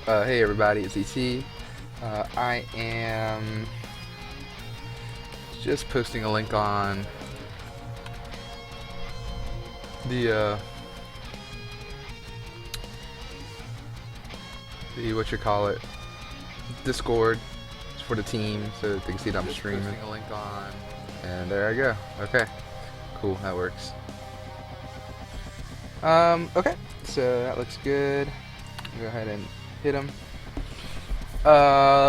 Hey everybody, it's ET. I am just posting a link on the what you call it, Discord for the team, so that they can see that I'm streaming. Posting a link on, and there I go. Okay, cool, that works. Okay, so that looks good. Go ahead and hit them.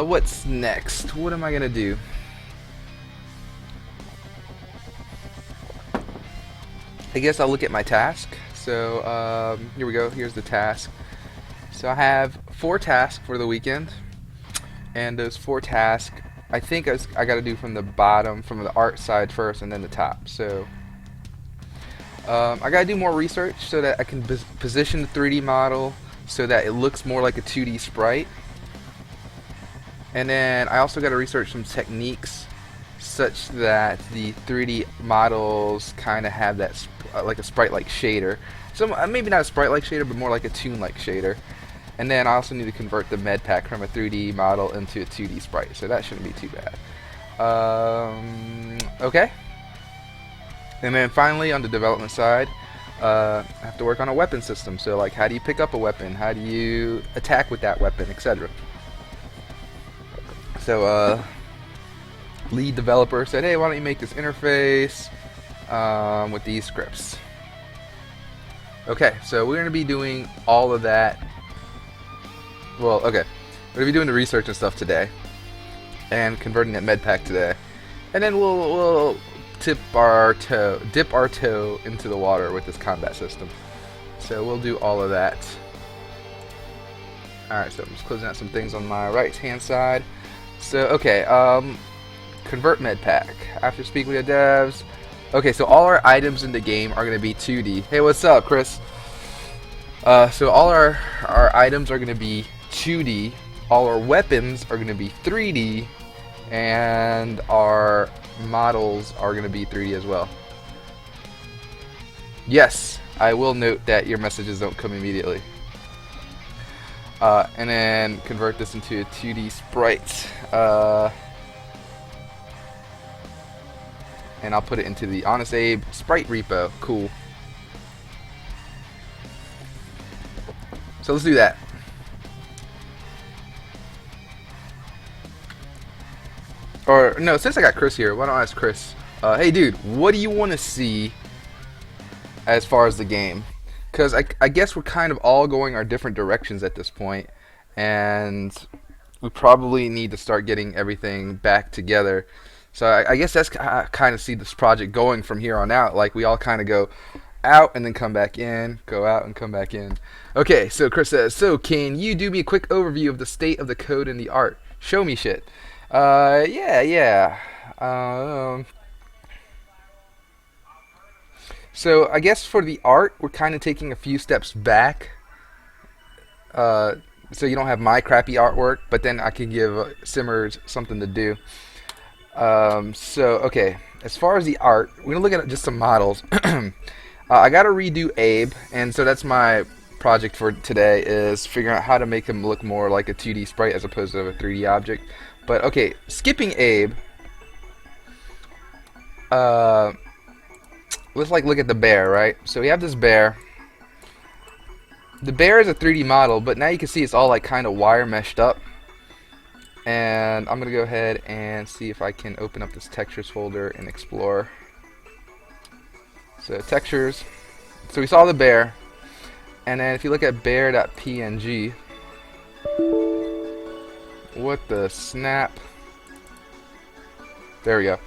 What's next? What am I gonna do? I guess I'll look at my task. So here we go. Here's the task. So I have 4 tasks for the weekend, and those 4 tasks I think I got to do from the bottom, from the art side first, and then the top. So I got to do more research so that I can position the 3D model so that it looks more like a 2D sprite. And then I also got to research some techniques such that the 3D models kind of have that like a sprite-like shader. So maybe not a sprite-like shader, but more like a toon-like shader. And then I also need to convert the med pack from a 3D model into a 2D sprite, so that shouldn't be too bad. Okay. And then finally, on the development side, I have to work on a weapon system. So like, how do you pick up a weapon? How do you attack with that weapon, etc. So lead developer said, hey, why don't you make this interface with these scripts. Okay, so we're going to be doing all of that. Well, okay, we're going to be doing the research and stuff today, and converting that med pack today, and then we'll dip our toe into the water with this combat system. So we'll do all of that. Alright, so I'm just closing out some things on my right hand side. So okay, convert med pack. After speaking with the devs. Okay, so all our items in the game are going to be 2D. Hey, what's up, Chris? So all our items are going to be 2D. All our weapons are going to be 3D. And our models are going to be 3D as well. Yes, I will note that your messages don't come immediately. And then convert this into a 2D sprite. And I'll put it into the Honest Abe sprite repo. Cool. So let's do that. Or no, since I got Chris here, why don't I ask Chris? Hey, dude, what do you want to see as far as the game? Because I guess we're kind of all going our different directions at this point, and we probably need to start getting everything back together. So I guess that's I kind of see this project going from here on out. Like, we all kind of go out and then come back in, go out and come back in. Okay, so Chris says, so can you do me a quick overview of the state of the code and the art? Show me shit. Yeah. So I guess for the art, we're kind of taking a few steps back. So you don't have my crappy artwork, but then I can give Simmers something to do. So okay, as far as the art, we're gonna look at just some models. I gotta redo Abe, and so that's my project for today, is figuring out how to make him look more like a 2D sprite as opposed to a 3D object. But okay, skipping Abe, let's like look at the bear, right? So we have this bear. The bear is a 3D model, but now you can see it's all like kind of wire meshed up. And I'm gonna go ahead and see if I can open up this textures folder and explore. So textures. So we saw the bear, and then if you look at bear.png, what the snap? There we go.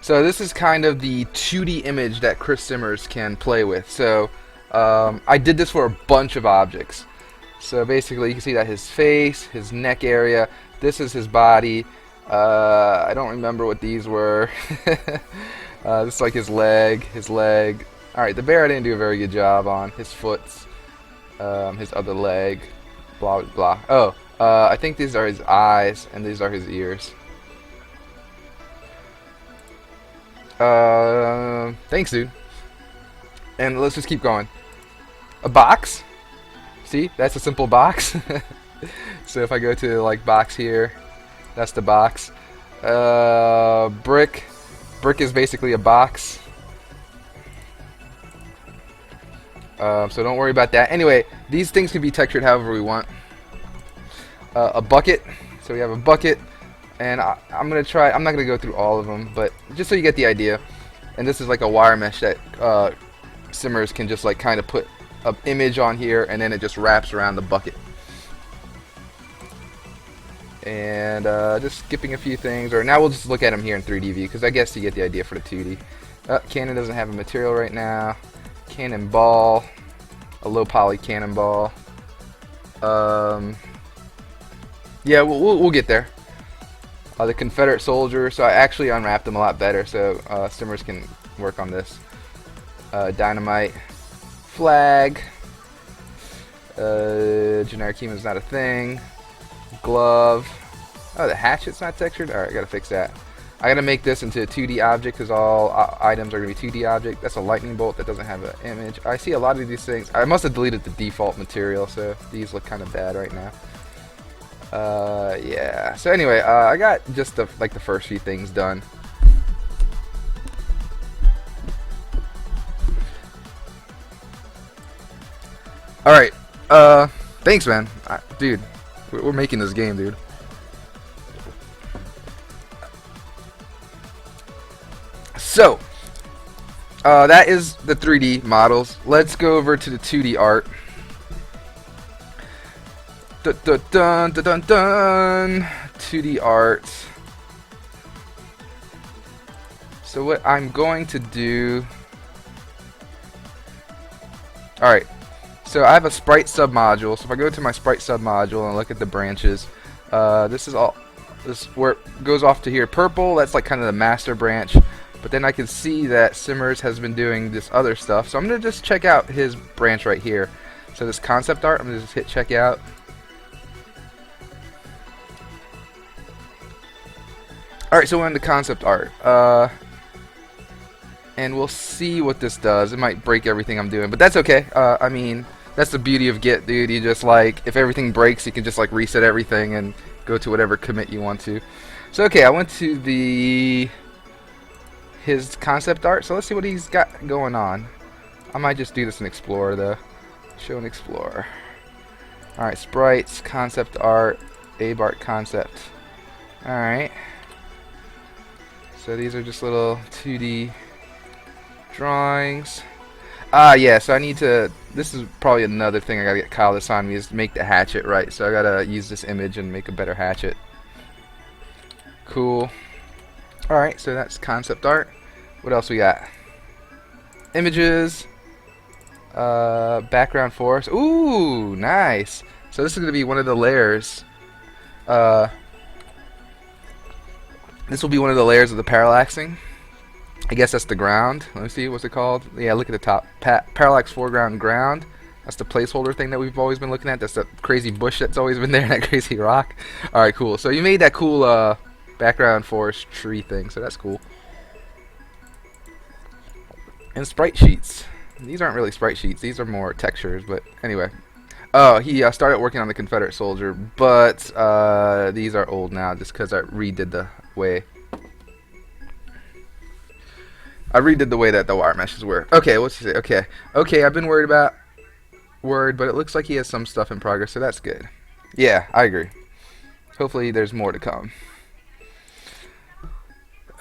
So this is kind of the 2D image that Chris Simmers can play with. So I did this for a bunch of objects. So basically, you can see that his face, his neck area. This is his body. I don't remember what these were. This is like his leg. Alright, the bear I didn't do a very good job on. His foot, his other leg, blah blah. Oh, I think these are his eyes, and these are his ears. Thanks, dude. And let's just keep going. A box. See, that's a simple box. So if I go to like box here, that's the box. Brick. Brick is basically a box. So don't worry about that. Anyway, these things can be textured however we want. A bucket. So we have a bucket, and I'm gonna try. I'm not gonna go through all of them, but just so you get the idea. And this is like a wire mesh that Simmers can just like kind of put an image on here, and then it just wraps around the bucket. And just skipping a few things, or now we'll just look at them here in 3D view, because I guess you get the idea for the 2D. Cannon doesn't have a material right now. Cannonball, a low poly cannonball. Yeah, we'll get there. The Confederate soldier, so I actually unwrapped them a lot better, so Simmers can work on this. Dynamite, flag. Generic human is not a thing. Glove. Oh, the hatchet's not textured? Alright, I gotta fix that. I gotta make this into a 2D object because all items are gonna be 2D object. That's a lightning bolt that doesn't have an image. I see a lot of these things. I must have deleted the default material, so these look kind of bad right now. Yeah. So anyway, I got just the first few things done. Alright. Thanks, man. Dude, we're making this game, dude. So, that is the 3D models. Let's go over to the 2D art. Dun, dun, dun, dun, dun, dun. 2D art. So what I'm going to do... Alright. So I have a sprite submodule. So if I go to my sprite submodule and look at the branches, this is all... This where it goes off to here. Purple, that's like kind of the master branch. But then I can see that Simmers has been doing this other stuff. So I'm going to just check out his branch right here. So this concept art, I'm going to just hit check out. Alright, so we're in the concept art. And we'll see what this does. It might break everything I'm doing, but that's okay. I mean, that's the beauty of Git, dude. You just like, if everything breaks, you can just like reset everything and go to whatever commit you want to. So okay, I went to his concept art, so let's see what he's got going on. I might just do this in Explorer though. Show and Explorer. Alright, sprites, concept art, Abe-art concept. Alright. So these are just little 2D drawings. Yeah, so I need to, this is probably another thing I gotta get Kyle this on me, is to make the hatchet right. So I gotta use this image and make a better hatchet. Cool. Alright, so that's concept art. What else we got? Images. Background forest. Ooh, nice. So this is going to be one of the layers. This will be one of the layers of the parallaxing. I guess that's the ground. Let me see, what's it called? Yeah, look at the top. Parallax foreground ground. That's the placeholder thing that we've always been looking at. That's the crazy bush that's always been there, that crazy rock. Alright, cool. So you made that cool background forest tree thing, so that's cool. And sprite sheets. These aren't really sprite sheets, these are more textures, but anyway. Oh, he started working on the Confederate soldier, but these are old now just because I redid the way. I redid the way that the wire meshes were. Okay, what's he say? Okay. Okay, I've been worried about Word, but it looks like he has some stuff in progress, so that's good. Yeah, I agree. Hopefully there's more to come.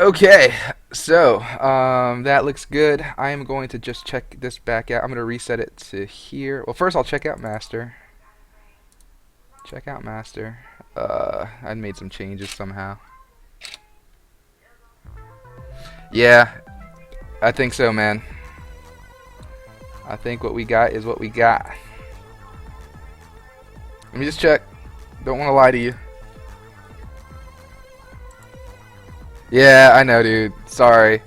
Okay, so that looks good. I am going to just check this back out. I'm going to reset it to here. Well, first I'll check out master. Check out master. I made some changes somehow. Yeah, I think so, man. I think what we got is what we got. Let me just check. Don't want to lie to you. Yeah, I know, dude. Sorry.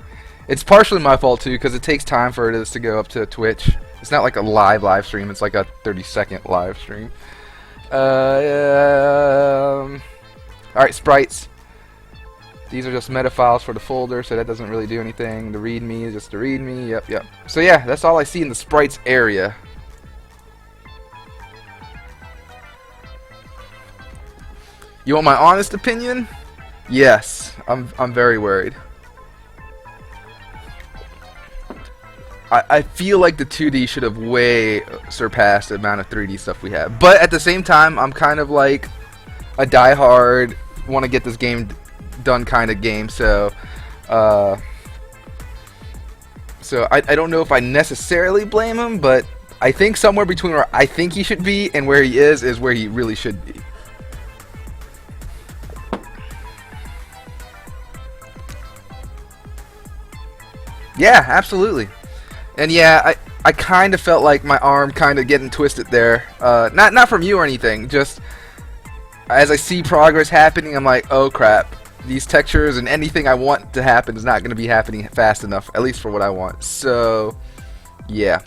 It's partially my fault, too, because it takes time for this to go up to Twitch. It's not like a live stream. It's like a 30-second live stream. Alright, sprites. These are just meta files for the folder, so that doesn't really do anything. The readme is just the readme. Yep. So yeah, that's all I see in the sprites area. You want my honest opinion? Yes, I'm very worried. I feel like the 2D should have way surpassed the amount of 3D stuff we have. But at the same time, I'm kind of like a die-hard, want to get this game done kind of game. So, I don't know if I necessarily blame him, but I think somewhere between where I think he should be and where he is where he really should be. Yeah, absolutely. And yeah, I kind of felt like my arm kind of getting twisted there. Not from you or anything, just as I see progress happening, I'm like, oh crap. These textures and anything I want to happen is not going to be happening fast enough, at least for what I want. So, yeah.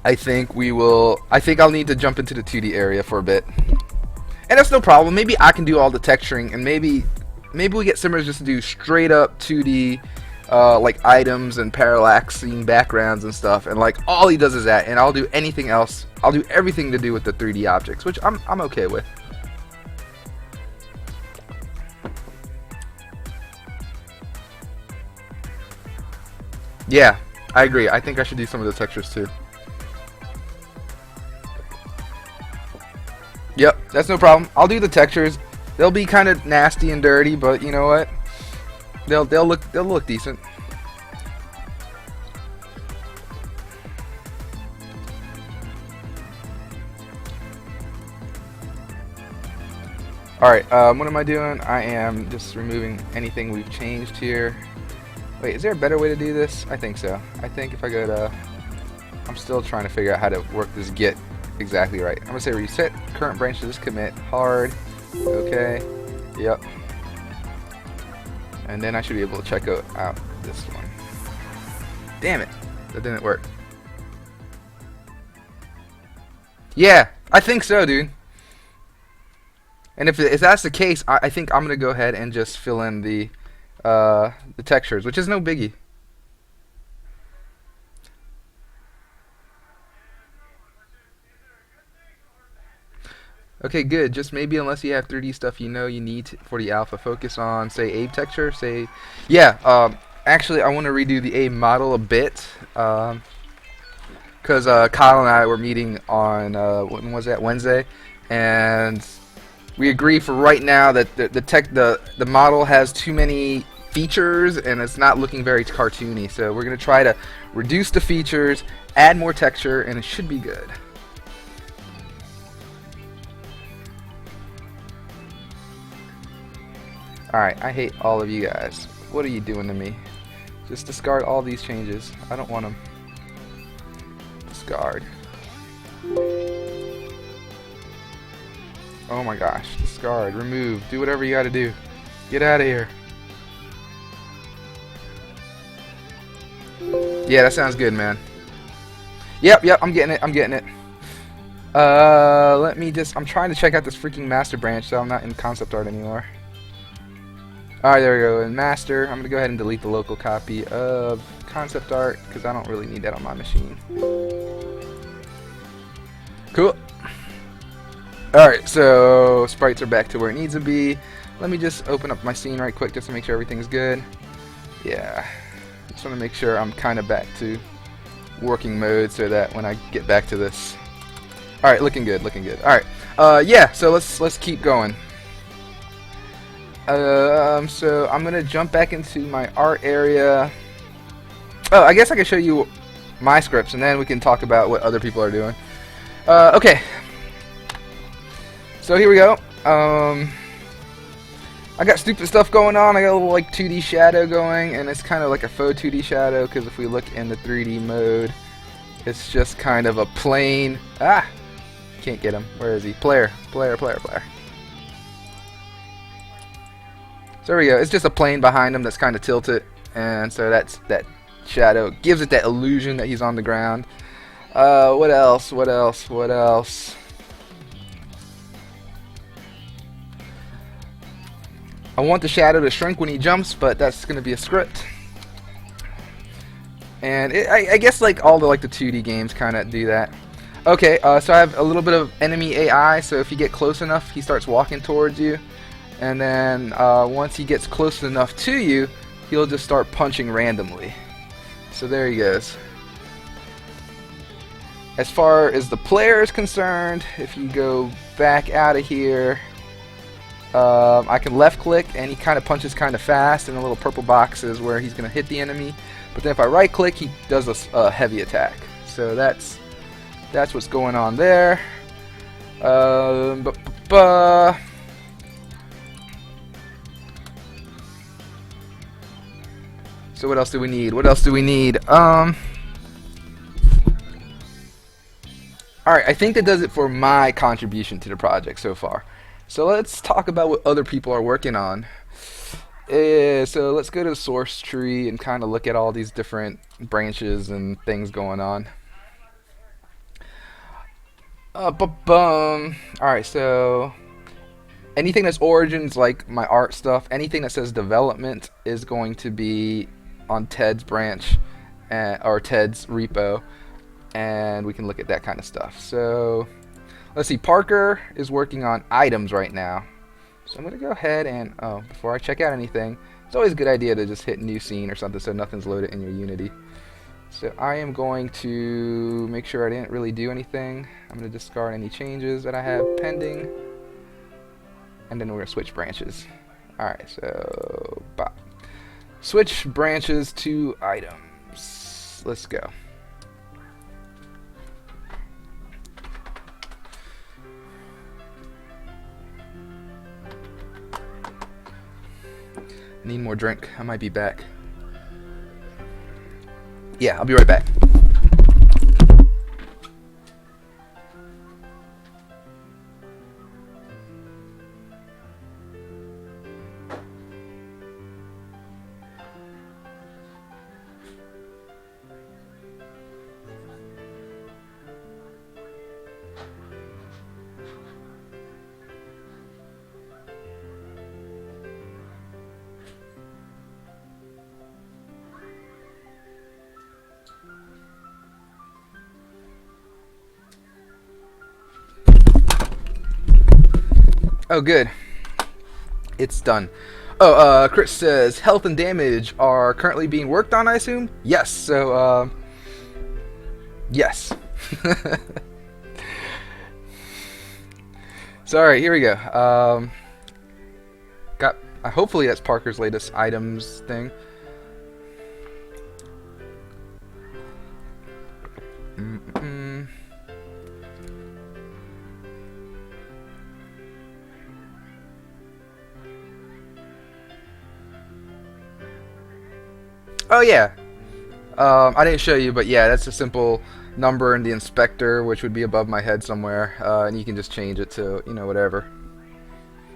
I think I'll need to jump into the 2D area for a bit. And that's no problem. Maybe I can do all the texturing, and maybe we get Simmers just to do straight up 2D like items and parallaxing backgrounds and stuff, and like all he does is that, and I'll do anything else. I'll do everything to do with the 3D objects, which I'm okay with. Yeah, I agree. I think I should do some of the textures too. Yep, that's no problem. I'll do the textures. They'll be kind of nasty and dirty, but you know what? They'll look decent. Alright, what am I doing? I am just removing anything we've changed here. Wait, is there a better way to do this? I think so. I think if I go to... I'm still trying to figure out how to work this git exactly right. I'm going to say reset current branch to this commit. Hard. Okay. Yep. And then I should be able to check out this one. Damn it. That didn't work. Yeah, I think so, dude. And if that's the case, I think I'm going to go ahead and just fill in the textures, which is no biggie. Okay, good. Just maybe unless you have 3D stuff you know you need for the alpha, focus on, say, Abe texture. Say, yeah. Actually, I want to redo the Abe model a bit, because Kyle and I were meeting on when was that, Wednesday, and we agree for right now that the model has too many features and it's not looking very cartoony. So we're gonna try to reduce the features, add more texture, and it should be good. Alright, I hate all of you guys. What are you doing to me? Just discard all these changes. I don't want them. Discard. Oh my gosh. Discard. Remove. Do whatever you gotta do. Get out of here. Yeah, that sounds good, man. Yep, I'm getting it. Let me just... I'm trying to check out this freaking master branch so I'm not in concept art anymore. Alright, there we go. In master, I'm going to go ahead and delete the local copy of concept art because I don't really need that on my machine. Cool. Alright, so sprites are back to where it needs to be. Let me just open up my scene right quick just to make sure everything's good. Yeah. Just want to make sure I'm kind of back to working mode so that when I get back to this. Alright, looking good. Alright. Yeah, so let's keep going. So I'm gonna jump back into my art area. Oh, I guess I can show you my scripts and then we can talk about what other people are doing. Okay. So here we go. I got stupid stuff going on. I got a little like 2D shadow going, and it's kind of like a faux 2D shadow because if we look in the 3D mode, it's just kind of a plain. Can't get him. Where is he? Player. So there we go. It's just a plane behind him that's kind of tilted, and so that shadow gives it that illusion that he's on the ground. What else? I want the shadow to shrink when he jumps, but that's going to be a script. And I guess like all the 2D games kind of do that. Okay, so I have a little bit of enemy AI, so if you get close enough, he starts walking towards you. And then once he gets close enough to you, he'll just start punching randomly. So there he goes. As far as the player is concerned, if you go back out of here, I can left click and he kind of punches kind of fast, and the little purple box is where he's going to hit the enemy. But then if I right click, he does a heavy attack. So that's what's going on there. So what else do we need? Alright, I think that does it for my contribution to the project so far. So let's talk about what other people are working on. So let's go to the source tree and kind of look at all these different branches and things going on. Alright, so anything that's origins, like my art stuff, anything that says development is going to be on Ted's branch, or Ted's repo, and we can look at that kind of stuff. So let's see, Parker is working on items right now. So I'm going to go ahead and, before I check out anything, it's always a good idea to just hit new scene or something so nothing's loaded in your Unity. So I am going to make sure I didn't really do anything. I'm going to discard any changes that I have pending. And then we're going to switch branches. Alright, so switch branches to items. Let's go. Need more drink. I might be back. Yeah, I'll be right back. Oh, good. It's done. Oh, Chris says health and damage are currently being worked on, I assume? Yes, so, yes. So, alright, here we go. Hopefully that's Parker's latest items thing. Oh yeah, I didn't show you, but yeah, that's a simple number in the inspector, which would be above my head somewhere, and you can just change it to, you know, whatever.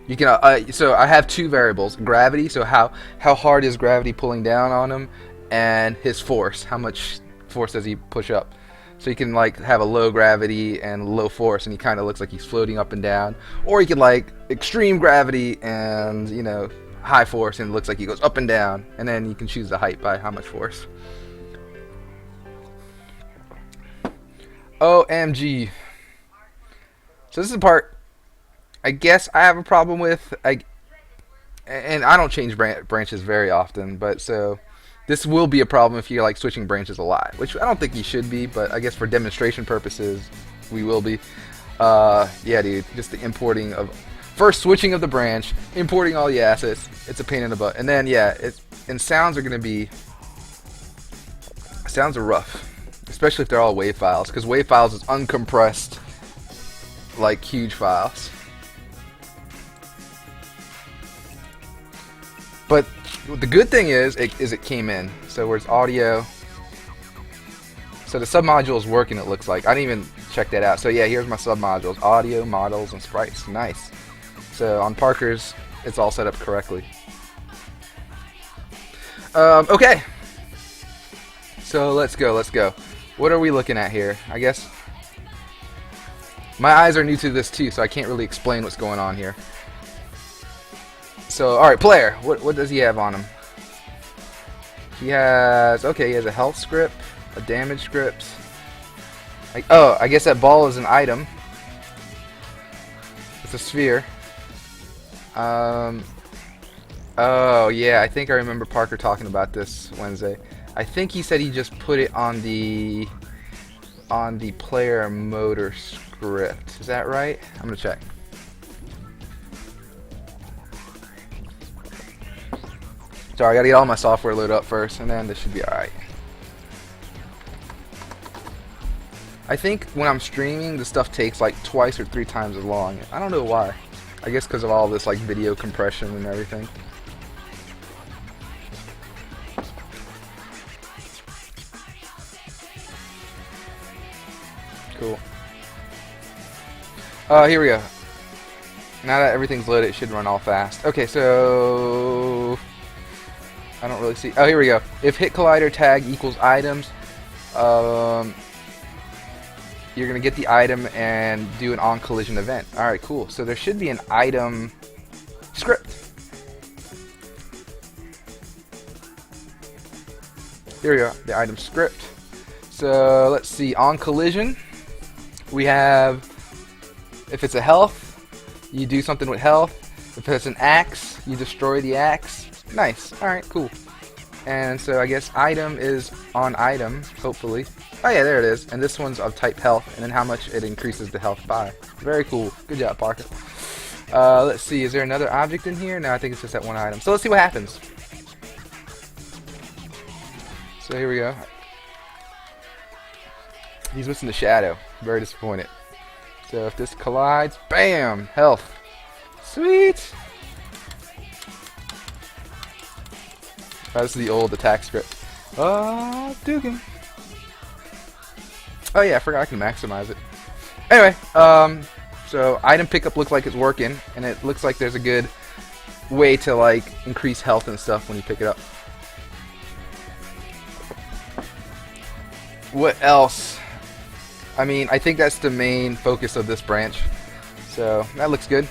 You can. So I have two variables: gravity, so how hard is gravity pulling down on him, and his force, how much force does he push up. So you can like have a low gravity and low force, and he kind of looks like he's floating up and down, or you can like extreme gravity and, you know, high force, and it looks like he goes up and down, and then you can choose the height by how much force. OMG. So this is the part I guess I have a problem with. And I don't change branches very often, but so this will be a problem if you're like switching branches a lot, which I don't think you should be, but I guess for demonstration purposes we will be. Yeah, dude, just the importing of first switching of the branch, importing all the assets, it's a pain in the butt. And then, yeah, and sounds are going to be, sounds are rough, especially if they're all WAV files, because WAV files is uncompressed, like huge files. But the good thing is it came in. So where's audio? So the submodule is working, it looks like. I didn't even check that out. So yeah, here's my submodules: audio, models, and sprites. Nice. So on Parker's, it's all set up correctly. Okay. So let's go. What are we looking at here? I guess my eyes are new to this too, so I can't really explain what's going on here. So, alright, player. What does he have on him? He has, okay, he has a health script, a damage script, Oh, I guess that ball is an item. It's a sphere. Um, oh yeah, I think I remember Parker talking about this Wednesday. I think he said he just put it on the player motor script. Is that right? I'm gonna check. Sorry, I gotta get all my software loaded up first, and then this should be alright. I think when I'm streaming, the stuff takes like twice or 3 times as long. I don't know why. I guess because of all this like video compression and everything. Cool. Here we go. Now that everything's loaded, it should run all fast. Okay, so I don't really see. Oh, here we go. If hit collider tag equals items, you're gonna get the item and do an on collision event. All right, cool. So there should be an item script. Here we go. The item script. So let's see. On collision, we have if it's a health, you do something with health. If it's an axe, you destroy the axe. Nice. Alright, cool. And so I guess item is on item, hopefully. Oh yeah, there it is. And this one's of type health, and then how much it increases the health by. Very cool. Good job, Parker. Let's see, is there another object in here? No, I think it's just that one item. So let's see what happens. So here we go. He's missing the shadow. Very disappointed. So if this collides, bam! Health. Sweet! Oh, this is the old attack script. Dugan. Oh yeah, I forgot I can maximize it. Anyway, so item pickup looks like it's working, and it looks like there's a good way to like increase health and stuff when you pick it up. What else? I mean, I think that's the main focus of this branch. So, that looks good.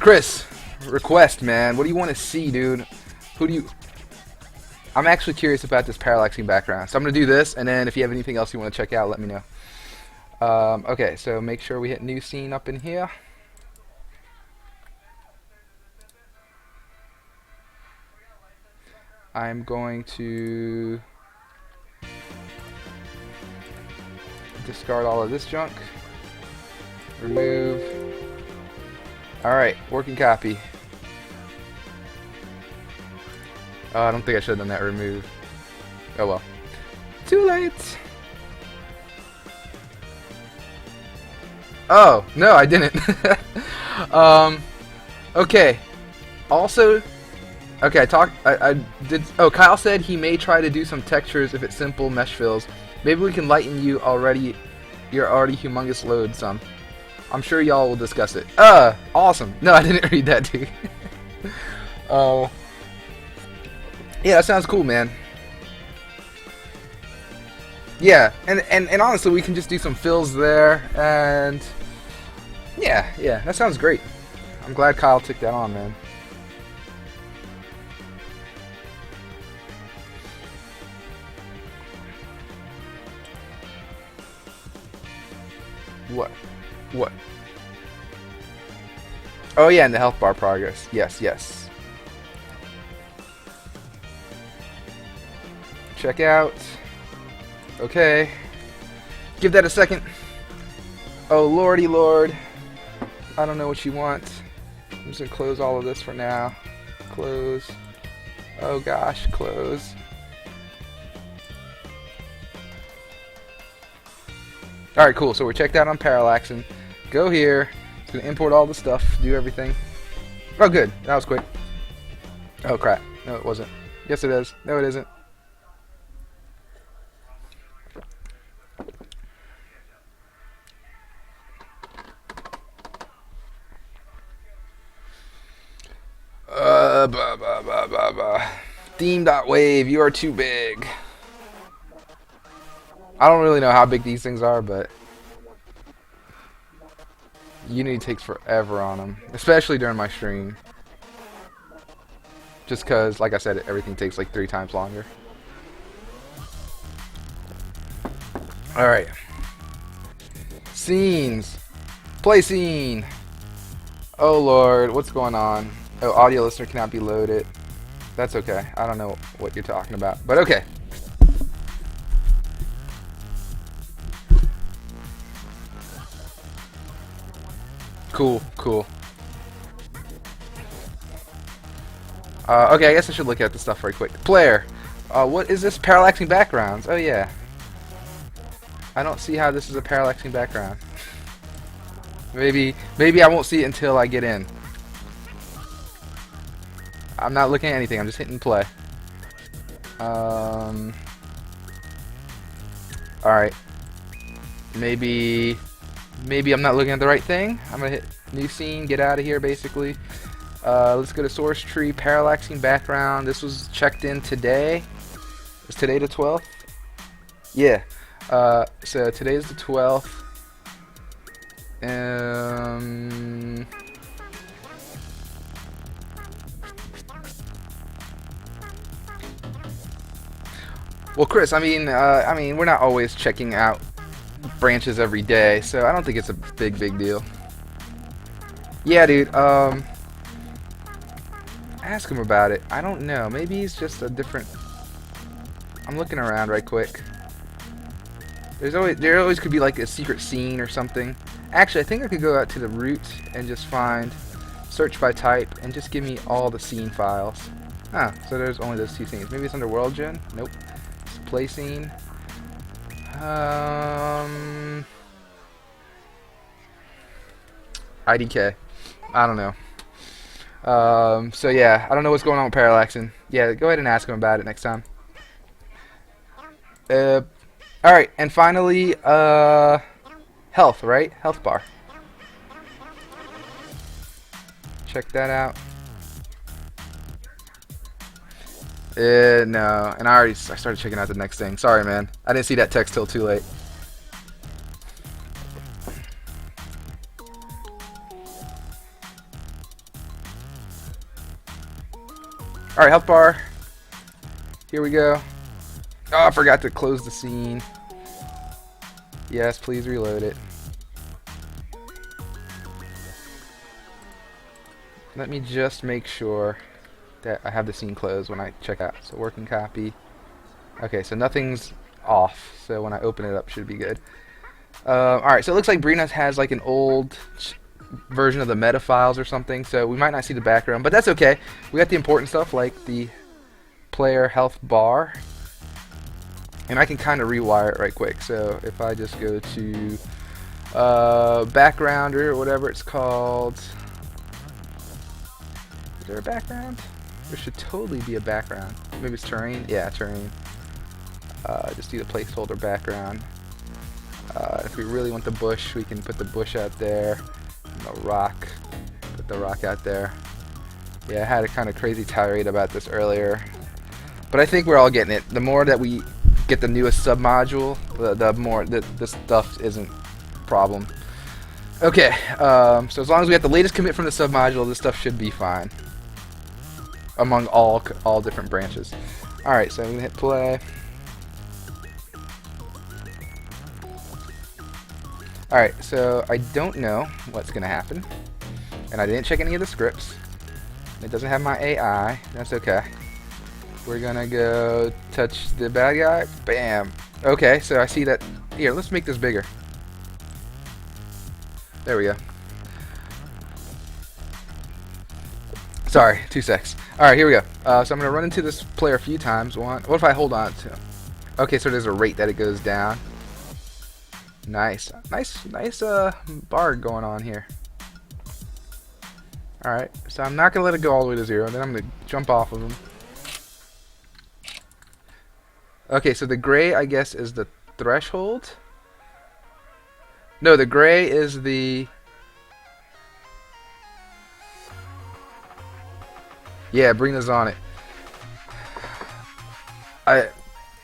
Chris, request, man. What do you want to see, dude? Who do you... I'm actually curious about this parallaxing background. So I'm going to do this, and then if you have anything else you want to check out, let me know. Okay, so make sure we hit new scene up in here. I'm going to discard all of this junk. Remove. Alright, working copy. Oh, I don't think I should have done that remove. Oh well. Too late! Oh, no, I didn't. Okay. Also, okay, I did. Oh, Kyle said he may try to do some textures if it's simple mesh fills. Maybe we can lighten your already humongous load some. I'm sure y'all will discuss it. Awesome. No, I didn't read that, dude. Oh. Yeah, that sounds cool, man. Yeah, and honestly, we can just do some fills there, and yeah, that sounds great. I'm glad Kyle took that on, man. What? Oh yeah, and the health bar progress. Yes. Check out. Okay. Give that a second. Oh lordy lord. I don't know what you want. I'm just gonna close all of this for now. Close. Oh gosh, close. Alright, cool. So we're checked out on parallaxing. Go here. It's going to import all the stuff. Do everything. Oh, good. That was quick. Oh, crap. No, it wasn't. Yes, it is. No, it isn't. Theme.wave, you are too big. I don't really know how big these things are, but Unity takes forever on them, especially during my stream. Just because, like I said, everything takes like 3 times longer. Alright. Scenes. Play scene. Oh lord, what's going on? Oh, audio listener cannot be loaded. That's okay. I don't know what you're talking about, but okay. Cool, cool. Okay, I guess I should look at the stuff right quick. Player. What is this? Parallaxing backgrounds. Oh yeah. I don't see how this is a parallaxing background. Maybe I won't see it until I get in. I'm not looking at anything. I'm just hitting play. Alright. Maybe I'm not looking at the right thing. I'm gonna hit new scene, get out of here basically. Let's go to source tree, parallaxing background. This was checked in today. Is today the 12th? Yeah. So today's the 12th. Well, Chris, I mean, we're not always checking out branches every day, so I don't think it's a big deal. Yeah, dude. Ask him about it. I don't know. Maybe he's just a different. I'm looking around right quick. There always could be like a secret scene or something. Actually, I think I could go out to the root and just find search by type and just give me all the scene files. Ah, so there's only those two scenes. Maybe it's under world gen. Nope. It's play scene. IDK. I don't know. So yeah, I don't know what's going on with parallaxing. Yeah, go ahead and ask him about it next time. Alright, and finally, health, right? Health bar. Check that out. No, and I started checking out the next thing. Sorry, man. I didn't see that text till too late. Alright, health bar. Here we go. Oh, I forgot to close the scene. Yes, please reload it. Let me just make sure that I have the scene closed when I check out. So working copy. Okay, so nothing's off. So when I open it up, should be good. Alright, so it looks like Brina has like an old version of the meta files or something. So we might not see the background, but that's okay. We got the important stuff like the player health bar. And I can kind of rewire it right quick. So if I just go to background or whatever it's called. Is there a background? There should totally be a background. Maybe it's terrain? Yeah, terrain. Just do the placeholder background. If we really want the bush, we can put the bush out there. And the rock. Put the rock out there. Yeah, I had a kind of crazy tirade about this earlier. But I think we're all getting it. The more that we get the newest submodule, the more the stuff isn't a problem. Okay, so as long as we have the latest commit from the submodule, this stuff should be fine. Among all different branches. Alright, so I'm going to hit play. Alright, so I don't know what's going to happen. And I didn't check any of the scripts. It doesn't have my AI. That's okay. We're going to go touch the bad guy. Bam. Okay, so I see that. Here, let's make this bigger. There we go. Sorry, 2 secs. Alright, here we go. So I'm going to run into this player a few times. What if I hold on to him? Okay, so there's a rate that it goes down. Nice bar going on here. Alright, so I'm not going to let it go all the way to 0. Then I'm going to jump off of him. Okay, so the gray, I guess, is the threshold. No, the gray is the... Yeah, Brina's on it. I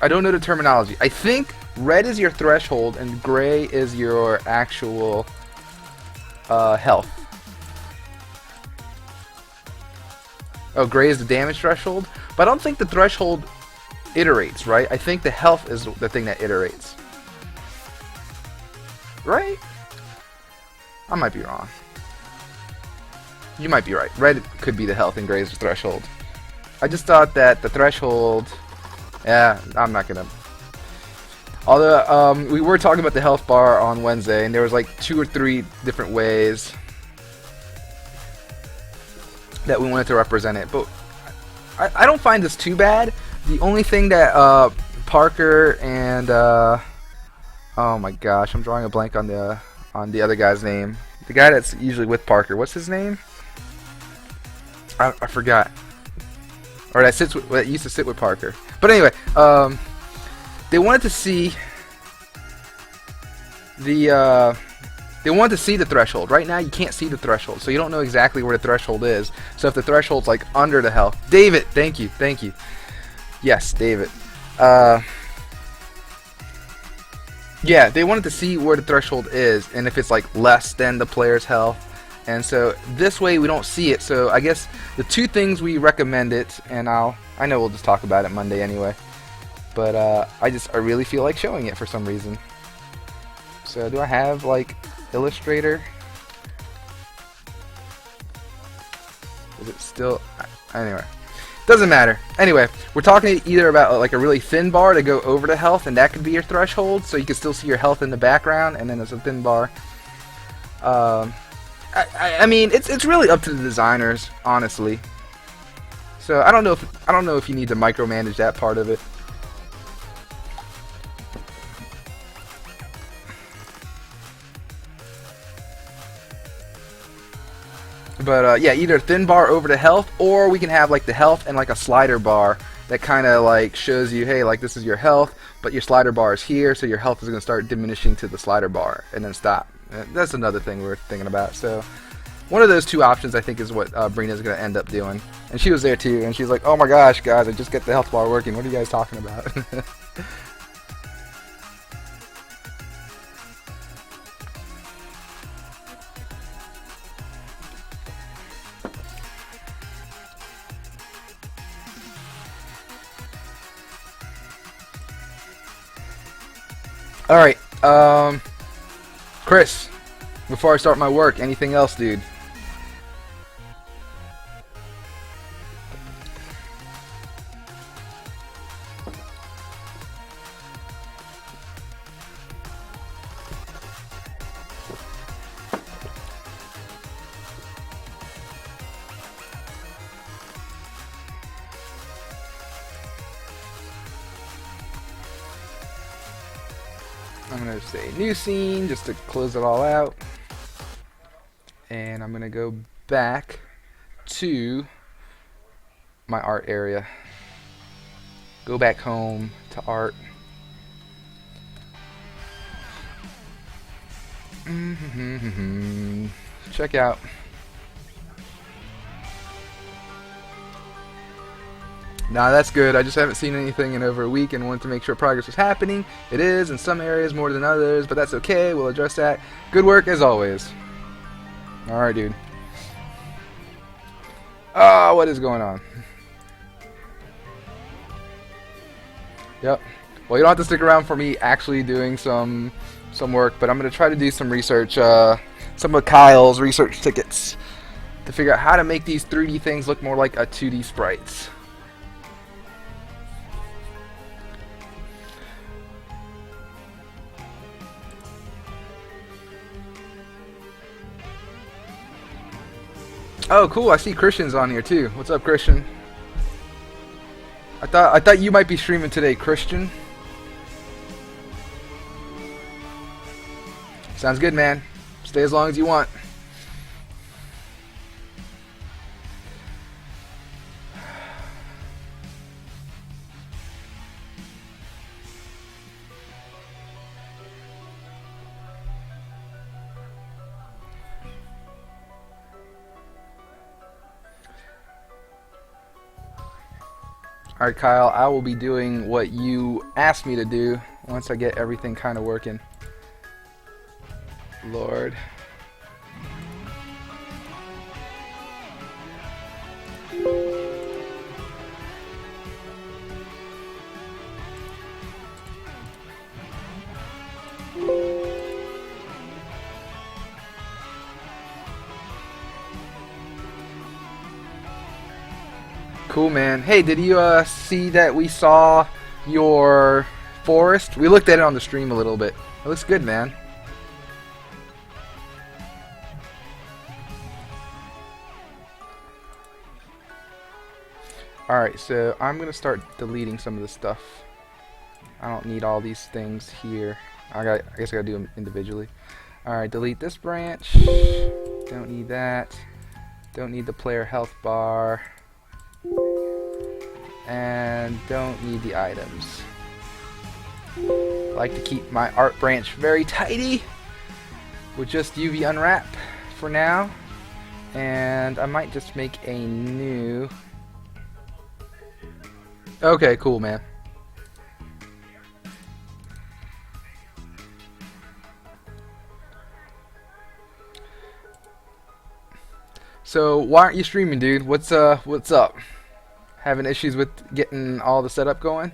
don't know the terminology. I think red is your threshold and gray is your actual health. Oh, gray is the damage threshold? But I don't think the threshold iterates, right? I think the health is the thing that iterates. right? I might be wrong. You might be right. Red could be the health and gray is the threshold. I just thought that the threshold... Yeah, I'm not gonna... Although, we were talking about the health bar on Wednesday, and there was like 2 or 3 different ways that we wanted to represent it. But I don't find this too bad. The only thing that Parker and... oh my gosh, I'm drawing a blank on the other guy's name. The guy that's usually with Parker. What's his name? I forgot. Or that used to sit with Parker. But anyway, they wanted to see the threshold. Right now, you can't see the threshold, so you don't know exactly where the threshold is. So if the threshold's like under the health, David, thank you. Yes, David. Yeah, they wanted to see where the threshold is, and if it's like less than the player's health. And so this way we don't see it. So I guess the 2 things we recommend it, and I know we'll just talk about it Monday anyway. But I really feel like showing it for some reason. So do I have like Illustrator? Is it still... Anyway. Doesn't matter. Anyway, we're talking either about like a really thin bar to go over the health, and that could be your threshold, so you can still see your health in the background, and then there's a thin bar. I mean, it's really up to the designers, honestly. So I don't know if you need to micromanage that part of it. But yeah, either thin bar over the health, or we can have like the health and like a slider bar that kind of like shows you, hey, like this is your health, but your slider bar is here, so your health is going to start diminishing to the slider bar and then stop. That's another thing we were thinking about. So one of those 2 options I think is what Brina's going to end up doing. And she was there too, and she's like, oh my gosh, guys, I just get the health bar working. What are you guys talking about? Alright, Chris, before I start my work, anything else, dude? I'm going to say new scene just to close it all out. And I'm going to go back to my art area. Go back home to art. Check out. Nah, that's good. I just haven't seen anything in over a week and wanted to make sure progress was happening. It is in some areas more than others, but that's okay. We'll address that. Good work as always. Alright, dude. Ah, what is going on? Yep. Well, you don't have to stick around for me actually doing some work, but I'm going to try to do some research, some of Kyle's research tickets to figure out how to make these 3D things look more like a 2D sprites. Oh, cool! I see Christian's on here too. What's up, Christian? I thought you might be streaming today, Christian. Sounds good, man. Stay as long as you want. Alright, Kyle, I will be doing what you asked me to do once I get everything kind of working. Lord. Cool, man. Hey, did you see that we saw your forest? We looked at it on the stream a little bit. It looks good, man. Alright, so I'm going to start deleting some of this stuff. I don't need all these things here. I guess I gotta do them individually. Alright, delete this branch. Don't need that. Don't need the player health bar. And don't need the items. I like to keep my art branch very tidy with just UV unwrap for now. And I might just make a new... Okay, cool, man. So why aren't you streaming, dude? What's up? Having issues with getting all the setup going?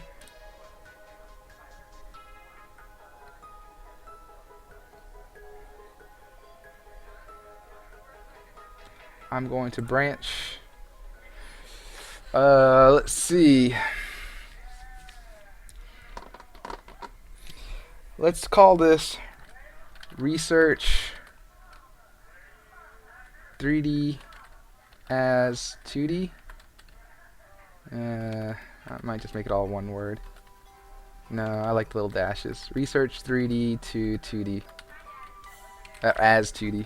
I'm going to branch. Let's see. Let's call this research 3D as 2D. I might just make it all one word. No, I like the little dashes. Research 3D to 2D. As 2D.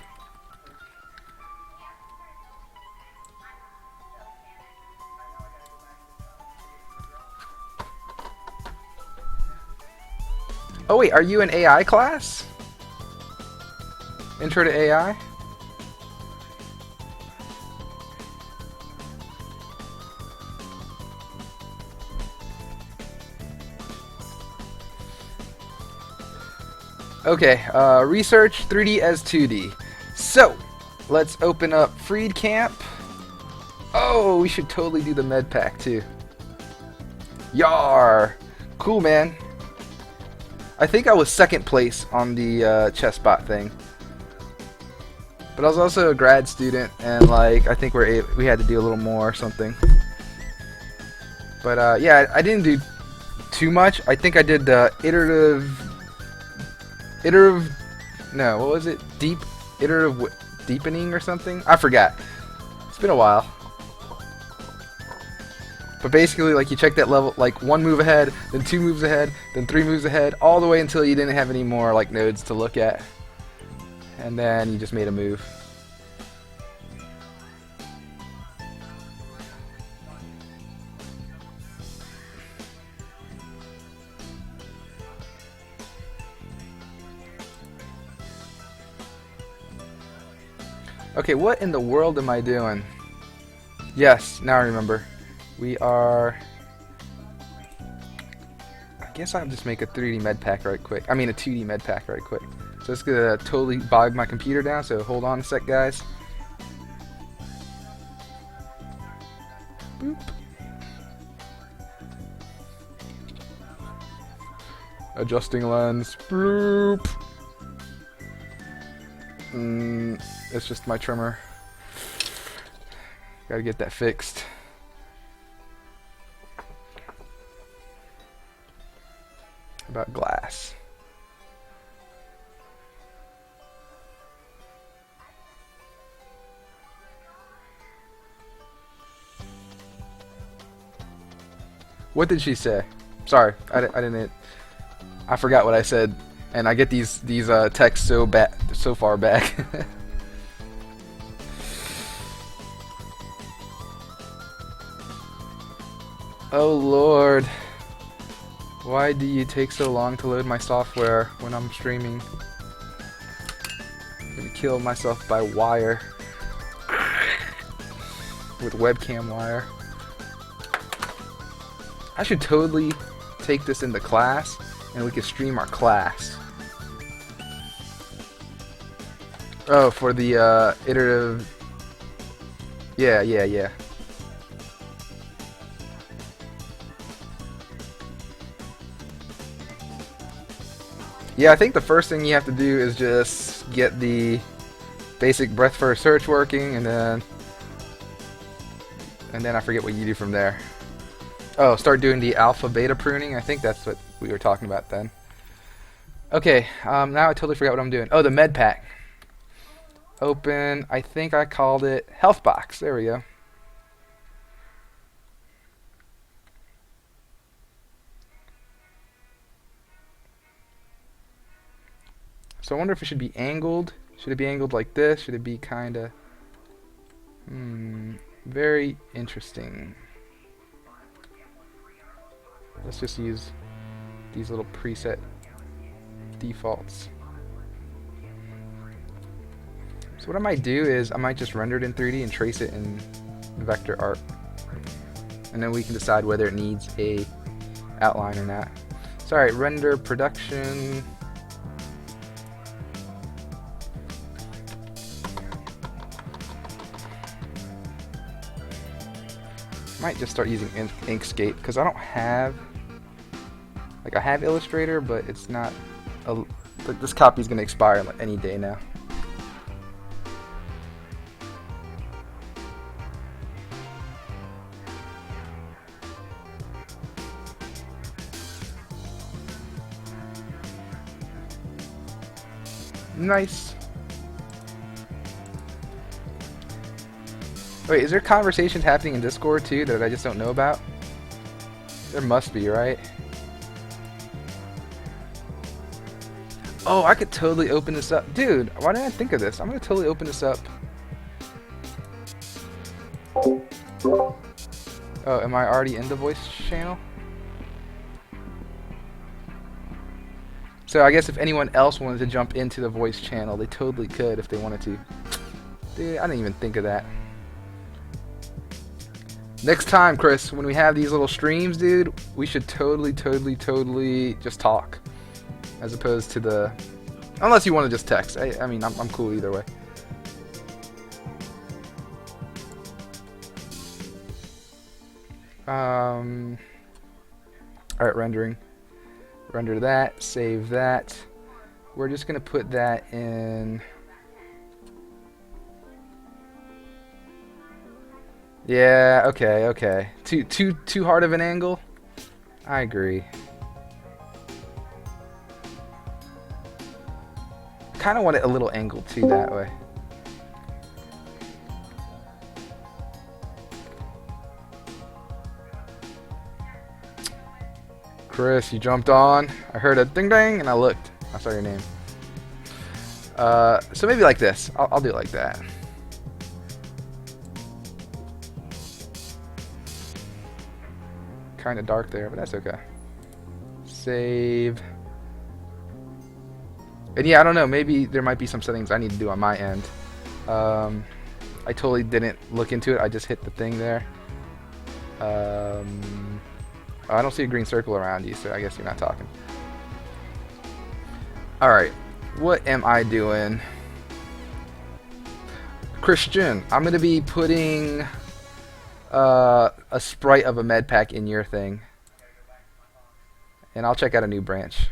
Oh wait, are you an AI class? Intro to AI? Okay, research 3D as 2D. So, let's open up Freed Camp. Oh, we should totally do the med pack too. Yar! Cool, man. I think I was second place on the chess bot thing. But I was also a grad student, and like I think we had to do a little more or something. But yeah, I didn't do too much. I think I did the no, what was it? Iterative deepening or something? I forgot. It's been a while. But basically, like, you check that level, like, 1 move ahead, then 2 moves ahead, then 3 moves ahead, all the way until you didn't have any more, like, nodes to look at. And then you just made a move. Okay, what in the world am I doing? Yes, now I remember. We are... I guess I'll just make a 3D med pack right quick. I mean a 2D med pack right quick. So it's gonna totally bog my computer down, so hold on a sec, guys. Boop. Adjusting lens. Boop. It's just my trimmer. Gotta get that fixed. About glass. What did she say? Sorry, I didn't. I forgot what I said, and I get these texts so far back. Oh Lord. Why do you take so long to load my software when I'm streaming? I'm gonna kill myself by wire. With webcam wire. I should totally take this into class and we can stream our class. Oh, for the iterative... Yeah. Yeah, I think the first thing you have to do is just get the basic breadth first search working, and then And then I forget what you do from there. Oh, start doing the alpha beta pruning. I think that's what we were talking about then. Okay, now I totally forgot what I'm doing. Oh, the med pack. Open, I think I called it health box. There we go. So I wonder if it should be angled. Should it be angled like this? Should it be kind of... very interesting. Let's just use these little preset defaults. So what I might do is I might just render it in 3D and trace it in vector art. And then we can decide whether it needs a outline or not. So alright, render production. Might just start using Inkscape because I don't have, like, I have Illustrator, but it's not this copy is going to expire any day now. Nice. Wait, is there conversations happening in Discord too that I just don't know about? There must be, right? Oh, I could totally open this up. Dude, why didn't I think of this? I'm gonna totally open this up. Oh, am I already in the voice channel? So I guess if anyone else wanted to jump into the voice channel, they totally could if they wanted to. Dude, I didn't even think of that. Next time, Chris, when we have these little streams, dude, we should totally just talk. As opposed to the... Unless you want to just text. I mean, I'm cool either way. Alright, rendering. Render that, save that. We're just going to put that in... Yeah, okay. Too hard of an angle? I agree. Kind of want it a little angled too that way. Chris, you jumped on. I heard a ding ding and I looked. I saw your name. So maybe like this. I'll do it like that. Kind of dark there, but that's okay. Save. And yeah, I don't know, maybe there might be some settings I need to do on my end. I totally didn't look into it, I just hit the thing there. I don't see a green circle around you, so I guess you're not talking. Alright, what am I doing? Christian, I'm going to be putting a sprite of a med pack in your thing. And I'll check out a new branch.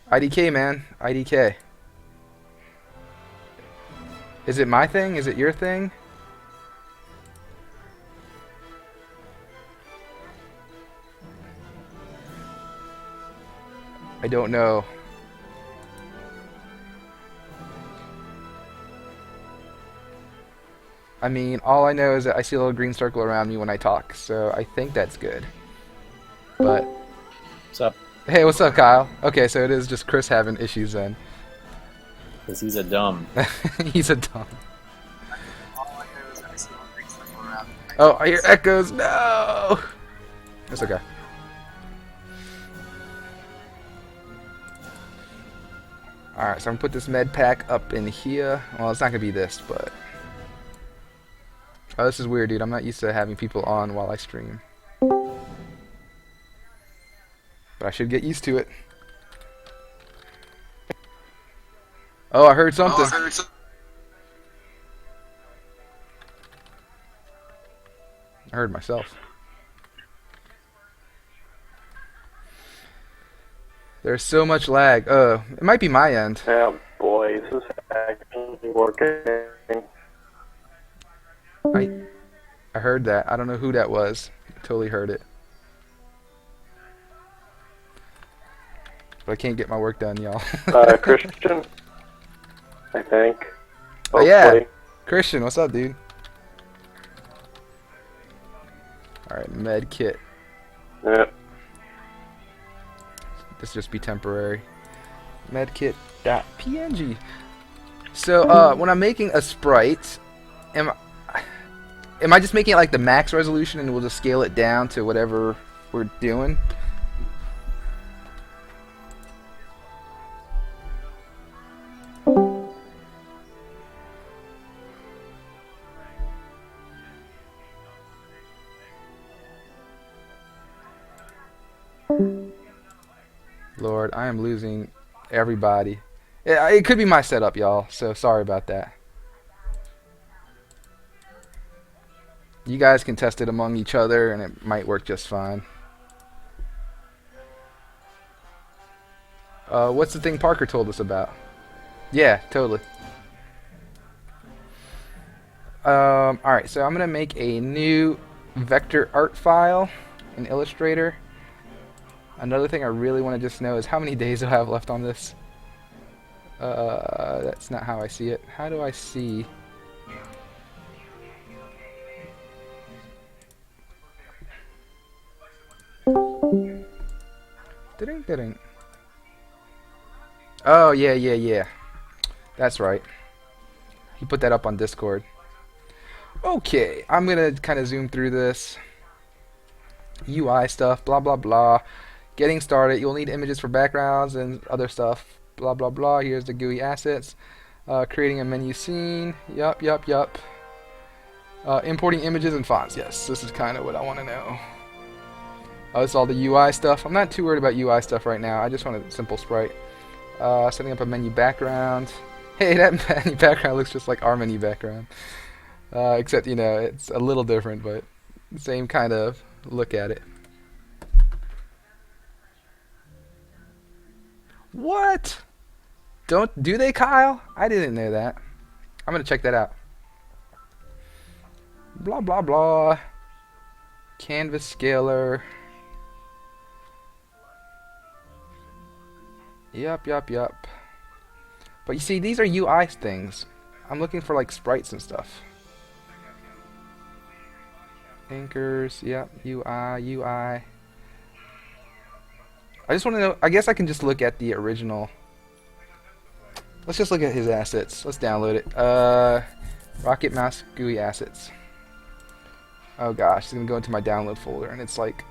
IDK, man. IDK. Is it my thing? Is it your thing? I don't know. I mean, all I know is that I see a little green circle around me when I talk, so I think that's good. But... What's up? Hey, what's up, Kyle? Okay, so it is just Chris having issues then. Because he's a dumb. He's a dumb. Oh, I hear echoes. No! That's okay. Alright, so I'm going to put this med pack up in here. Well, it's not going to be this, but... Oh, this is weird, dude. I'm not used to having people on while I stream. But I should get used to it. Oh, I heard something. I heard myself. There's so much lag. It might be my end. Oh boy, this is actually working. I heard that. I don't know who that was. I totally heard it. But I can't get my work done, y'all. Christian, I think. Oh yeah, Christian, what's up, dude? All right, med kit. Yeah. This just be temporary. Medkit.png. So when I'm making a sprite, am I just making it like the max resolution and we'll just scale it down to whatever we're doing? Lord, I am losing everybody. It could be my setup, y'all, so sorry about that. You guys can test it among each other and it might work just fine. What's the thing Parker told us about? Yeah, totally. Alright, so I'm going to make a new vector art file in Illustrator. Another thing I really want to just know is how many days do I have left on this? That's not how I see it. How do I see? Ding. Oh, yeah. That's right. He put that up on Discord. Okay, I'm going to kind of zoom through this. UI stuff, blah, blah, blah. Getting started, you'll need images for backgrounds and other stuff, blah, blah, blah. Here's the GUI assets. Creating a menu scene, yup. Importing images and fonts, yes, this is kind of what I want to know. This is all the UI stuff. I'm not too worried about UI stuff right now. I just want a simple sprite. Setting up a menu background. Hey, that menu background looks just like our menu background. Except, you know, it's a little different, but same kind of look at it. What? Do they, Kyle? I didn't know that. I'm gonna check that out. Blah, blah, blah. Canvas scaler. Yup. But you see, these are UI things. I'm looking for like sprites and stuff. Anchors, yep, UI. I just want to know, I guess I can just look at the original. Let's just look at his assets. Let's download it. Rocket Mouse GUI assets. Oh gosh, it's gonna go into my download folder and it's like,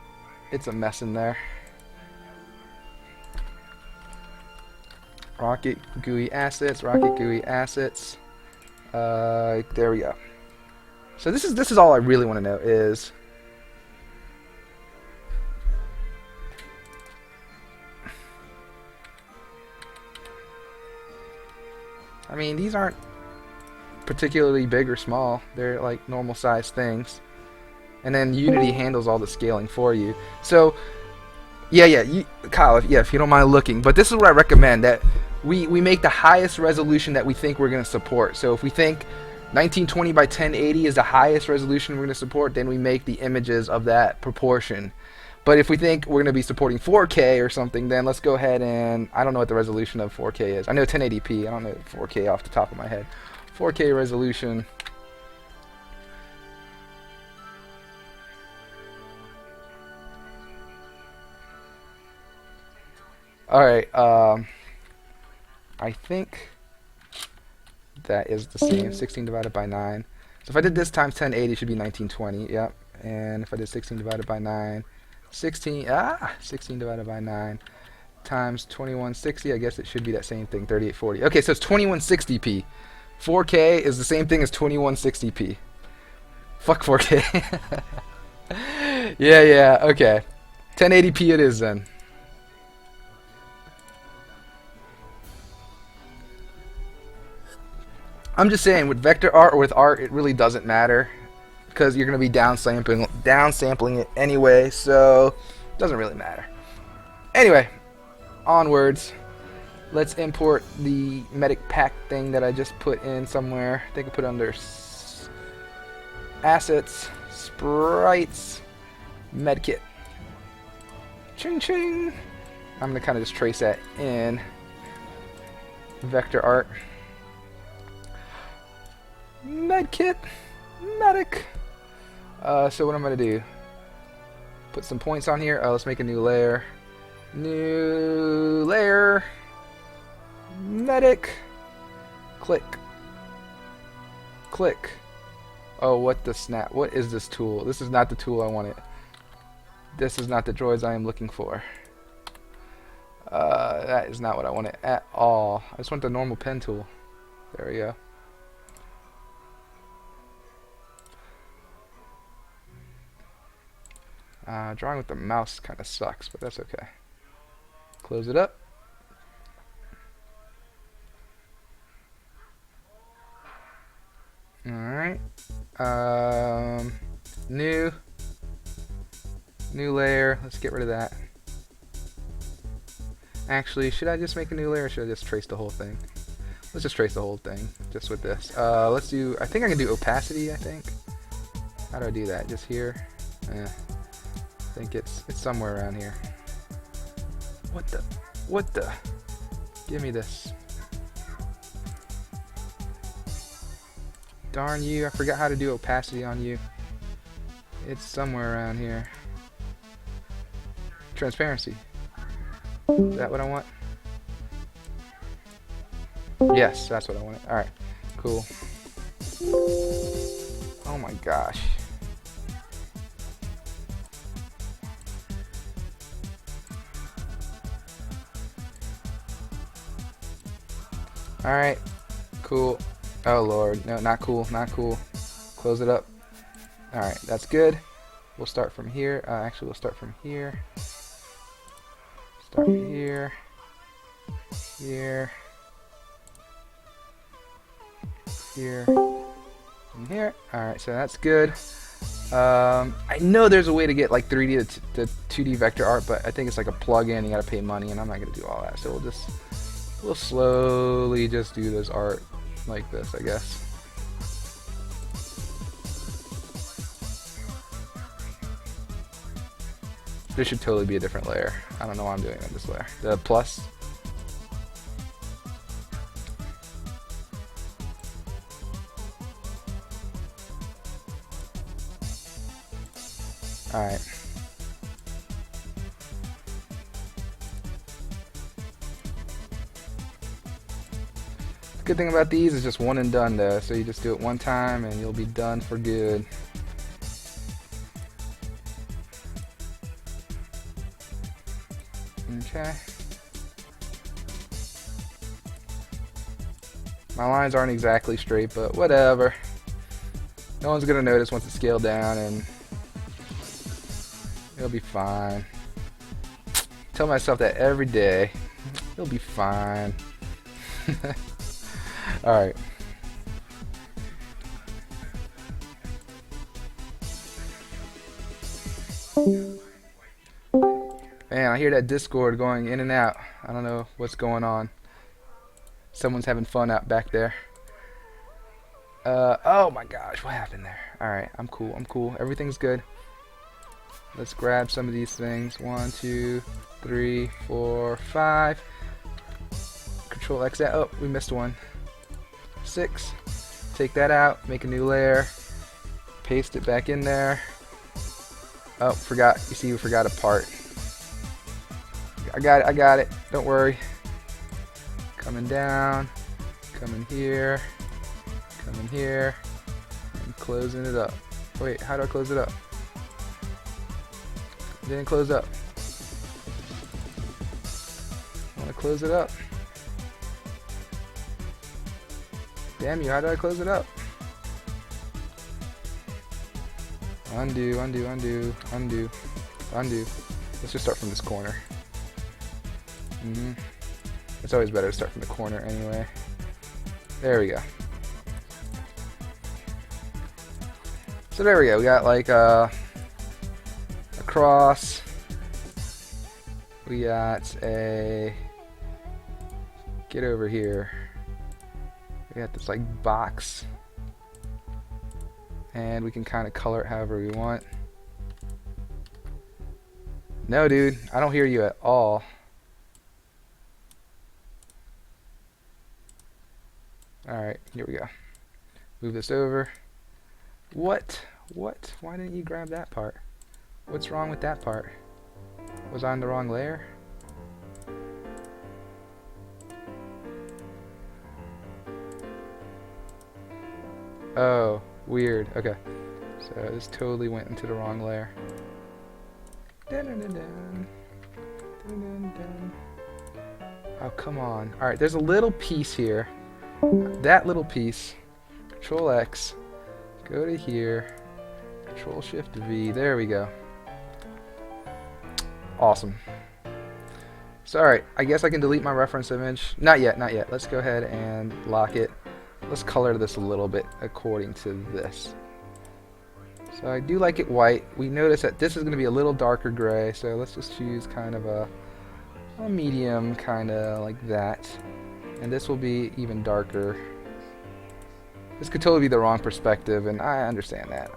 it's a mess in there. Rocket GUI assets. There we go. So this is all I really want to know is I mean, these aren't particularly big or small. They're like normal size things. And then Unity handles all the scaling for you. So Kyle, if you don't mind looking, but this is what I recommend, that we make the highest resolution that we think we're going to support. So if we think 1920 by 1080 is the highest resolution we're going to support, then we make the images of that proportion. But if we think we're going to be supporting 4K or something, then let's go ahead and, I don't know what the resolution of 4K is. I know 1080p, I don't know 4K off the top of my head. 4K resolution. Alright, I think that is the same, 16 divided by 9. So if I did this times 1080, it should be 1920, yep. And if I did 16 divided by 9, 16 divided by 9 times 2160, I guess it should be that same thing, 3840. Okay, so it's 2160p. 4K is the same thing as 2160p. Fuck 4K. Yeah, okay. 1080p it is then. I'm just saying, with vector art or with art, it really doesn't matter. because you're going to be downsampling it anyway, so it doesn't really matter. Anyway, onwards. Let's import the medic pack thing that I just put in somewhere. I think I put it under assets, sprites, medkit. Ching ching. I'm going to kind of just trace that in vector art. Medkit, medic. So what I'm going to do, put some points on here. Let's make a new layer. New layer. Medic. Click. Click. Oh, what the snap. What is this tool? This is not the tool I wanted. This is not the droids I am looking for. That is not what I wanted at all. I just want the normal pen tool. There we go. Drawing with the mouse kind of sucks, but that's okay. Close it up. Alright. New layer. Let's get rid of that. Actually, should I just make a new layer or should I just trace the whole thing? Let's just trace the whole thing just with this. Let's do, I think I can do opacity, I think. How do I do that? Just here? I think it's somewhere around here. What the? Give me this. Darn you, I forgot how to do opacity on you. It's somewhere around here. Transparency. Is that what I want? Yes, that's what I wanted. Alright, cool. Oh my gosh. Alright, cool. Oh lord, no, not cool, not cool. Close it up. Alright, that's good. We'll start from here. Actually, we'll start from here. Start here. Here. Here. And here. Alright, so that's good. I know there's a way to get like 3D to 2D vector art, but I think it's like a plug-in. You gotta pay money, and I'm not gonna do all that. So we'll slowly just do this art like this, I guess. This should totally be a different layer. I don't know why I'm doing it on this layer. The plus. Alright. The good thing about these is just one and done though, so you just do it one time and you'll be done for good. Okay. My lines aren't exactly straight, but whatever. No one's gonna notice once it's scaled down, and it'll be fine. Tell myself that every day. It'll be fine. Alright. Man, I hear that Discord going in and out. I don't know what's going on. Someone's having fun out back there. Oh my gosh, what happened there? Alright, I'm cool, I'm cool. Everything's good. Let's grab some of these things. 1, 2, 3, 4, 5. Control X that. Oh, we missed one. 6. Take that out. Make a new layer. Paste it back in there. Oh, forgot. You see, we forgot a part. I got it. Don't worry. Coming down. Coming here. Coming here. And closing it up. Wait, how do I close it up? It didn't close up. I want to close it up. Damn you, how do I close it up? Undo, undo, undo, undo, undo. Let's just start from this corner. It's always better to start from the corner anyway. There we go. So there we go. We got like a cross. We got a get over here. We got this like box, and we can kind of color it however we want. No, dude, I don't hear you at all. Alright, here we go. Move this over. What? What? Why didn't you grab that part? What's wrong with that part? Was I on the wrong layer? Oh, weird. Okay. So this totally went into the wrong layer. Dun, dun, dun, dun. Dun, dun, dun. Oh, come on. Alright, there's a little piece here. That little piece. Control X. Go to here. Control Shift V. There we go. Awesome. So alright, I guess I can delete my reference image. Not yet, not yet. Let's go ahead and lock it. Let's color this a little bit according to this. So I do like it white. We notice that this is going to be a little darker gray, so let's just choose kind of a medium, kind of like that. And this will be even darker. This could totally be the wrong perspective, and I understand that.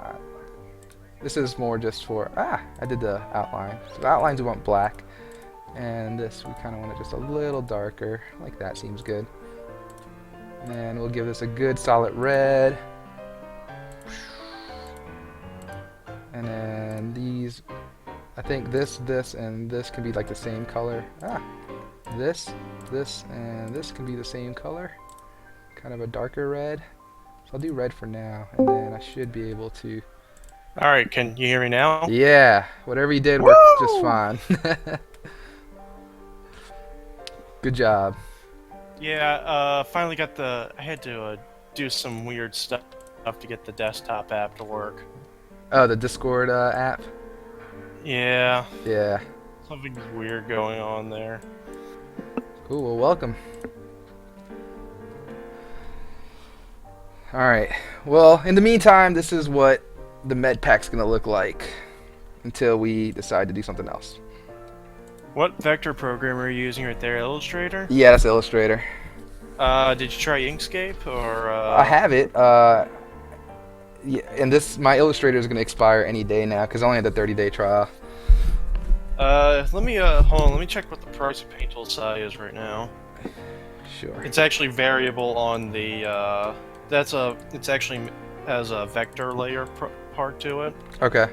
This is more just for, I did the outline. So the outlines we want black, and this we kind of want it just a little darker, like that seems good. And we'll give this a good solid red. And then these, I think this, and this can be like the same color. This, and this can be the same color. Kind of a darker red. So I'll do red for now, and then I should be able to. Alright, can you hear me now? Yeah, whatever you did worked just fine. Good job. Yeah, finally got the... I had to do some weird stuff to get the desktop app to work. Oh, the Discord app? Yeah. Yeah. Something weird going on there. Cool, well, welcome. Alright, well, in the meantime, this is what the med pack's gonna look like until we decide to do something else. What vector program are you using right there? Illustrator? Yeah, that's Illustrator. Did you try Inkscape, or... I have it, yeah, and my Illustrator is gonna expire any day now, because I only had the 30-day trial. let me, hold on, let me check what the price of Paint Tool SI is right now. Sure. It's actually variable on the, it's actually has a vector layer part to it. Okay.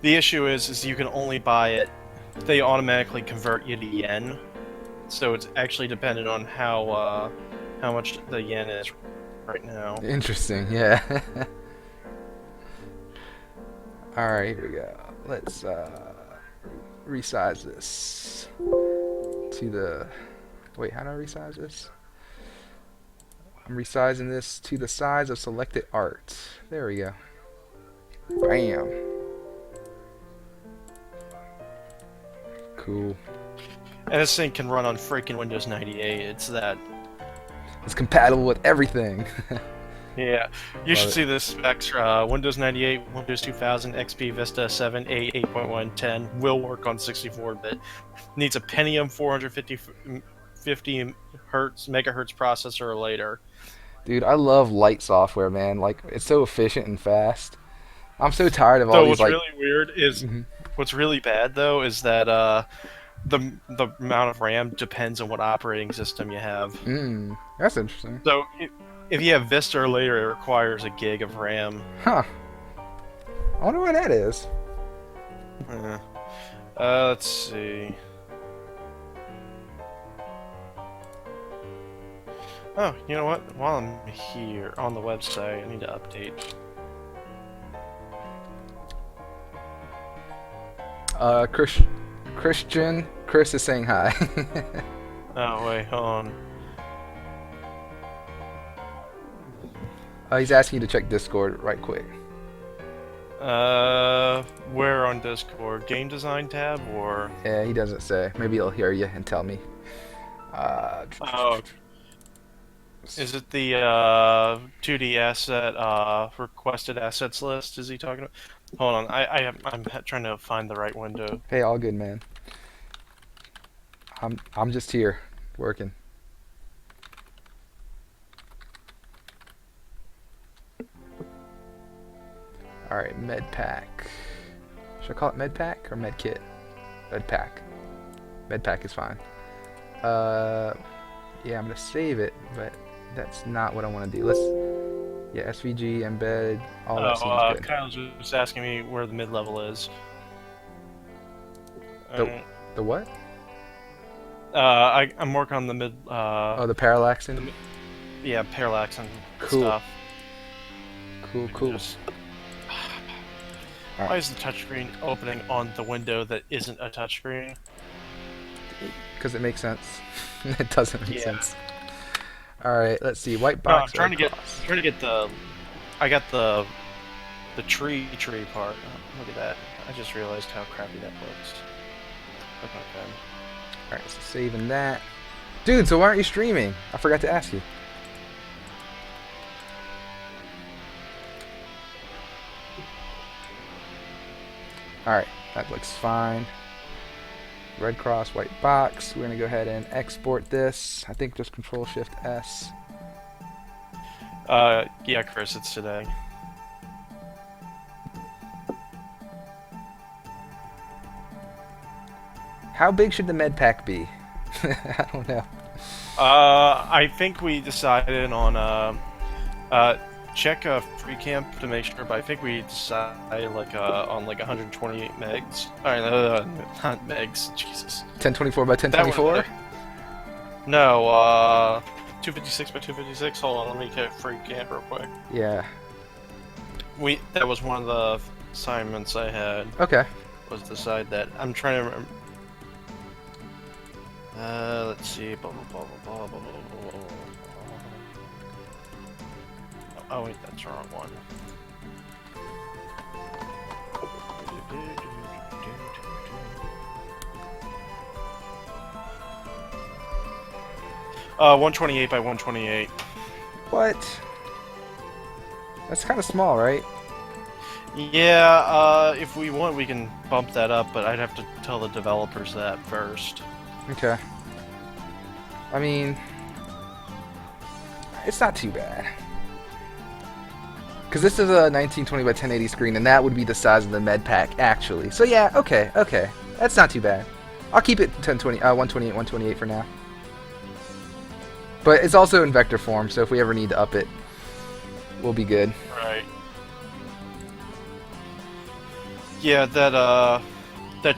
The issue is you can only buy it, they automatically convert you to yen, so it's actually dependent on how much the yen is right now. Interesting, yeah. Alright, here we go. Let's resize this to the... Wait, how do I resize this? I'm resizing this to the size of selected art. There we go. Bam. Cool. And this thing can run on freaking Windows 98, it's that. It's compatible with everything. Yeah, you should it. see the specs. Windows 98, Windows 2000, XP, Vista 7, 8, 8.1, 10 will work on 64-bit. Needs a Pentium 450 megahertz processor or later. Dude, I love light software, man. Like, it's so efficient and fast. I'm so tired of all these, What's like... really weird is, what's really bad though is that the amount of RAM depends on what operating system you have. That's interesting. So if you have Vista or later, it requires a gig of RAM. Huh. I wonder why that is. Let's see. Oh, you know what? While I'm here on the website, I need to update. Chris is saying hi. Oh, wait, hold on. He's asking you to check Discord right quick. Where on Discord? Game design tab, or? Yeah, he doesn't say. Maybe he'll hear you and tell me. Oh. Is it the 2D asset requested assets list? Is he talking about? Hold on, I'm trying to find the right window. Hey, all good, man. I'm just here working. All right, med pack. Should I call it med pack or med kit? Med pack. Med pack is fine. Yeah, I'm gonna save it, but that's not what I want to do. Let's, yeah, SVG, embed, all that seems good. Kyle's just asking me where the mid level is. The what? I'm working on the mid. Oh, the parallaxing. Yeah, parallax and Cool. stuff. Cool. Just- Alright. Why is the touchscreen opening on the window that isn't a touchscreen? Because it makes sense. It doesn't make Yeah. sense. All right, let's see. White No, I'm box. trying to get. across. Trying to get the. I got the tree part. Oh, look at that. I just realized how crappy that looks. Okay. All right, so saving that. Dude, so why aren't you streaming? I forgot to ask you. All right, that looks fine. Red cross, white box. We're gonna go ahead and export this. I think just Control Shift S. Yeah, Chris, it's today. How big should the med pack be? I don't know. I think we decided on check free camp to make sure, but I think we decided like on like 128 megs. Alright, not megs. Jesus. 1024 by 1024. No, 256 by 256. Hold on, let me get free camp real quick. Yeah. That was one of the assignments I had. Okay. Was decide that. I'm trying to remember. Let's see. Blah, blah, blah, blah, blah, blah, blah, blah. Oh wait, that's the wrong one. 128 by 128. What? That's kind of small, right? Yeah, if we want, we can bump that up, but I'd have to tell the developers that first. Okay. I mean, it's not too bad. Because this is a 1920 by 1080 screen, and that would be the size of the med pack, actually. So yeah, okay. That's not too bad. I'll keep it 128, 128 for now. But it's also in vector form, so if we ever need to up it, we'll be good. Right. Yeah, that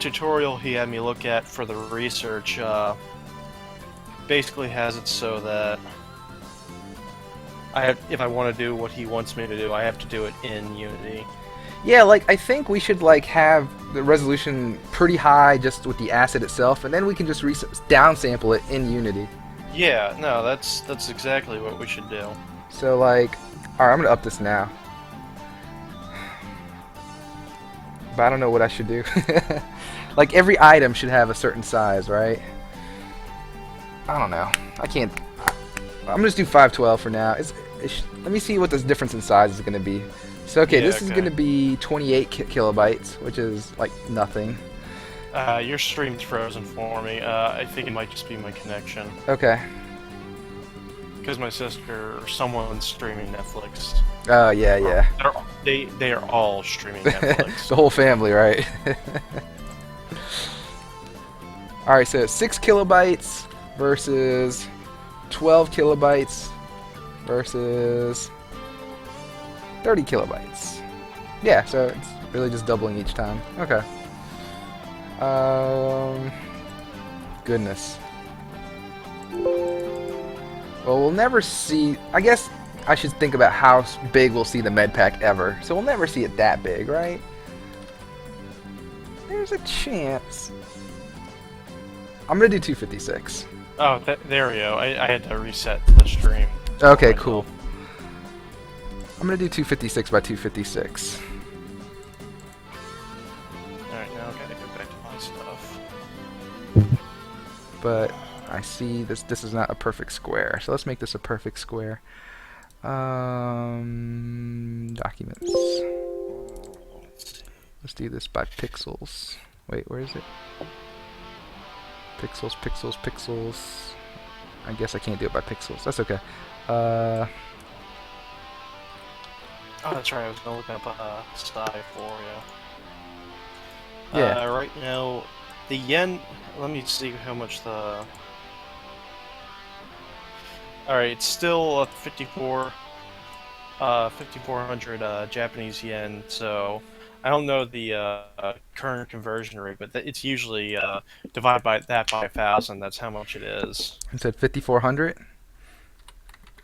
tutorial he had me look at for the research basically has it so that if I want to do what he wants me to do, I have to do it in Unity. Yeah, like, I think we should, like, have the resolution pretty high just with the asset itself, and then we can just downsample it in Unity. Yeah, no, that's exactly what we should do. So, like, alright, I'm gonna up this now. But I don't know what I should do. Like, every item should have a certain size, right? I don't know. I can't... I'm gonna just do 512 for now. Let me see what the difference in size is gonna be. So, okay, Yeah, this is okay. gonna be 28 kilobytes, which is, like, nothing. Your stream's frozen for me. I think it might just be my connection. Okay. Because my sister or someone's streaming Netflix. Oh, yeah. They are all streaming Netflix. The whole family, right? Alright, so 6 kilobytes versus 12 kilobytes versus 30 kilobytes. Yeah, so it's really just doubling each time. Okay. Goodness. Well, we'll never see... I guess I should think about how big we'll see the med pack ever. So we'll never see it that big, right? There's a chance. I'm gonna do 256. Oh, there we go. I had to reset the stream. Okay, cool. I'm gonna do 256 by 256. Alright, now I gotta go back to my stuff. But I see this. This is not a perfect square, so let's make this a perfect square. Documents. Let's do this by pixels. Wait, where is it? Pixels, pixels, pixels. I guess I can't do it by pixels. That's okay. Oh, that's right. I was gonna look up Sty for you. Yeah. Right now, the yen. Let me see how much the. All right, it's still 5,400 Japanese yen. So I don't know the current conversion rate, but it's usually divide by that by 1,000. That's how much it is. You said 5,400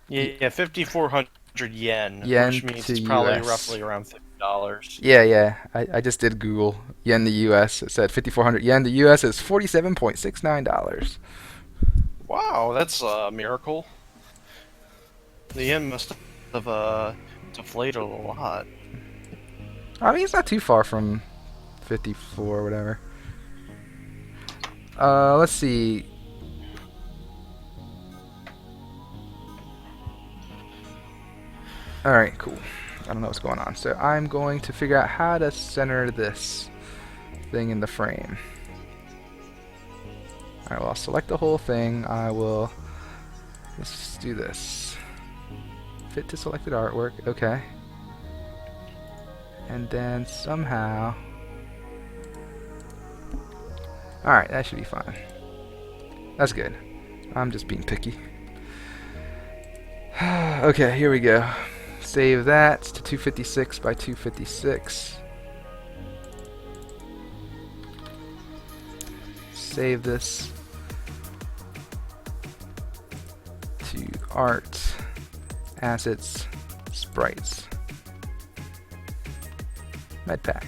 Yeah, 5,400 yen, yen which means to it's probably US. roughly around $50. Yeah, yeah. I just did Google yen to US. It said 5,400 yen to US is $47.69. Wow, that's a miracle. The yen must have deflated a lot. I mean, it's not too far from 54 or whatever. Let's see. Alright, cool. I don't know what's going on. So I'm going to figure out how to center this thing in the frame. Alright, well, I'll select the whole thing. Let's do this. Fit to selected artwork. Okay. And then somehow... Alright, that should be fine. That's good. I'm just being picky. Okay, here we go. Save that to 256 by 256. Save this to art, assets, sprites, medpack.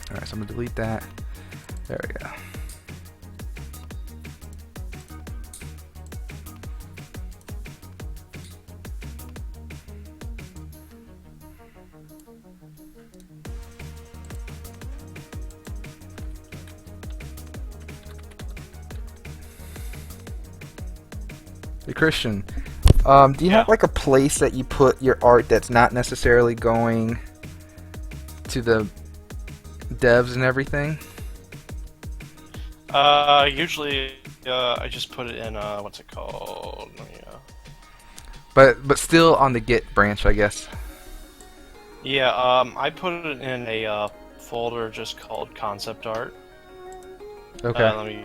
Alright, so I'm going to delete that. There we go. Hey Christian, do you have like a place that you put your art that's not necessarily going to the devs and everything? Usually, I just put it in, what's it called? But still on the Git branch, I guess. Yeah, I put it in a folder just called concept art. Okay. Let me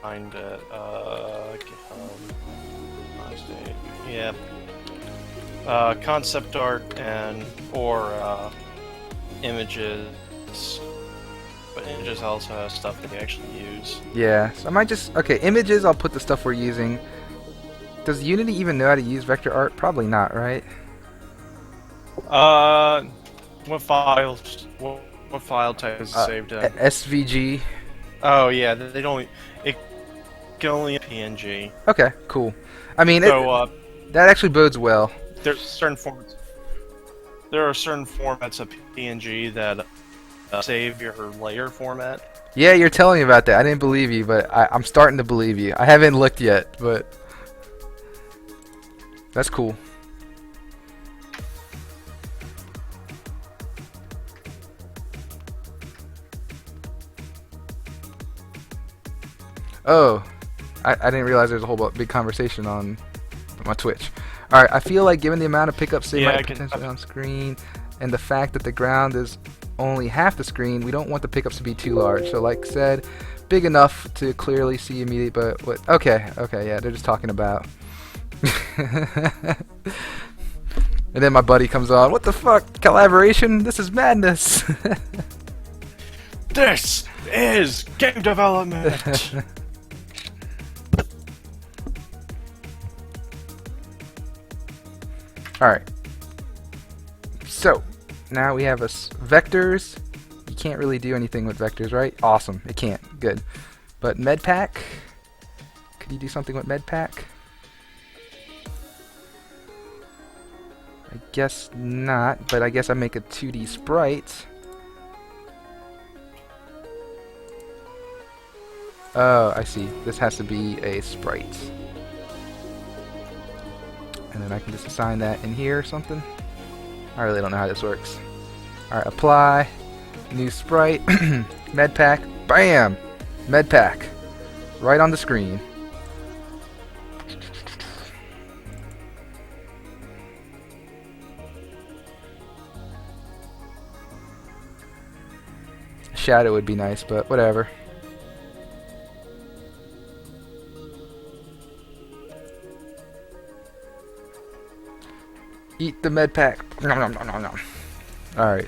find it. Yeah. Concept art or images. But images also has stuff that we actually use. Yeah, so I might just... Okay, images, I'll put the stuff we're using. Does Unity even know how to use vector art? Probably not, right? What files? What file type is it saved in? SVG. Oh yeah, they don't. It can only PNG. Okay, cool. I mean, So that actually bodes well. there's certain formats. There are certain formats of PNG that save your layer format. Yeah, you're telling me about that. I didn't believe you, but I'm starting to believe you. I haven't looked yet, but that's cool. Oh, I didn't realize there's a whole big conversation on my Twitch. Alright, I feel like given the amount of pickups they might potentially on screen, and the fact that the ground is only half the screen, we don't want the pickups to be too large. So like said, big enough to clearly see immediately, but what? Okay, yeah, they're just talking about. And then my buddy comes on, what the fuck? Collaboration? This is madness. This is game development. Alright. So, now we have vectors. You can't really do anything with vectors, right? Awesome. It can't. Good. But medpack? Could you do something with medpack? I guess not, but I guess I make a 2D sprite. Oh, I see. This has to be a sprite. And then I can just assign that in here or something. I really don't know how this works. Alright, apply. New sprite. Med pack. Bam! Med pack. Right on the screen. Shadow would be nice, but whatever. Eat the med pack. Nom, nom, nom, nom, nom. Alright.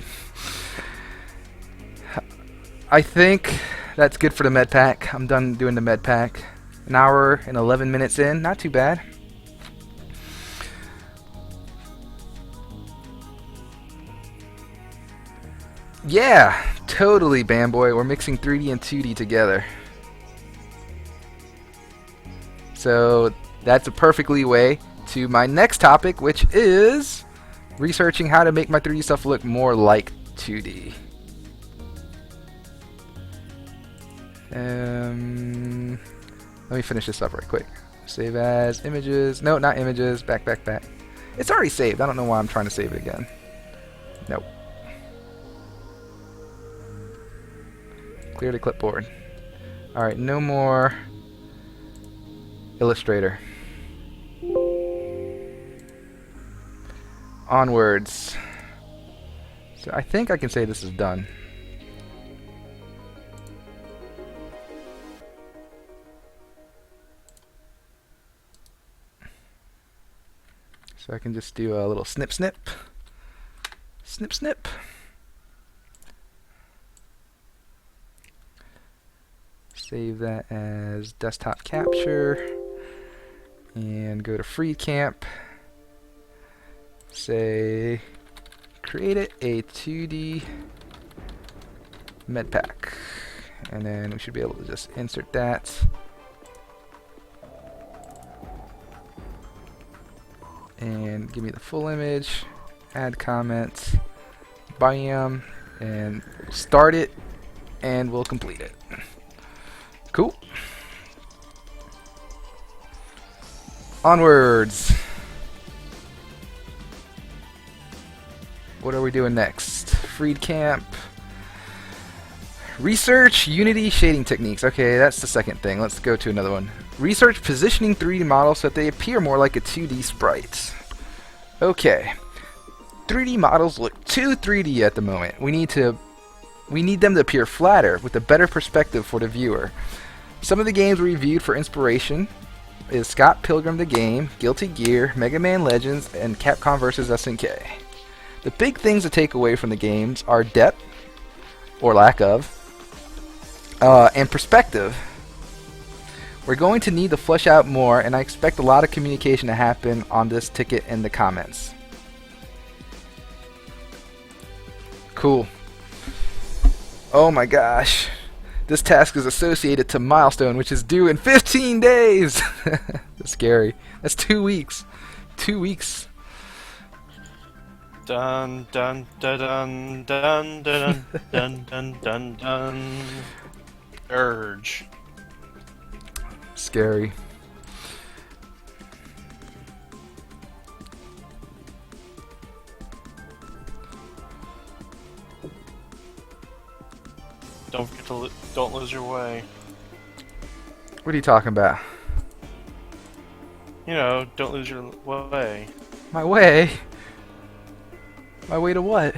I think that's good for the med pack. I'm done doing the med pack. An hour and 11 minutes in. Not too bad. Yeah, totally, Bamboy. We're mixing 3D and 2D together. So that's a perfectly way to my next topic, which is researching how to make my 3D stuff look more like 2D. Let me finish this up right quick. Save as images. No, not images. Back, back, back. It's already saved. I don't know why I'm trying to save it again. Nope. Clear the clipboard. Alright, no more Illustrator. Onwards. So I think I can say this is done. So I can just do a little snip snip. Snip snip. Save that as desktop capture. And go to FreeCamp. Say create it a 2D med pack. And then we should be able to just insert that. And give me the full image, add comments, bam, and start it, and we'll complete it. Cool. Onwards. What are we doing next? Freed camp. Research Unity shading techniques. Okay, that's the second thing. Let's go to another one. Research positioning 3D models so that they appear more like a 2D sprite. Okay. 3D models look too 3D at the moment. We need them to appear flatter with a better perspective for the viewer. Some of the games we reviewed for inspiration is Scott Pilgrim the Game, Guilty Gear, Mega Man Legends, and Capcom vs. SNK. The big things to take away from the games are depth, or lack of, and perspective. We're going to need to flesh out more, and I expect a lot of communication to happen on this ticket in the comments. Cool. Oh my gosh. This task is associated to Milestone, which is due in 15 days! That's scary. That's 2 weeks. 2 weeks. Dun dun dun dun dun dun dun dun dun dun. Urge. Scary. Don't forget to don't lose your way. What are you talking about? You know, don't lose your way. My way? My way to what?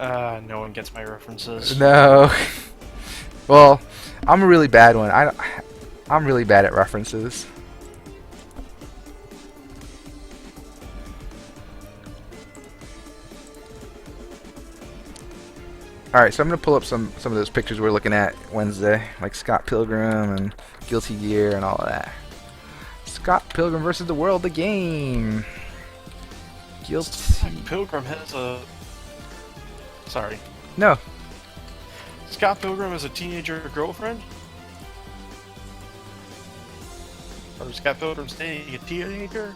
No one gets my references. No. Well, I'm a really bad one. I'm really bad at references. Alright, so I'm going to pull up some of those pictures we're looking at Wednesday, like Scott Pilgrim and Guilty Gear and all of that. Scott Pilgrim vs. the World, the game. Guilty. Scott Pilgrim has a... Sorry. No. Scott Pilgrim has a teenager girlfriend? Or Scott Pilgrim's dating a teenager?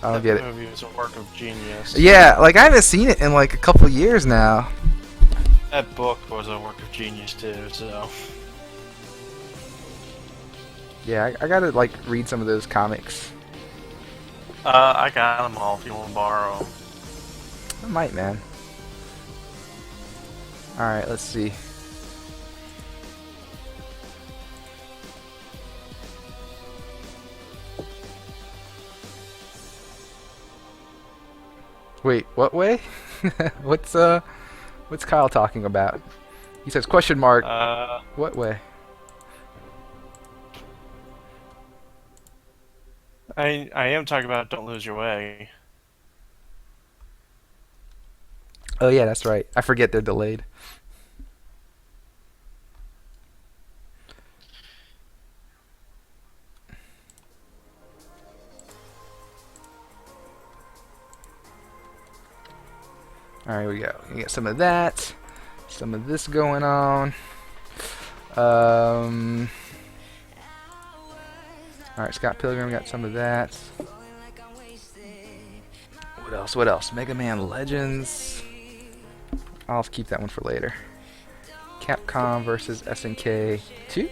I don't That get it. movie was a work of genius. Yeah, like I haven't seen it in like a couple years now. That book was a work of genius too. So Yeah, I gotta like read some of those comics. I got them all if you want to borrow them. I might, man. All right, let's see. Wait, what way? what's what's Kyle talking about? He says question mark. What way? I am talking about Don't Lose Your Way. Oh yeah, that's right. I forget they're delayed. All right, here we go. We get some of that, some of this going on. All right, Scott Pilgrim got some of that. What else? What else? Mega Man Legends. I'll keep that one for later. Capcom versus SNK 2.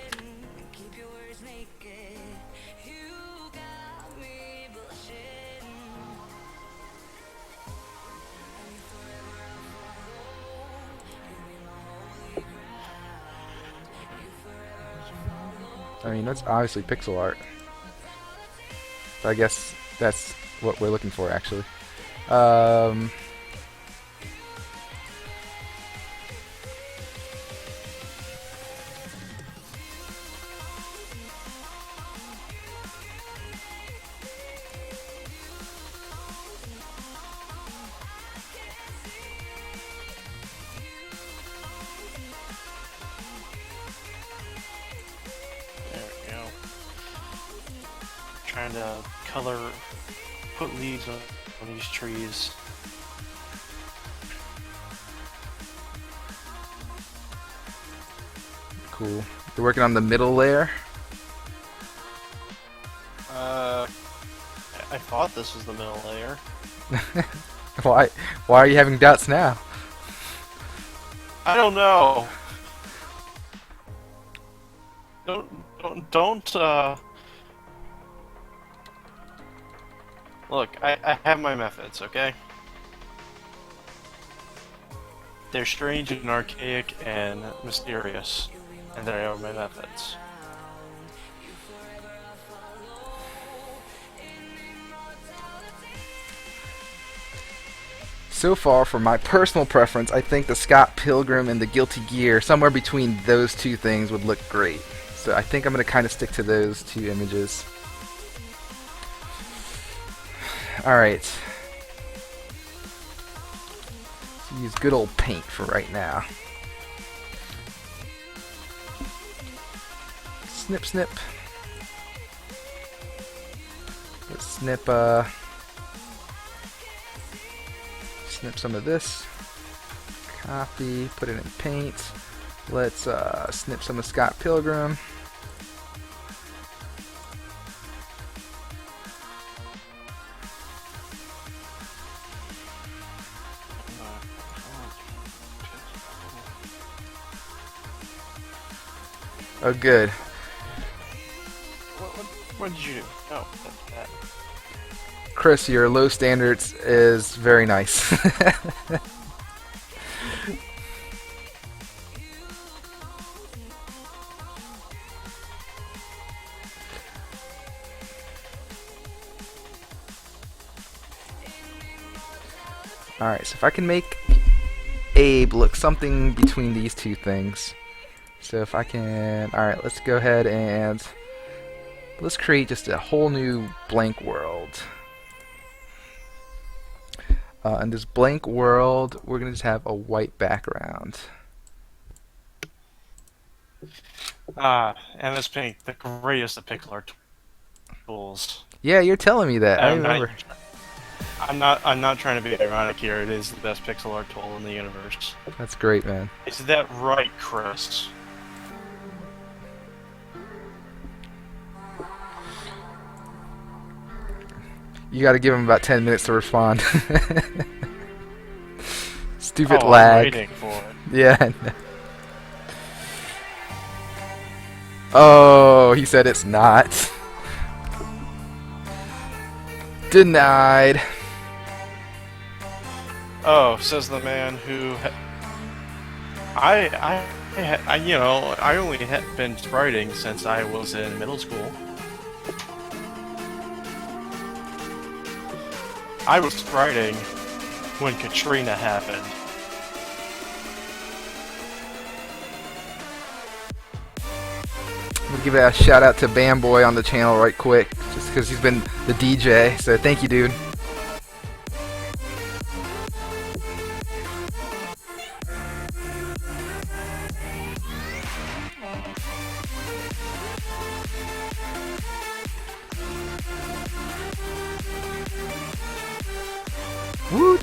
I mean, that's obviously pixel art. But I guess that's what we're looking for, actually. There we go. Trying to put leaves on these trees. Cool. You're working on the middle layer? I thought this was the middle layer. Why are you having doubts now? I don't know. Don't Look, I have my methods, okay? They're strange and archaic and mysterious, and they are my methods. So far, for my personal preference, I think the Scott Pilgrim and the Guilty Gear, somewhere between those two things would look great. So I think I'm going to kind of stick to those two images. Alright. Use good old paint for right now. Snip, snip. Let's snip, snip some of this. Copy, put it in paint. Let's snip some of Scott Pilgrim. Oh, good. What did you do? Oh, that. Chris, your low standards is very nice. Alright, so if I can make Abe look something between these two things. So if I can... Alright, let's go ahead and... Let's create just a whole new blank world. In this blank world, we're going to just have a white background. MS Paint, the greatest of pixel art tools. Yeah, you're telling me that. I remember. I'm not trying to be ironic here. It is the best pixel art tool in the universe. That's great, man. Is that right, Chris? You got to give him about 10 minutes to respond. Stupid Oh, I'm lag. waiting for it. Yeah. I know. Oh, he said it's not. Denied. Oh, says the man who. I only had been writing since I was in middle school. I was writing when Katrina happened. I'm gonna give a shout out to Bamboy on the channel right quick, just because he's been the DJ. So thank you, dude. Woot!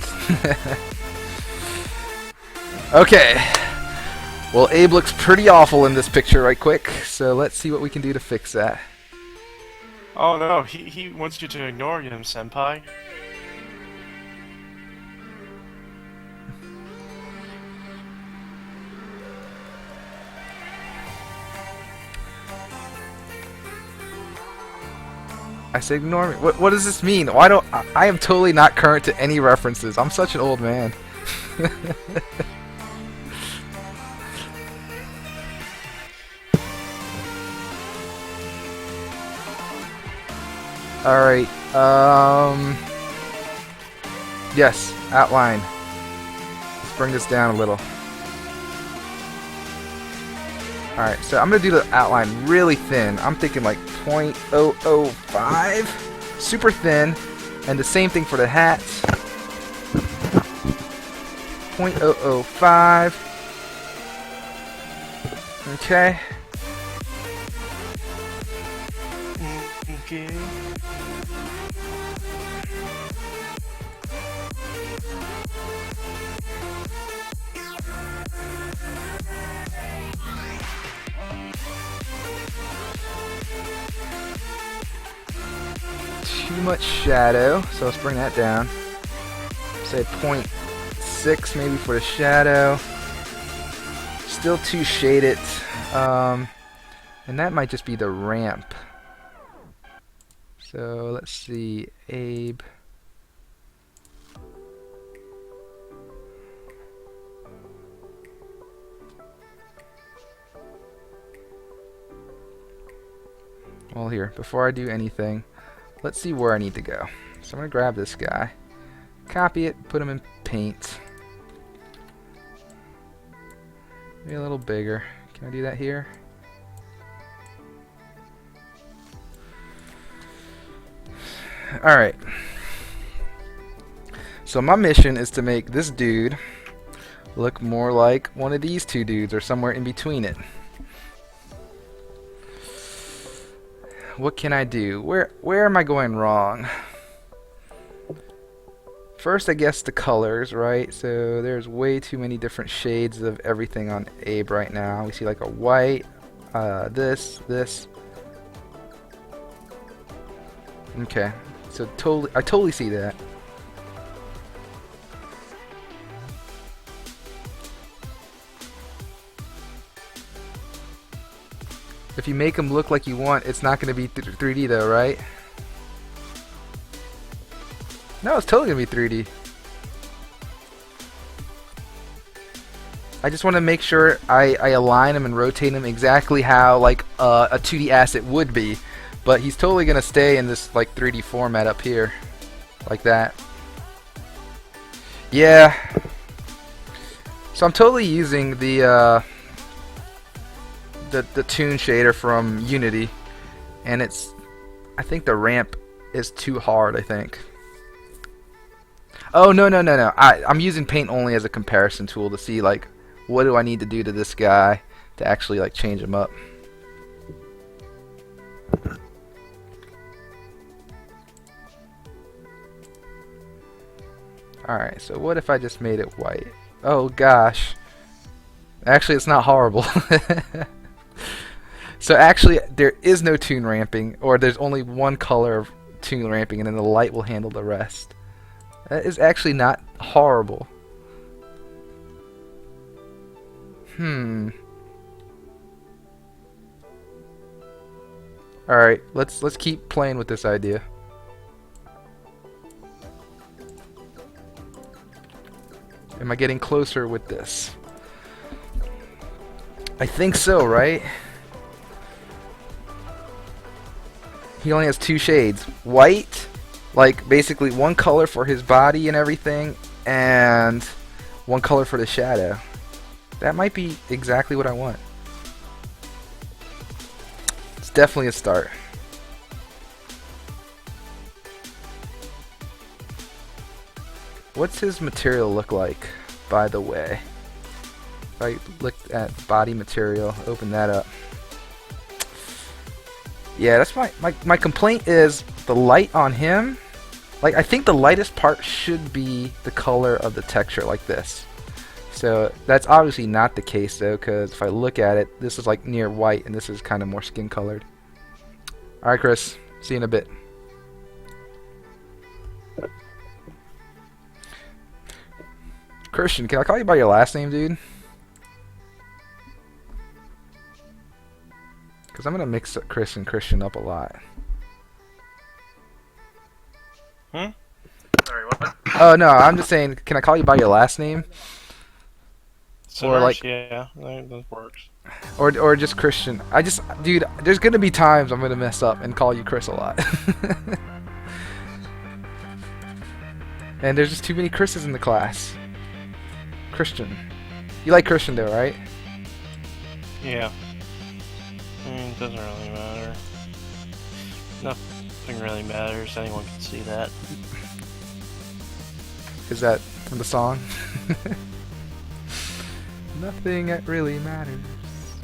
Okay. Well, Abe looks pretty awful in this picture right quick, so let's see what we can do to fix that. Oh no, he wants you to ignore him, senpai. I said ignore me. What does this mean? Why don't I am totally not current to any references. I'm such an old man. Alright, yes, outline. Let's bring this down a little. Alright, so I'm going to do the outline really thin. I'm thinking like 0.005. Super thin. And the same thing for the hat. 0.005. Okay. Okay. Too much shadow, so let's bring that down. Say 0.6 maybe for the shadow. Still too shaded. And that might just be the ramp. So let's see, Abe. Well, here, before I do anything, let's see where I need to go. So I'm going to grab this guy, copy it, put him in paint. Maybe a little bigger. Can I do that here? Alright. So my mission is to make this dude look more like one of these two dudes or somewhere in between it. What can I do? Where am I going wrong? First, I guess the colors, right? So there's way too many different shades of everything on Abe right now. We see like a white, this. Okay, so I totally see that. If you make them look like you want, it's not going to be 3D though, right? No, it's totally going to be 3D. I just want to make sure I align them and rotate them exactly how like a 2D asset would be. But he's totally going to stay in this like 3D format up here. Like that. Yeah. So I'm totally using the toon shader from Unity, and I think the ramp is too hard, I think. Oh no, I'm using paint only as a comparison tool to see like what do I need to do to this guy to actually like change him up. Alright, so what if I just made it white? Oh gosh. Actually, it's not horrible. So actually, there is no toon ramping, or there's only one color of tune ramping, and then the light will handle the rest. That is actually not horrible. Alright, let's keep playing with this idea. Am I getting closer with this? I think so, right? He only has 2 shades. White, like basically one color for his body and everything, and one color for the shadow. That might be exactly what I want. It's definitely a start. What's his material look like, by the way? If I look at body material, open that up. Yeah, that's my complaint is the light on him. Like, I think the lightest part should be the color of the texture like this. So that's obviously not the case though, because if I look at it, this is like near white and this is kind of more skin colored. Alright, Chris, see you in a bit. Christian, can I call you by your last name, dude? Because I'm going to mix up Chris and Christian up a lot. Sorry, what? Oh, no, I'm just saying, can I call you by your last name? Or like, yeah, that works. or just Christian. Dude, there's going to be times I'm going to mess up and call you Chris a lot. And there's just too many Chris's in the class. Christian. You like Christian though, right? Yeah. It doesn't really matter. Nothing really matters. Anyone can see that. Is that from the song? Nothing that really matters.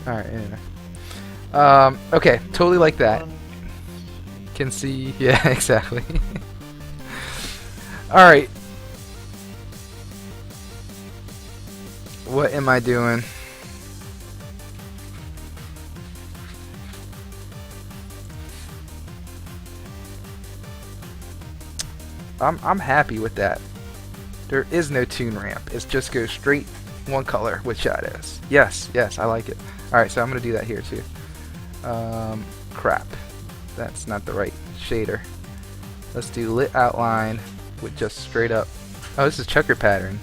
Alright, anyway. Okay, totally like that. Can see. Yeah, exactly. Alright. What am I doing? I'm happy with that. There is no tune ramp. It just goes straight one color with shadows. Yes, I like it. Alright, so I'm going to do that here too. Crap. That's not the right shader. Let's do lit outline with just straight up. Oh, this is checker pattern.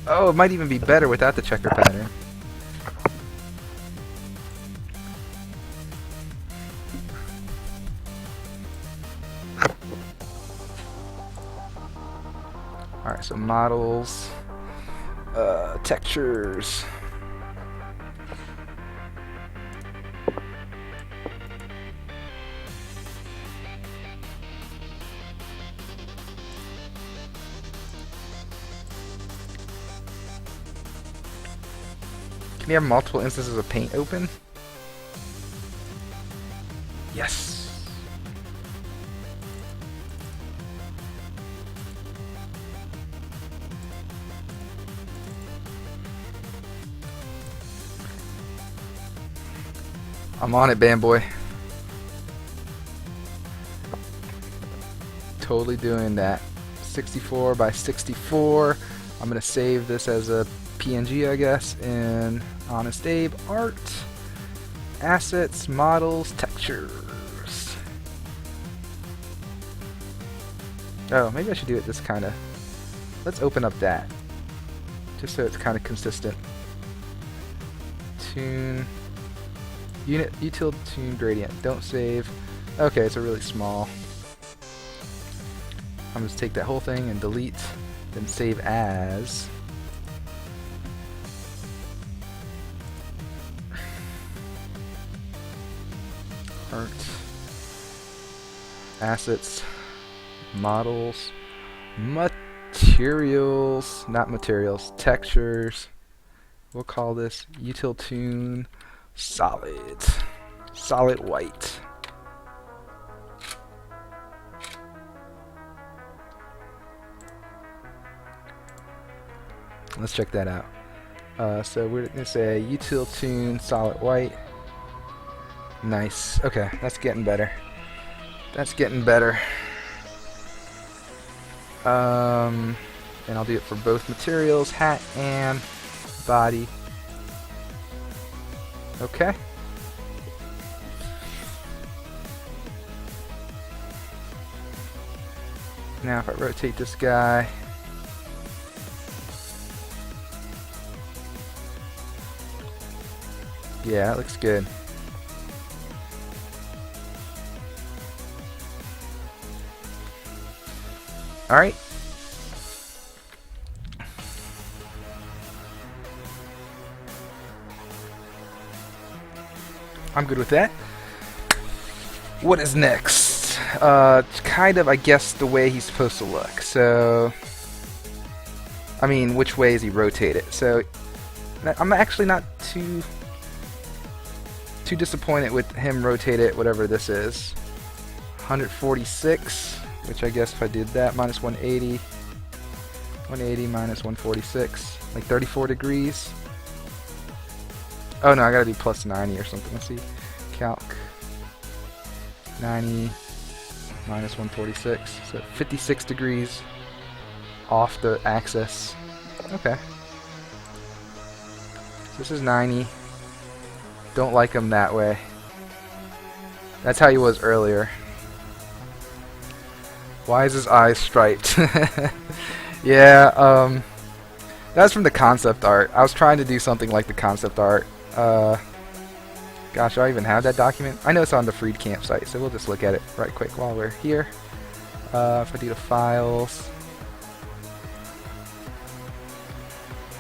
Oh, it might even be better without the checker pattern. Alright, so models, textures. Can you have multiple instances of paint open? Yes. I'm on it, band boy. Totally doing that. 64 by 64. I'm gonna save this as a PNG, I guess, in Honest Abe Art, Assets, Models, Textures. Oh, maybe I should do it this kind of. Let's open up that, just so it's kind of consistent. Tune. Unit util tune gradient. Don't save. Okay, it's a really small. I'm just take that whole thing and delete, then save as. Art. Assets. Models. Materials. Not materials. Textures. We'll call this util tune. Solid white. Let's check that out. So we're gonna say util tune solid white. Nice. Okay, that's getting better. That's getting better. And I'll do it for both materials, hat and body. Okay. Now if I rotate this guy, yeah, that looks good. Alright. I'm good with that. What is next? Kind of, I guess, the way he's supposed to look. So, I mean, which way is he rotated? So, I'm actually not too disappointed with him rotate it, whatever this is. 146, which I guess if I did that, minus 180. 180 minus 146, like 34 degrees. Oh no, I gotta do plus 90 or something. Let's see. Calc. 90 minus 146. So 56 degrees off the axis. Okay. So this is 90. Don't like him that way. That's how he was earlier. Why is his eyes striped? Yeah, that's from the concept art. I was trying to do something like the concept art. Gosh, do I even have that document? I know it's on the Freed campsite, so we'll just look at it right quick while we're here. If I do the files.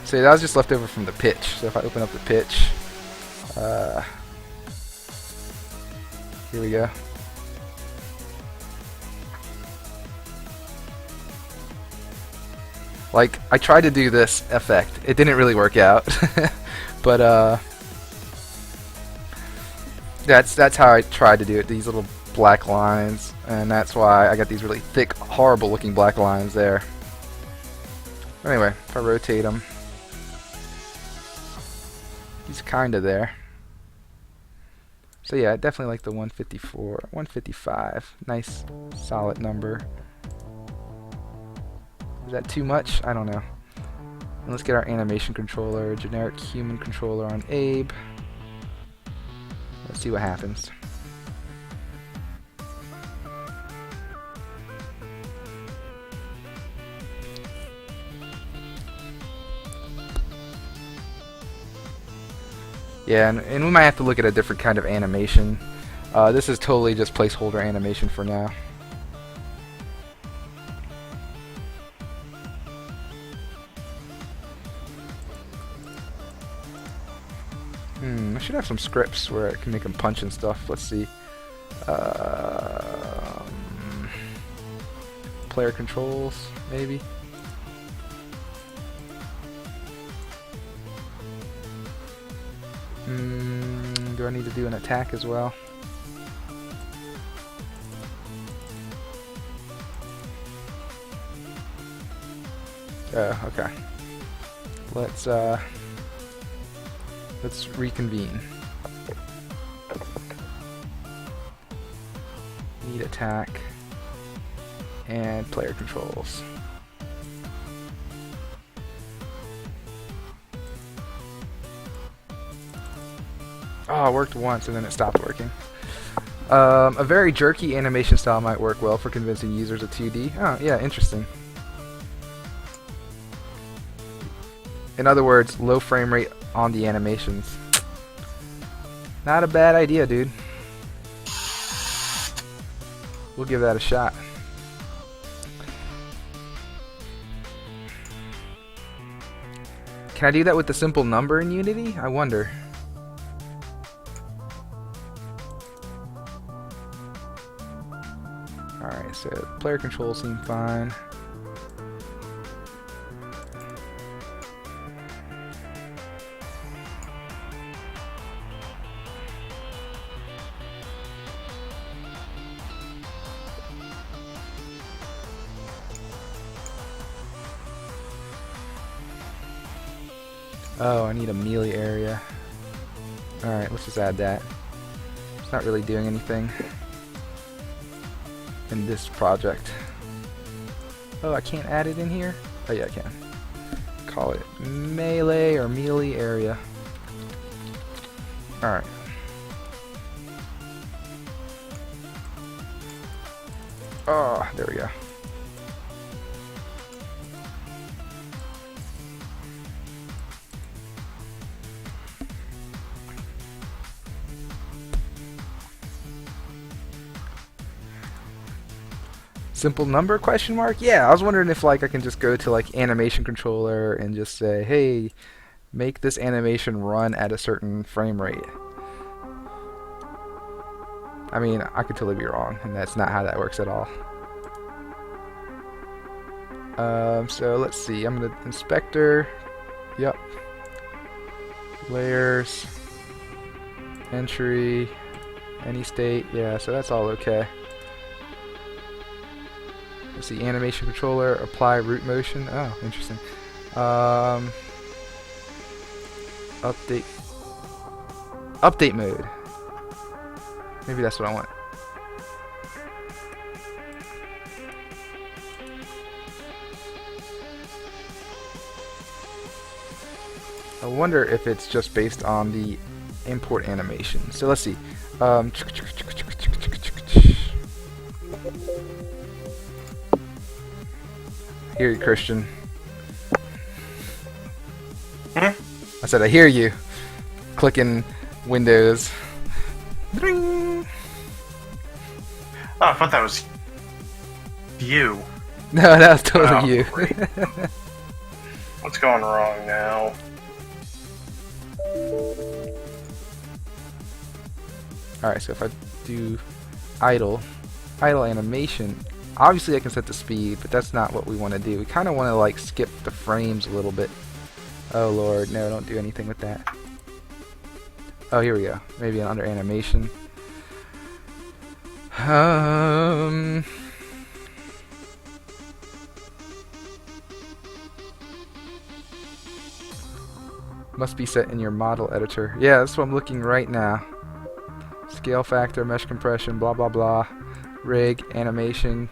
So that was just left over from the pitch. So if I open up the pitch, here we go. Like, I tried to do this effect. It didn't really work out. But, that's how I tried to do it. These little black lines. And that's why I got these really thick, horrible looking black lines there. Anyway, if I rotate him, he's kinda there. So yeah, I definitely like the 154, 155. Nice, solid number. Is that too much? I don't know. And let's get our animation controller, generic human controller on Abe. Let's see what happens. Yeah, and we might have to look at a different kind of animation. This is totally just placeholder animation for now. I should have some scripts where I can make them punch and stuff. Let's see. Player controls, maybe. Do I need to do an attack as well? Okay. Let's reconvene. Need attack and player controls. Oh, it worked once and then it stopped working. A very jerky animation style might work well for convincing users of 2D. Oh, yeah, interesting. In other words, low frame rate on the animations. Not a bad idea, dude. We'll give that a shot. Can I do that with the simple number in Unity? I wonder. Alright, so player controls seem fine. Oh, I need a melee area. Alright, let's just add that. It's not really doing anything in this project. Oh, I can't add it in here? Oh yeah, I can. Call it melee or melee area. Alright. Oh, there we go. Simple number question mark? Yeah, I was wondering if like I can just go to like animation controller and just say, hey, make this animation run at a certain frame rate. I mean, I could totally be wrong, and that's not how that works at all. So let's see, I'm gonna inspector, yep. Layers, entry, any state, yeah, so that's all okay. Let's see, animation controller, apply root motion. Oh, interesting. Update mode. Maybe that's what I want. I wonder if it's just based on the import animation. So let's see. Hear you, Christian. I said I hear you. Clicking Windows. Ding. Oh, I thought that was you. No, that was totally you. What's going wrong now? Alright, so if I do idle animation, obviously I can set the speed, but that's not what we want to do. We kind of want to like skip the frames a little bit. Oh lord, no, don't do anything with that. Oh, here we go. Maybe under animation. Must be set in your model editor. Yeah, that's what I'm looking right now. Scale factor, mesh compression, blah blah blah. Rig, animation,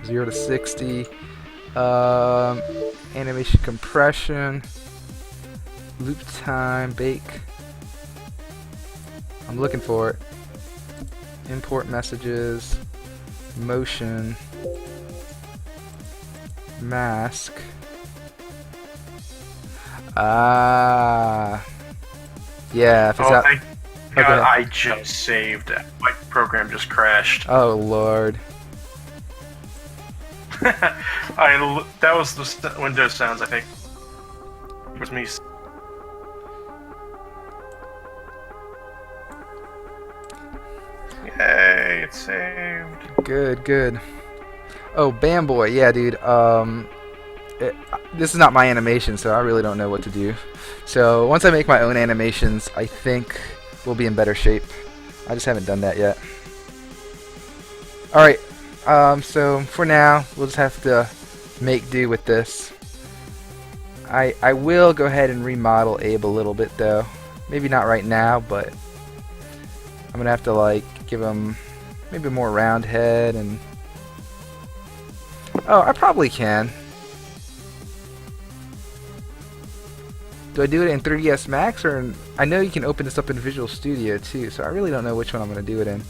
0 to 60. Animation compression. Loop time, bake. I'm looking for it. Import messages, motion, mask. Ah, yeah. If it's out. Thank God, I just saved. My program just crashed. Oh lord. That was the Windows sounds, I think. It was me. Yay, it's saved. Good, good. Oh, Bamboy, yeah, dude. This is not my animation, so I really don't know what to do. So once I make my own animations, I think we'll be in better shape. I just haven't done that yet. Alright, so for now, we'll just have to make do with this. I will go ahead and remodel Abe a little bit, though. Maybe not right now, but I'm going to have to, like, give him maybe more round head and... Oh, I probably can. Do I do it in 3ds Max or in... I know you can open this up in Visual Studio too, so I really don't know which one I'm going to do it in.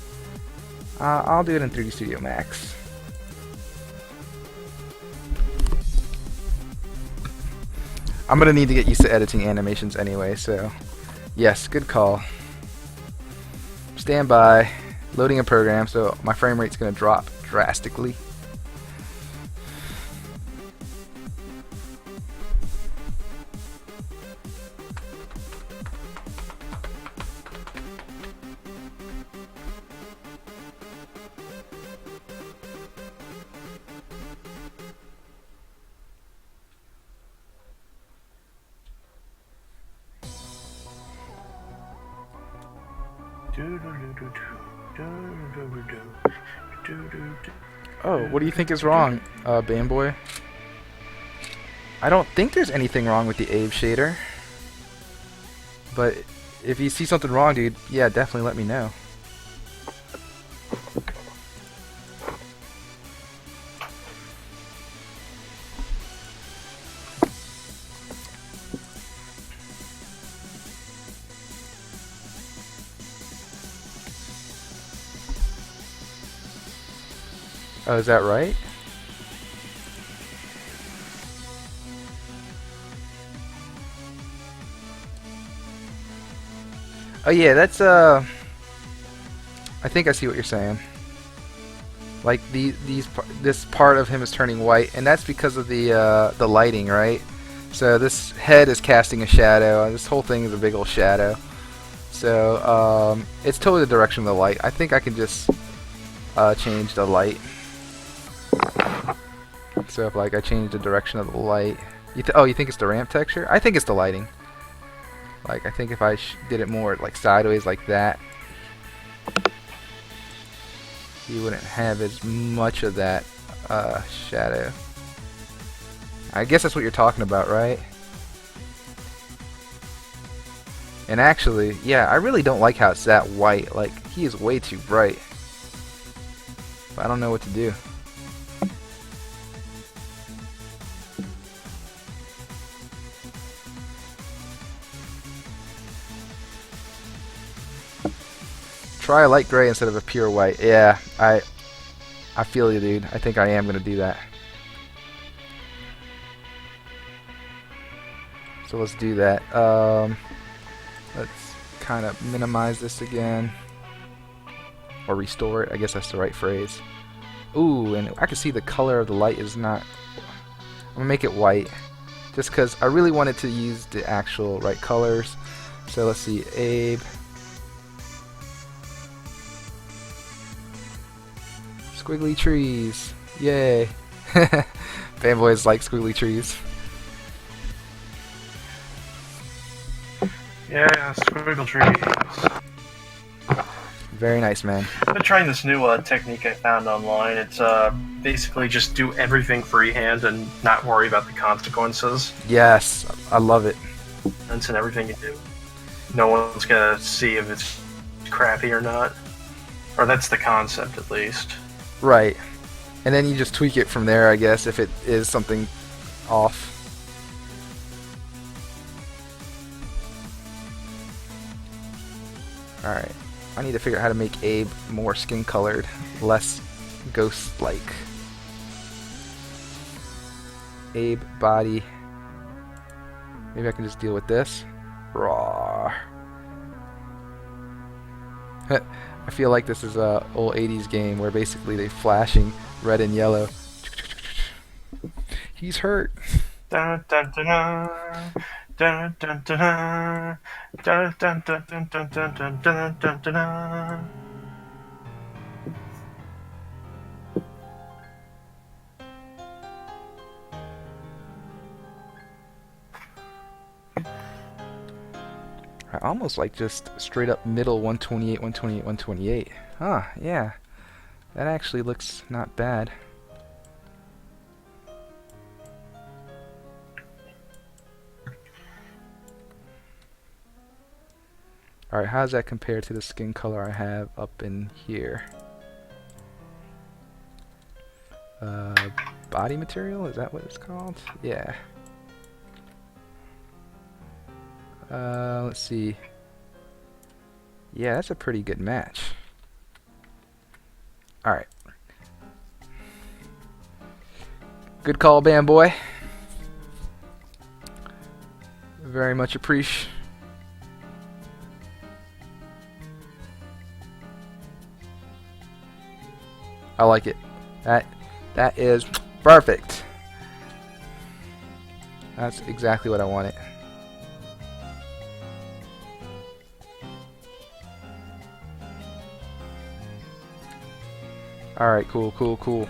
I'll do it in 3D Studio Max. I'm going to need to get used to editing animations anyway, so yes, good call. Stand by. Loading a program, so my frame rate's going to drop drastically. Oh, what do you think is wrong, Bamboy? I don't think there's anything wrong with the Abe shader. But if you see something wrong, dude, yeah, definitely let me know. Oh, is that right? Oh yeah, that's I think I see what you're saying. Like this part of him is turning white, and that's because of the lighting, right? So this head is casting a shadow, and this whole thing is a big old shadow. So it's totally the direction of the light. I think I can just change the light. So if like I change the direction of the light, oh, you think it's the ramp texture? I think it's the lighting. Like I think if I did it more like sideways like that, you wouldn't have as much of that shadow. I guess that's what you're talking about, right? And actually, yeah, I really don't like how it's that white. Like, he is way too bright. But I don't know what to do. Try a light gray instead of a pure white. Yeah, I feel you, dude. I think I am gonna do that. So let's do that. Let's kind of minimize this again, or restore it. I guess that's the right phrase. Ooh, and I can see the color of the light is not. I'm gonna make it white, just because I really wanted to use the actual right colors. So let's see, Abe. Squiggly trees. Yay. Fanboys like squiggly trees. Yeah, squiggle trees. Very nice, man. I've been trying this new technique I found online. It's basically just do everything freehand and not worry about the consequences. Yes, I love it. And in everything you do, no one's gonna see if it's crappy or not. Or that's the concept, at least. Right. And then you just tweak it from there, I guess, if it is something off. Alright. I need to figure out how to make Abe more skin colored, less ghost-like. Abe body. Maybe I can just deal with this. Raw. I feel like this is a old 80s game where basically they flashing red and yellow. He's hurt. Dun, dun, dun, dun. Dun, dun, dun, dun. Dun, dun, dun, dun, dun, dun, dun, dun, dun, dun, dun. I almost like just straight up middle 128, 128, 128. Huh, yeah. That actually looks not bad. Alright, how does that compare to the skin color I have up in here? Body material? Is that what it's called? Yeah. Let's see. Yeah, that's a pretty good match. Alright. Good call, Bam Boy. Very much appreciate. I like it. That is perfect. That's exactly what I wanted. Alright, cool, cool, cool.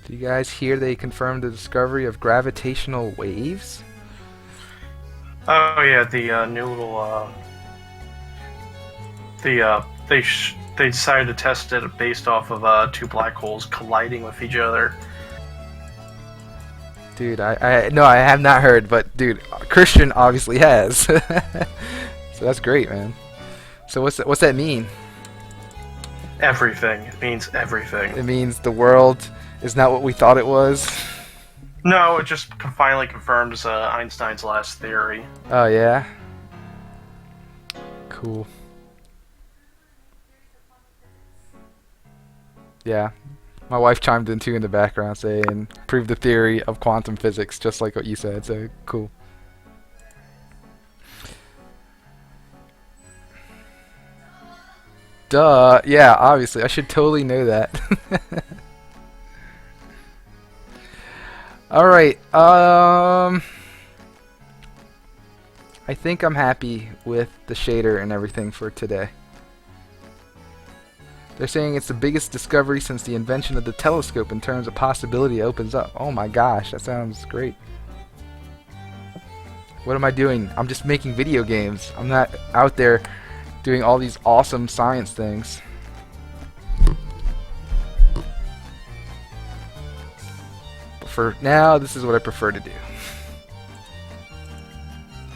Do you guys hear they confirmed the discovery of gravitational waves? Oh yeah, the new little they decided to test it based off of two black holes colliding with each other. Dude, no, I have not heard, but dude, Christian obviously has. So that's great, man. So what's that mean? Everything. It means everything. It means the world is not what we thought it was. No, it just finally confirms Einstein's last theory. Oh yeah. Cool. Yeah. My wife chimed in too in the background saying, prove the theory of quantum physics, just like what you said, so cool. Duh, yeah, obviously, I should totally know that. Alright, I think I'm happy with the shader and everything for today. They're saying it's the biggest discovery since the invention of the telescope in terms of possibility it opens up. Oh my gosh, that sounds great. What am I doing? I'm just making video games. I'm not out there doing all these awesome science things. But for now, this is what I prefer to do.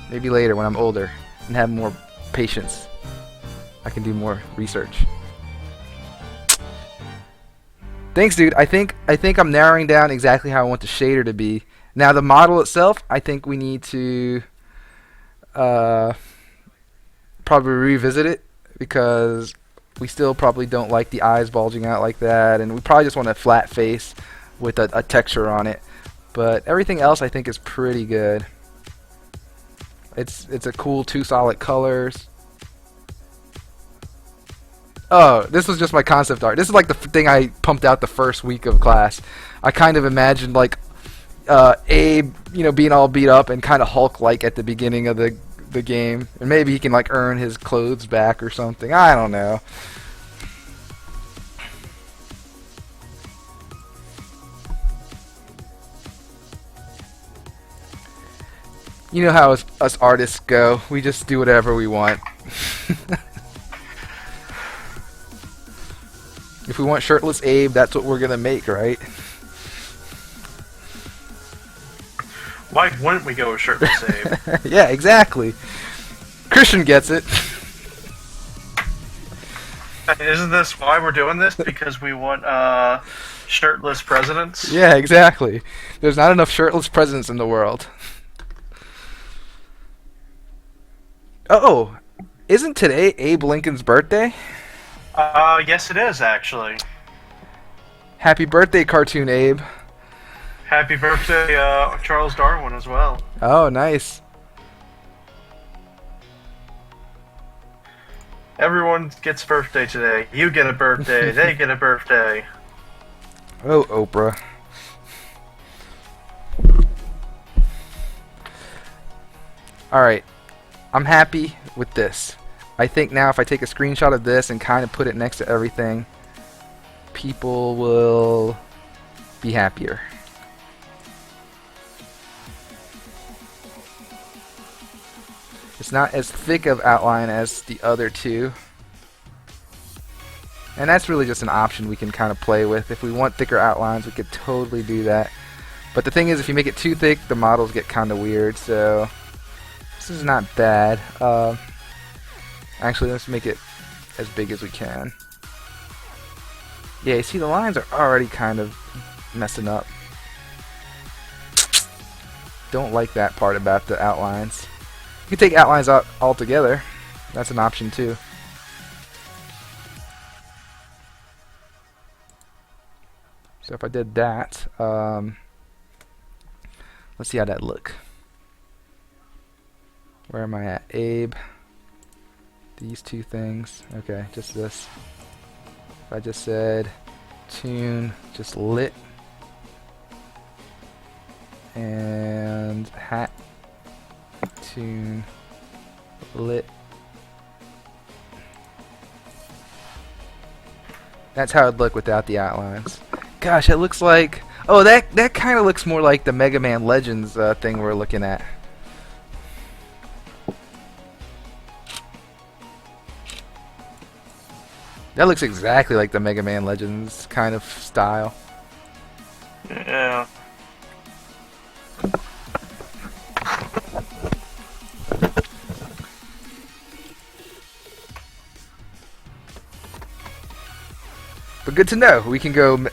Maybe later when I'm older and have more patience, I can do more research. Thanks, dude. I think I'm narrowing down exactly how I want the shader to be. Now the model itself, I think we need to probably revisit it because we still probably don't like the eyes bulging out like that, and we probably just want a flat face with a texture on it. But everything else I think is pretty good. It's a cool 2 solid colors. Oh, this was just my concept art. This is like the thing I pumped out the first week of class. I kind of imagined like Abe, you know, being all beat up and kind of Hulk-like at the beginning of the game, and maybe he can like earn his clothes back or something. I don't know. You know how us artists go. We just do whatever we want. If we want shirtless Abe, that's what we're gonna make, right? Why wouldn't we go with shirtless Abe? Yeah, exactly. Christian gets it. Isn't this why we're doing this? Because we want shirtless presidents? Yeah, exactly. There's not enough shirtless presidents in the world. Oh, isn't today Abe Lincoln's birthday? Yes it is, actually. Happy birthday, Cartoon Abe. Happy birthday, Charles Darwin, as well. Oh, nice. Everyone gets a birthday today. You get a birthday, they get a birthday. Oh, Oprah. Alright. I'm happy with this. I think now if I take a screenshot of this and kind of put it next to everything, people will be happier. It's not as thick of outline as the other two. And that's really just an option we can kind of play with. If we want thicker outlines, we could totally do that. But the thing is, if you make it too thick, the models get kind of weird, so this is not bad. Actually, let's make it as big as we can. Yeah, you see the lines are already kind of messing up. Don't like that part about the outlines. You can take outlines out altogether. That's an option too. So if I did that, let's see how that look. Where am I at? Abe. These two things. Okay, just this. If I just said tune, just lit, and hat, tune, lit. That's how it'd look without the outlines. Gosh, it looks like... Oh, that kind of looks more like the Mega Man Legends thing we're looking at. That looks exactly like the Mega Man Legends kind of style. Yeah. But good to know. We can go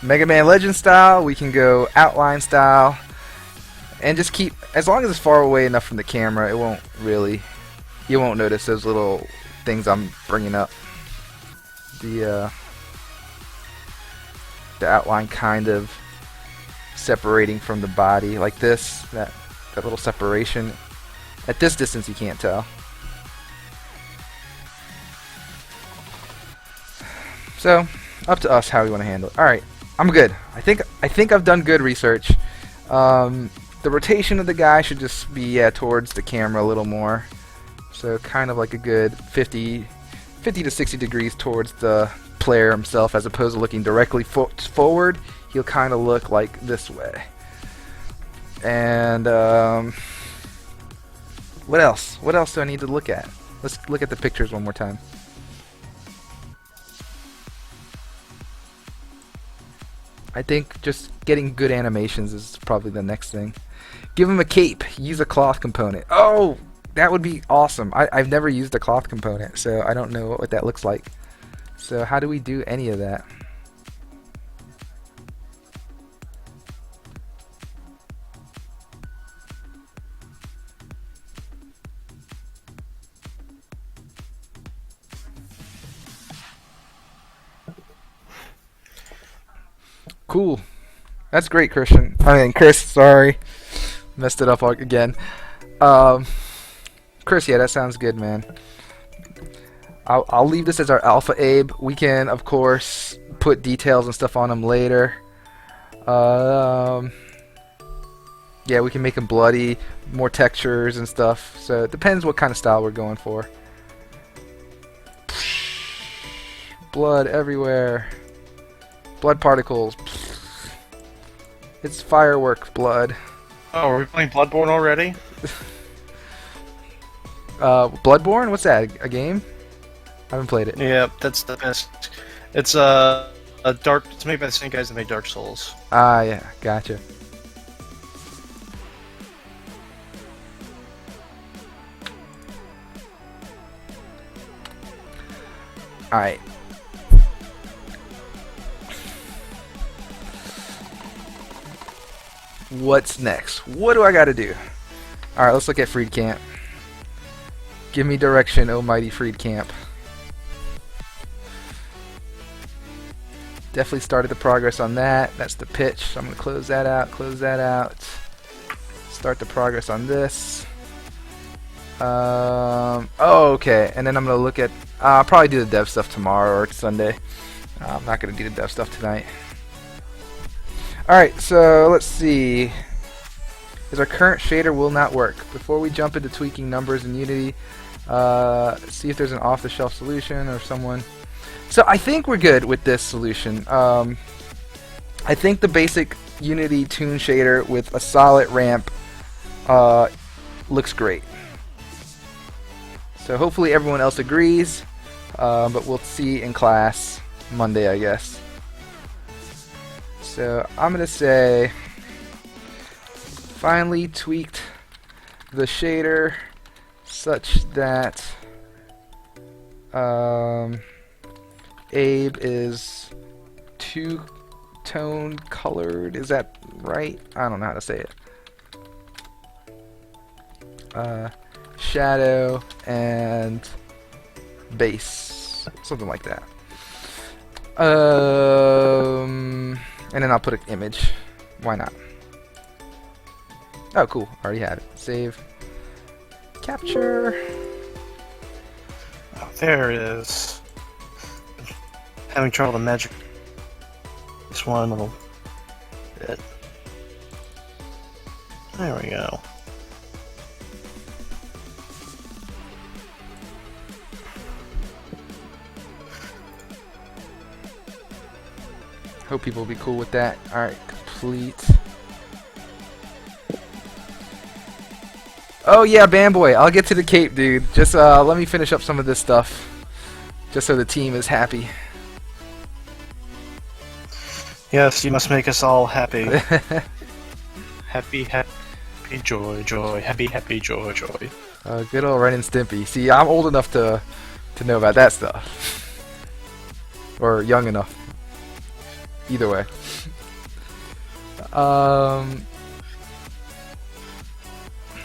Mega Man Legend style, we can go outline style, and just keep, as long as it's far away enough from the camera, it won't really, you won't notice those little things I'm bringing up. The outline kind of separating from the body like this, that little separation. At this distance you can't tell. So, up to us how we want to handle it. Alright, I'm good. I think I've done good research. The rotation of the guy should just be towards the camera a little more. So kind of like a good 50 to 60 degrees towards the player himself, as opposed to looking directly forward. He'll kind of look like this way. And what else? What else do I need to look at? Let's look at the pictures one more time. I think just getting good animations is probably the next thing. Give him a cape. Use a cloth component. Oh, that would be awesome. I've never used a cloth component, so I don't know what that looks like. So how do we do any of that? Cool. That's great, Christian. I mean, Chris, sorry. Messed it up again. Chris, yeah, that sounds good, man. I'll leave this as our Alpha Abe. We can, of course, put details and stuff on him later. Yeah, we can make him bloody, more textures and stuff. So it depends what kind of style we're going for. Blood everywhere. Blood particles. It's fireworks blood. Oh, are we playing Bloodborne already? Bloodborne? What's that? A game? I haven't played it. Yeah, that's the best. It's a dark. It's made by the same guys that made Dark Souls. Ah, yeah, gotcha. All right. What's next? What do I gotta do? Alright, let's look at Freed Camp. Give me direction, oh mighty Freed Camp. Definitely started the progress on that. That's the pitch. So I'm gonna close that out, close that out. Start the progress on this. Oh, okay. And then I'm gonna look at, I'll probably do the dev stuff tomorrow or Sunday. I'm not gonna do the dev stuff tonight. Alright, so let's see. Is our current shader will not work. Before we jump into tweaking numbers in Unity, see if there's an off-the-shelf solution or someone. So I think we're good with this solution. I think the basic Unity Toon shader with a solid ramp looks great. So hopefully everyone else agrees, but we'll see in class Monday, I guess. So I'm gonna say finally tweaked the shader such that Abe is two-tone colored. Is that right? I don't know how to say it. Shadow and base, something like that. And then I'll put an image. Why not? Oh, cool. Already had it. Save. Capture. Oh, there it is. Having trouble with magic. This one little bit. There we go. Hope people will be cool with that. Alright, complete. Oh yeah, Bamboy, I'll get to the cape, dude. Just let me finish up some of this stuff. Just so the team is happy. Yes, you must make us all happy. Happy, happy, joy, joy. Happy, happy, joy, joy. Good old Ren and Stimpy. See, I'm old enough to know about that stuff. Or young enough. Either way. Um,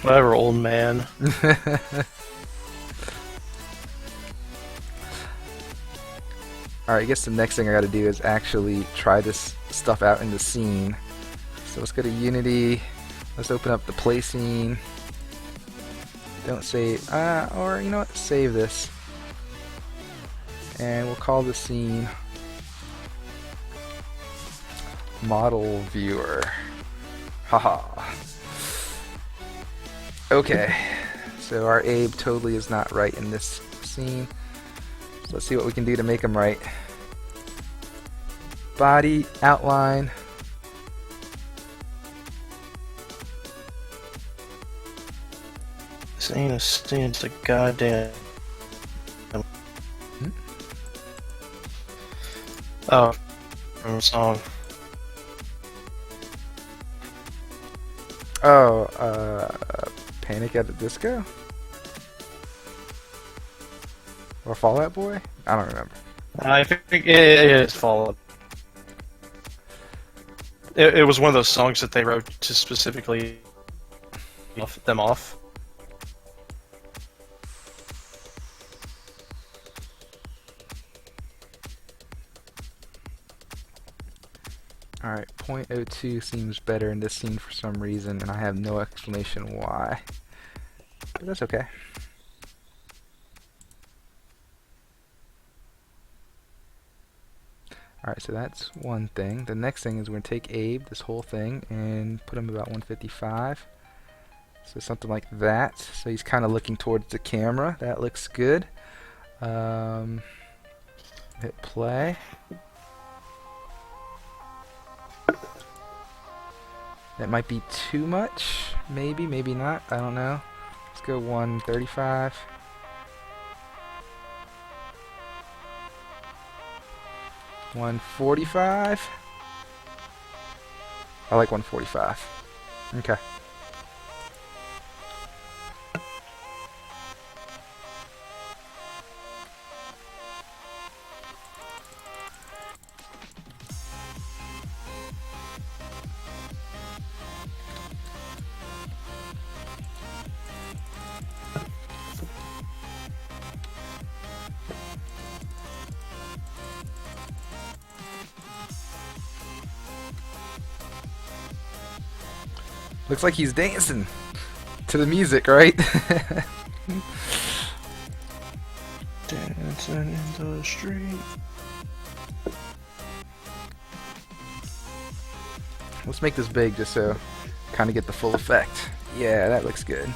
Whatever, old man. Alright, I guess the next thing I gotta do is actually try this stuff out in the scene. So let's go to Unity. Let's open up the play scene. Don't save. Or you know what? Save this. And we'll call the scene Model Viewer. Haha. Okay. So our Abe totally is not right in this scene. So let's see what we can do to make him right. Body, outline. This ain't a scene, it's a goddamn. Oh, from a song. Oh, Panic at the Disco? Or Fall Out Boy? I don't remember. I think it's Fallout. It was one of those songs that they wrote to specifically off them off. Alright, .02 seems better in this scene for some reason, and I have no explanation why. But that's okay. Alright, so that's one thing. The next thing is we're going to take Abe, this whole thing, and put him about 155. So something like that. So he's kind of looking towards the camera. That looks good. Hit play. That might be too much. Maybe, maybe not. I don't know. Let's go 135. $145. I like 145. Okay. Looks like he's dancing to the music, right? Dancing into the street. Let's make this big just so kind of get the full effect. Yeah, that looks good.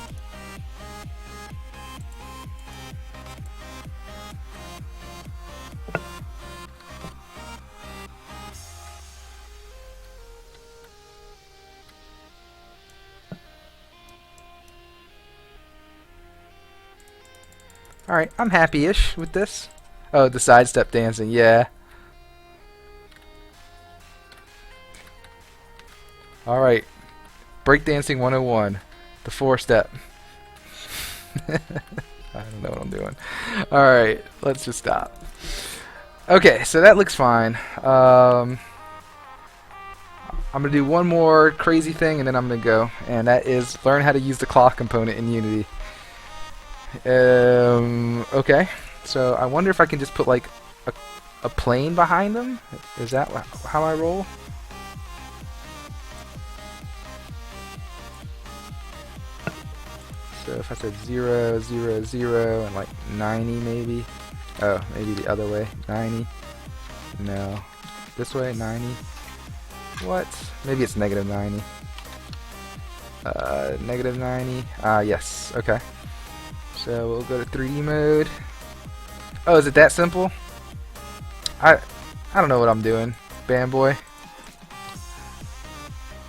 Alright, I'm happy-ish with this. Oh, the sidestep dancing, yeah. Alright, breakdancing 101, the 4-step. I don't know what I'm doing. Alright, let's just stop. Okay, so that looks fine. I'm going to do one more crazy thing and then I'm going to go. And that is learn how to use the clock component in Unity. Okay, so I wonder if I can just put like a plane behind them. Is that how I roll? So if I said 0, 0, 0, and like 90 maybe. Oh, maybe the other way. 90. No. This way, 90. What? Maybe it's negative 90. Negative 90. Yes. Okay. So we'll go to 3D mode. Oh, is it that simple? I don't know what I'm doing, Band Boy.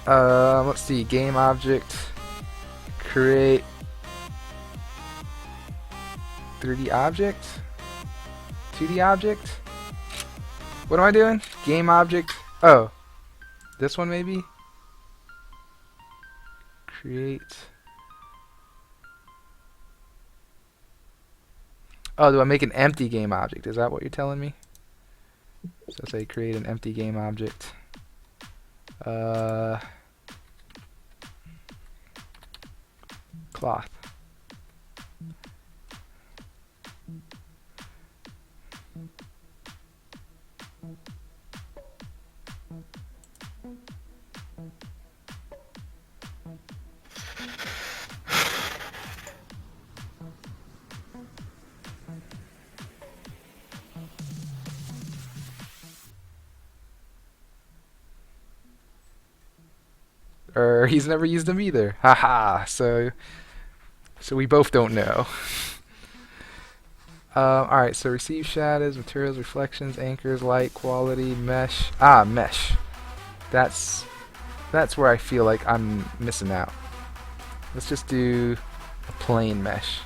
Let's see. Game object. Create 3D object. 2D object. What am I doing? Game object. Oh, this one maybe. Create. Oh, do I make an empty game object? Is that what you're telling me? So say create an empty game object. cloth. Or he's never used them either. Haha. So we both don't know. Alright, so receive shadows, materials, reflections, anchors, light, quality, mesh. Ah, mesh. That's where I feel like I'm missing out. Let's just do a plain mesh.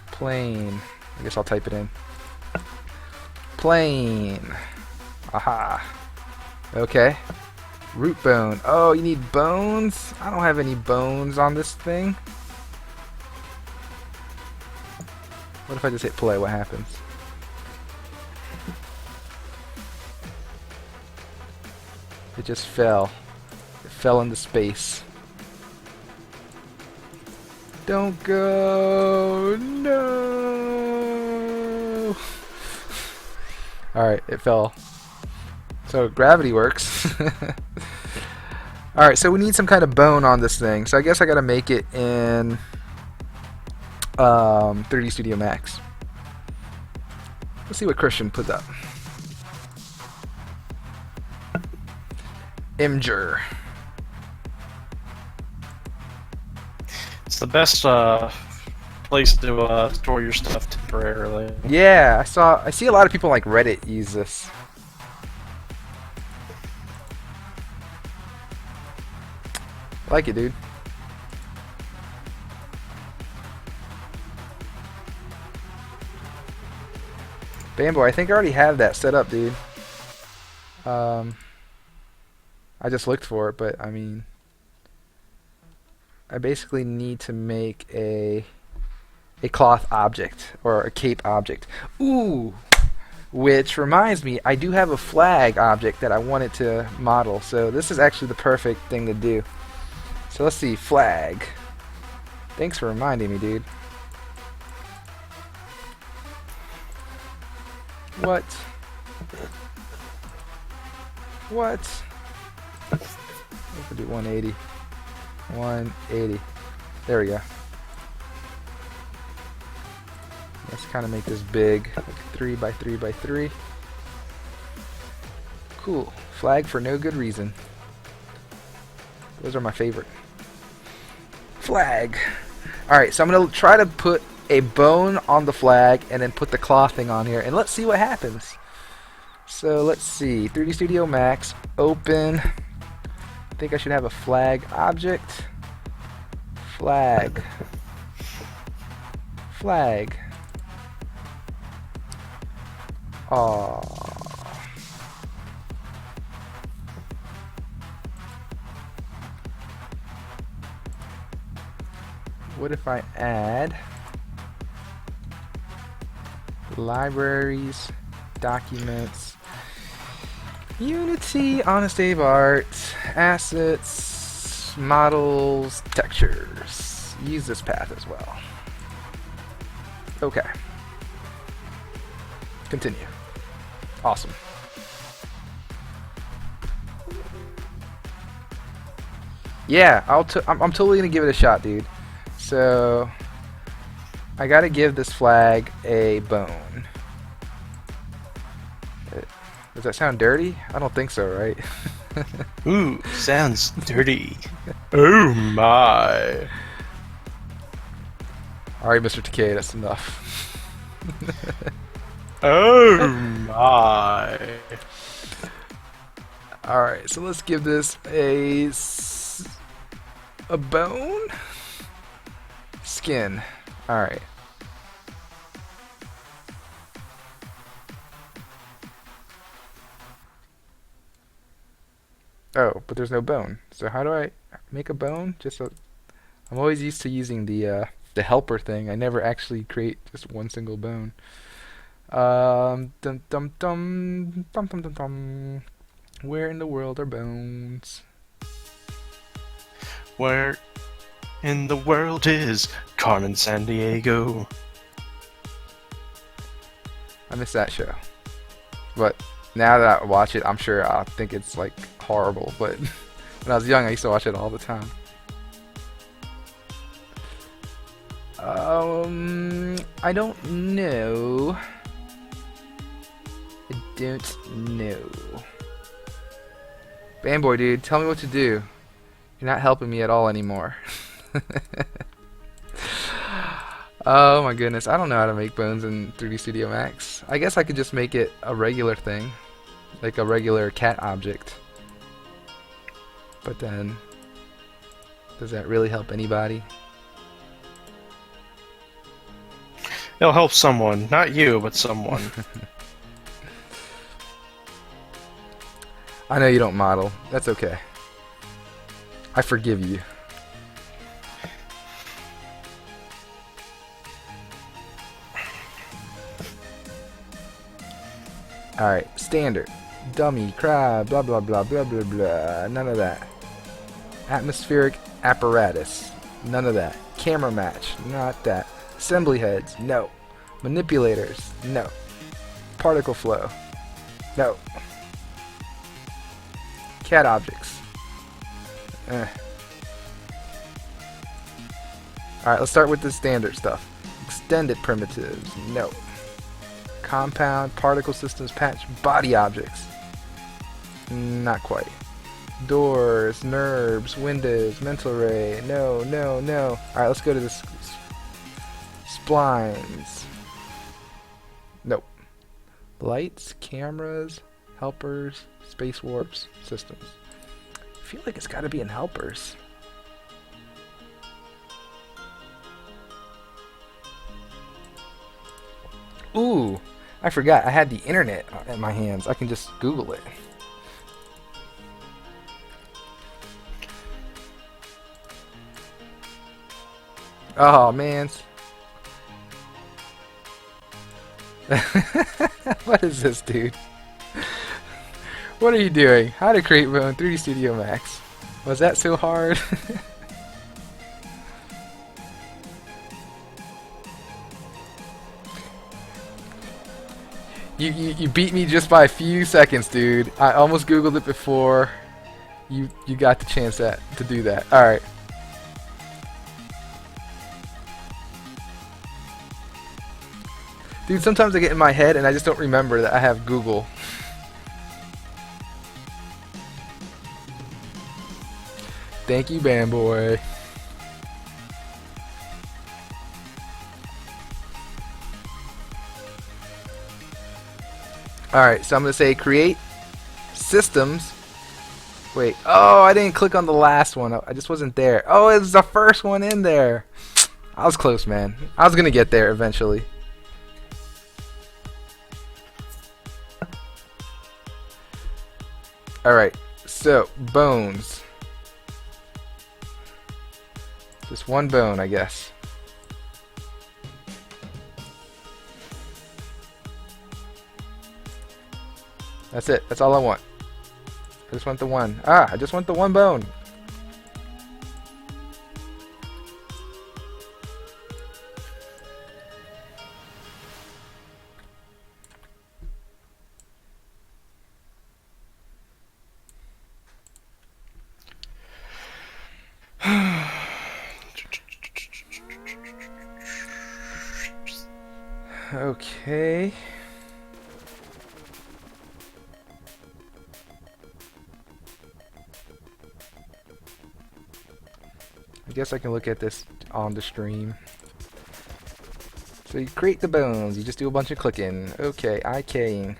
Plain. I guess I'll type it in. Plain. Aha. Okay. Root bone. Oh, you need bones? I don't have any bones on this thing. What if I just hit play? What happens? It just fell. It fell into space. Don't go! No! Alright, it fell. So gravity works. Alright, so we need some kind of bone on this thing. So I guess I gotta make it in 3D Studio Max. Let's see what Christian puts up. Imgur. It's the best place to store your stuff temporarily. Yeah, I see a lot of people like Reddit use this. I like it, dude. Bambo, I think I already have that set up, dude. I just looked for it, but I mean, I basically need to make a cloth object or a cape object. Ooh, which reminds me, I do have a flag object that I wanted to model, so this is actually the perfect thing to do. So let's see, flag. Thanks for reminding me, dude. What? What? Let's do 180. 180. There we go. Let's kind of make this big, like 3 by 3 by 3. Cool. Flag for no good reason. Those are my favorite. Flag. Alright, so I'm going to try to put a bone on the flag and then put the claw thing on here, and let's see what happens. So let's see. 3D Studio Max. Open. I think I should have a flag object. Flag. Flag. Aww. What if I add libraries, documents, Unity, Honest Abe Art, assets, models, textures. Use this path as well. Okay. Continue. Awesome. Yeah, I'm totally gonna give it a shot, dude. So I gotta give this flag a bone. Does that sound dirty? I don't think so, right? Ooh, sounds dirty. Oh my. Alright, Mr. Takei, that's enough. Oh my. Alright, so let's give this a bone? Skin. Alright. Oh, but there's no bone. So how do I make a bone? I'm always used to using the helper thing. I never actually create just one single bone. Dum dum dum dum dum dum dum. Where in the world are bones? Where in the world is Carmen San Diego. I miss that show. But now that I watch it, I'm sure I'll think it's like horrible. But when I was young, I used to watch it all the time. I don't know. I don't know. Fanboy, dude, tell me what to do. You're not helping me at all anymore. Oh my goodness, I don't know how to make bones in 3D Studio Max. I guess I could just make it a regular thing, like a regular cat object. But then, does that really help anybody? It'll help someone. Not you, but someone. I know you don't model. That's okay. I forgive you. Alright, standard. Dummy, crab, blah blah blah blah blah blah. None of that. Atmospheric apparatus. None of that. Camera match. Not that. Assembly heads. No. Manipulators. No. Particle flow. No. Cat objects. Alright, let's start with the standard stuff. Extended primitives. No. Compound, particle systems, patch, body objects. Not quite. Doors, NURBS, windows, mental array. No, no, no. Alright, let's go to the splines. Nope. Lights, cameras, helpers, space warps, systems. I feel like it's gotta be in helpers. Ooh, I forgot. I had the internet at my hands. I can just Google it. Oh, man. What is this, dude? What are you doing? How to create bone 3D Studio Max. Was that so hard? You beat me just by a few seconds, dude. I almost Googled it before you got the chance to do that. Alright. Dude, sometimes I get in my head and I just don't remember that I have Google. Thank you, Bamboy. Alright, so I'm going to say create systems. Wait, oh, I didn't click on the last one. I just wasn't there. Oh, it was the first one in there. I was close, man. I was going to get there eventually. Alright, so bones. Just one bone, I guess. That's it. That's all I want. I just want the one. Ah, I just want the one bone. Okay. I guess I can look at this on the stream. So you create the bones. You just do a bunch of clicking. Okay, IKing.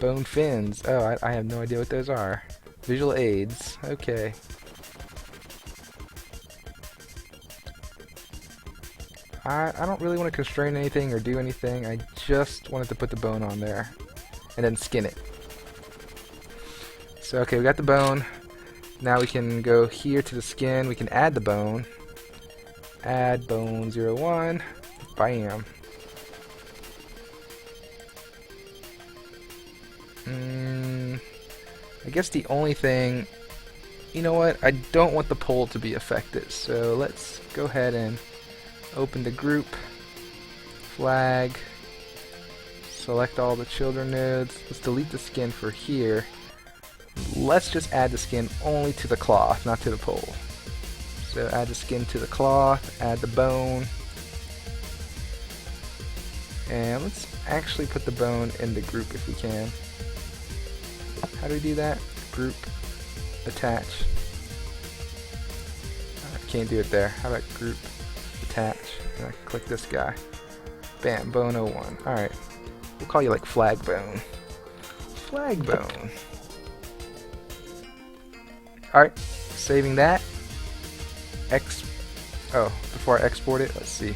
Bone fins. Oh, I have no idea what those are. Visual aids. Okay. I don't really want to constrain anything or do anything. I just wanted to put the bone on there and then skin it. So okay, we got the bone. Now we can go here to the skin. We can add the bone. Add bone 01. Bam. I guess the only thing you know what? I don't want the poll to be affected, so let's go ahead and open the group, flag, select all the children nodes. Let's delete the skin for here. Let's just add the skin only to the cloth, not to the pole. So add the skin to the cloth, add the bone, and let's actually put the bone in the group if we can. How do we do that? Group, attach. Can't do it there. How about group, attach? And I can click this guy. Bam, bone 01. Alright. We'll call you like flag bone. Flag bone. Alright, saving that. Before I export it, let's see.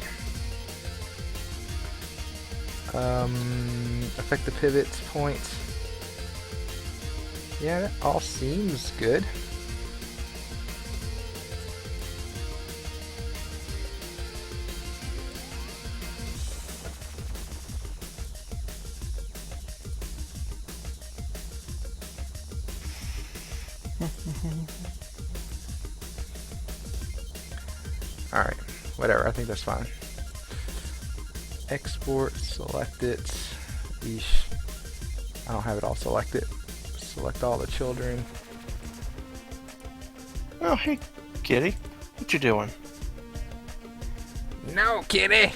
Affect the pivots point. Yeah, that all seems good. Alright, whatever, I think that's fine. Export, select it. Eesh. I don't have it all selected. Select all the children. Oh, hey, kitty. What you doing? No, kitty!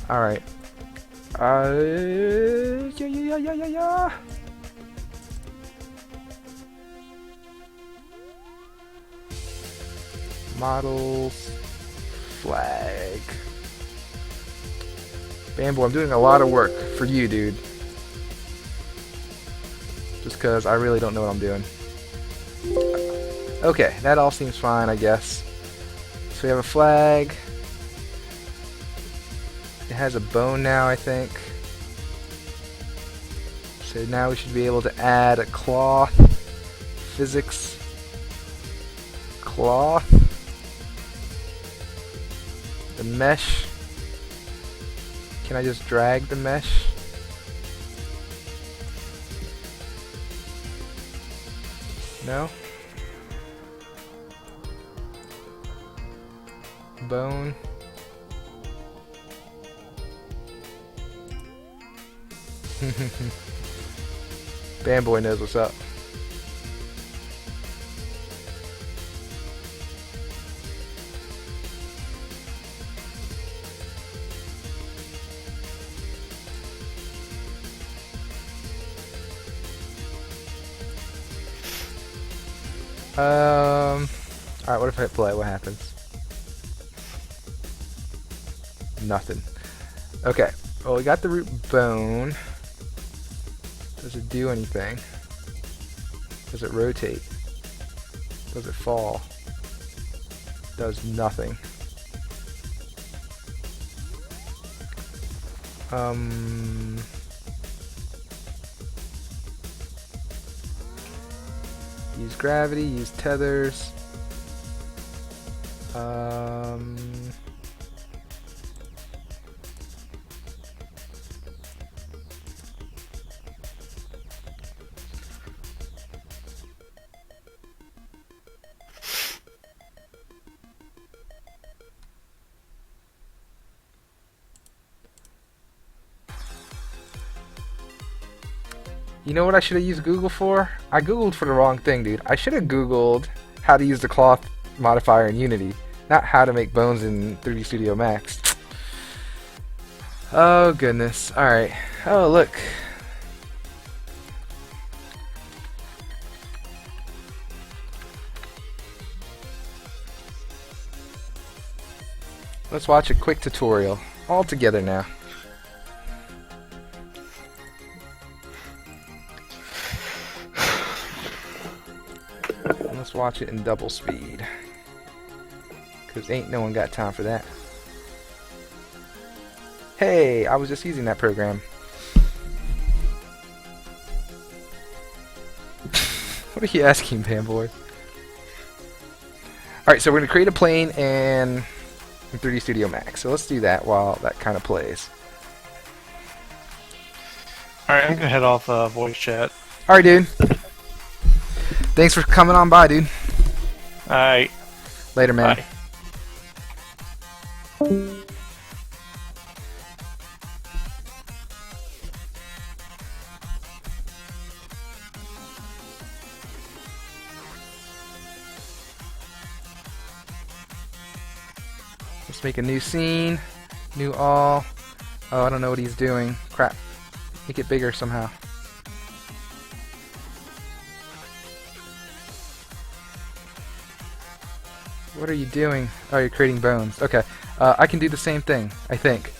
Alright. Yeah. Models, flag. Bambo, I'm doing a lot of work for you, dude. Just because I really don't know what I'm doing. Okay, that all seems fine, I guess. So we have a flag. It has a bone now, I think. So now we should be able to add a cloth. Physics. Cloth. The mesh. Can I just drag the mesh? No? Bone. Bamboy knows what's up. Alright, what if I hit play? What happens? Nothing. Okay. Well, we got the root bone. Does it do anything? Does it rotate? Does it fall? Does nothing. Use gravity, use tethers. You know what I should have used Google for? I Googled for the wrong thing, dude. I should have Googled how to use the cloth modifier in Unity, not how to make bones in 3D Studio Max. Oh, goodness. Alright. Oh, look. Let's watch a quick tutorial. All together now. Let's watch it in double speed. Cause ain't no one got time for that. Hey, I was just using that program. What are you asking, Fanboy? Alright, so we're gonna create a plane in 3D Studio Max. So let's do that while that kind of plays. Alright, I'm gonna head off voice chat. All right, dude. Thanks for coming on by, dude. Alright, Later, man. bye. Let's make a new scene. New all. Oh, I don't know what he's doing. Crap. Make it bigger somehow. What are you doing? Oh, you're creating bones. Okay. I can do the same thing, I think.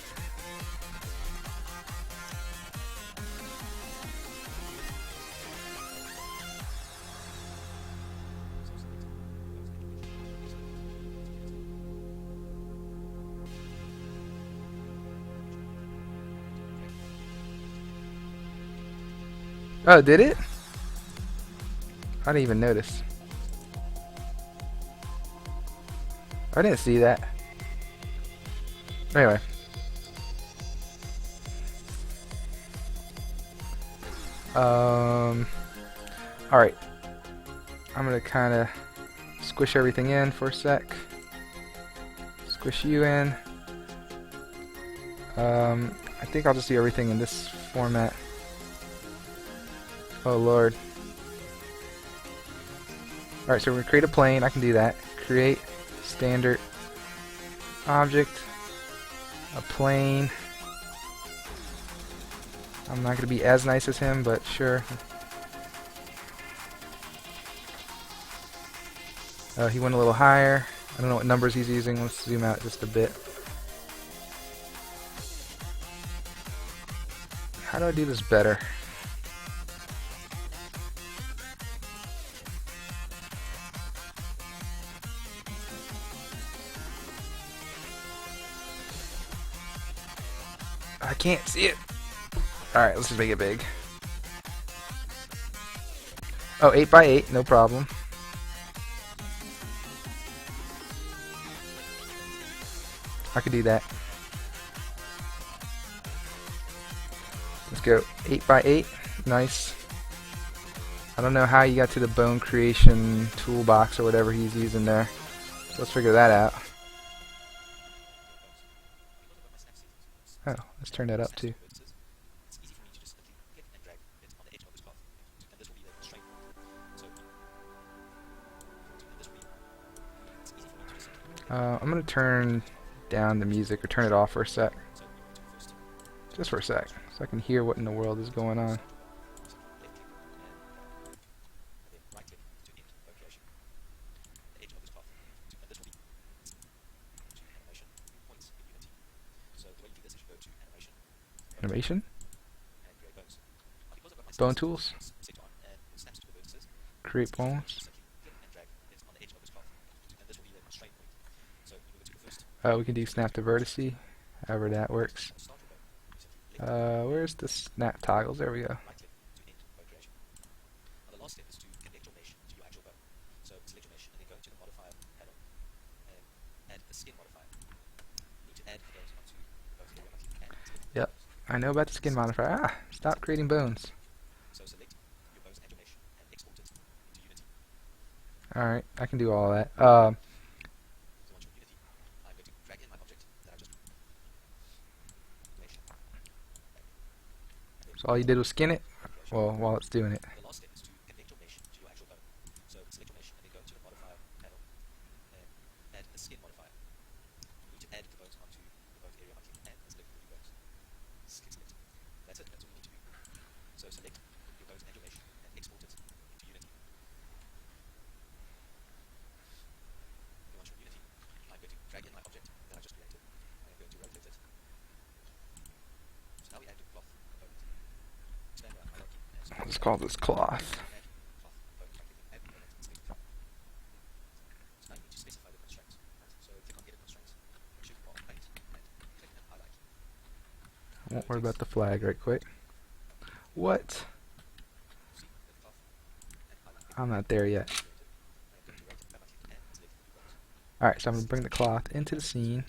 Oh, did it? I didn't even notice. I didn't see that. Anyway. Alright. I'm gonna kinda squish everything in for a sec. Squish you in. I think I'll just do everything in this format. Oh lord. Alright, so we're gonna create a plane. I can do that. Create standard object, a plane. I'm not gonna be as nice as him, but sure. He went a little higher. I don't know what numbers he's using. Let's zoom out just a bit. How do I do this better? I can't see it. Alright, let's just make it big. Oh, 8x8, no problem. I could do that. Let's go 8x8. Nice. I don't know how you got to the bone creation toolbox or whatever he's using there. So let's figure that out. Oh, let's turn that up too. I'm gonna turn down the music or turn it off for a sec. Just for a sec, so I can hear what in the world is going on. Animation? Bone tools? Create bones? We can do snap to vertice, however that works. Where's the snap toggles? There we go. Yep, I know about the skin modifier. Ah, stop creating bones. Alright, I can do all that. So all you did was skin it? Well, while it's doing it. Let's call this cloth. I won't worry about the flag right quick. What? I'm not there yet. Alright, so I'm going to bring the cloth into the scene.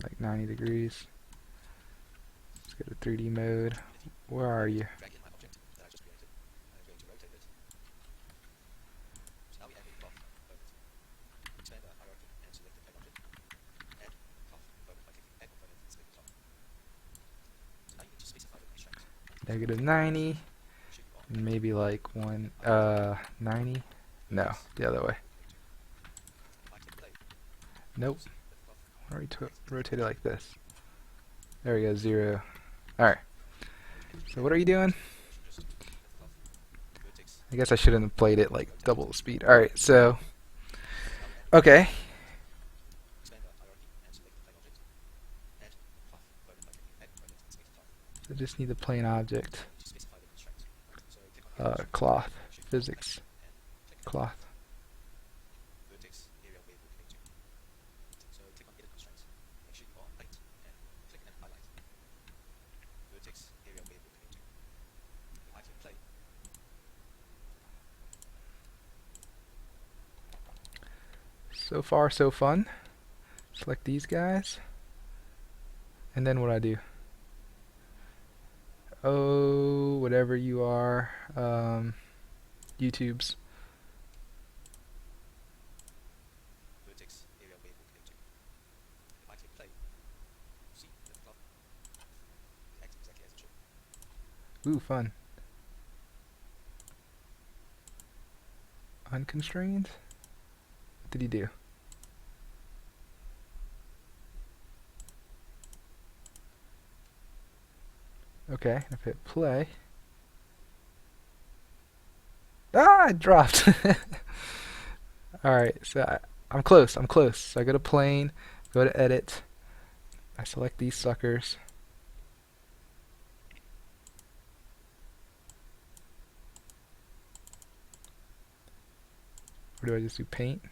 Like 90 degrees. Let's Go to 3D mode. Where are you? -90. Maybe like 90. No, the other way. Nope. Why don't we rotate it like this? There we go, 0. Alright. So what are you doing? I guess I shouldn't have played it like double the speed. Alright, so okay. So just need the plane object. Cloth. Physics. Cloth. So far, so fun. Select these guys. And then what I do? Oh, whatever you are. YouTube's. Ooh, fun. Unconstrained? What did he do? Okay, if I hit play. Ah, I dropped. Alright, so I'm close, I'm close. So I go to plane, go to edit. I select these suckers. Or do I just do paint?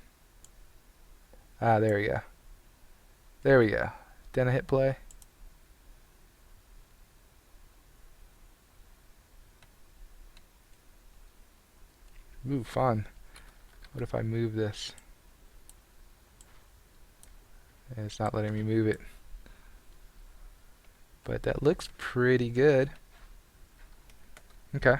Ah, there we go. There we go. Then I hit play. Ooh, fun. What if I move this? And it's not letting me move it. But that looks pretty good. Okay.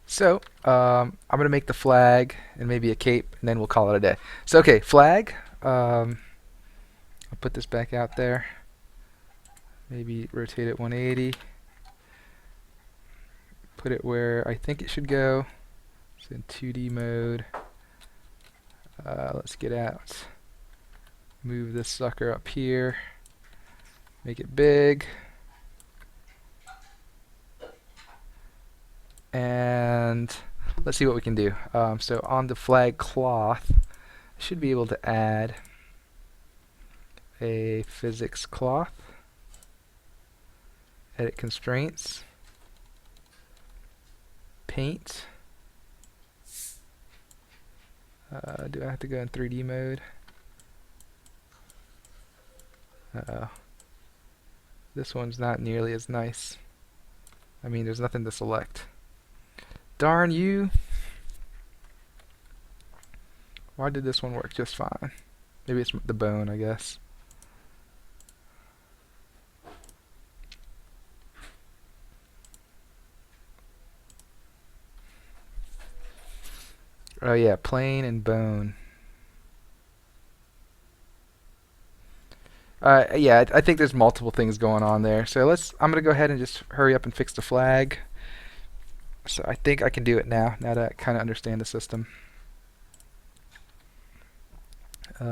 So, I'm going to make the flag and maybe a cape, and then we'll call it a day. So, okay, flag. I'll put this back out there. Maybe rotate it 180. Put it where I think it should go. It's in 2D mode. Let's get out. Move this sucker up here. Make it big. And let's see what we can do. So on the flag cloth, I should be able to add a physics cloth. Edit constraints. Paint. Do I have to go in 3D mode? Uh-oh. This one's not nearly as nice. I mean, there's nothing to select. Darn you! Why did this one work just fine? Maybe it's the bone, I guess. Oh yeah, plane and bone. Yeah, I think there's multiple things going on there. So I'm gonna go ahead and just hurry up and fix the flag. So I think I can do it now that I kind of understand the system.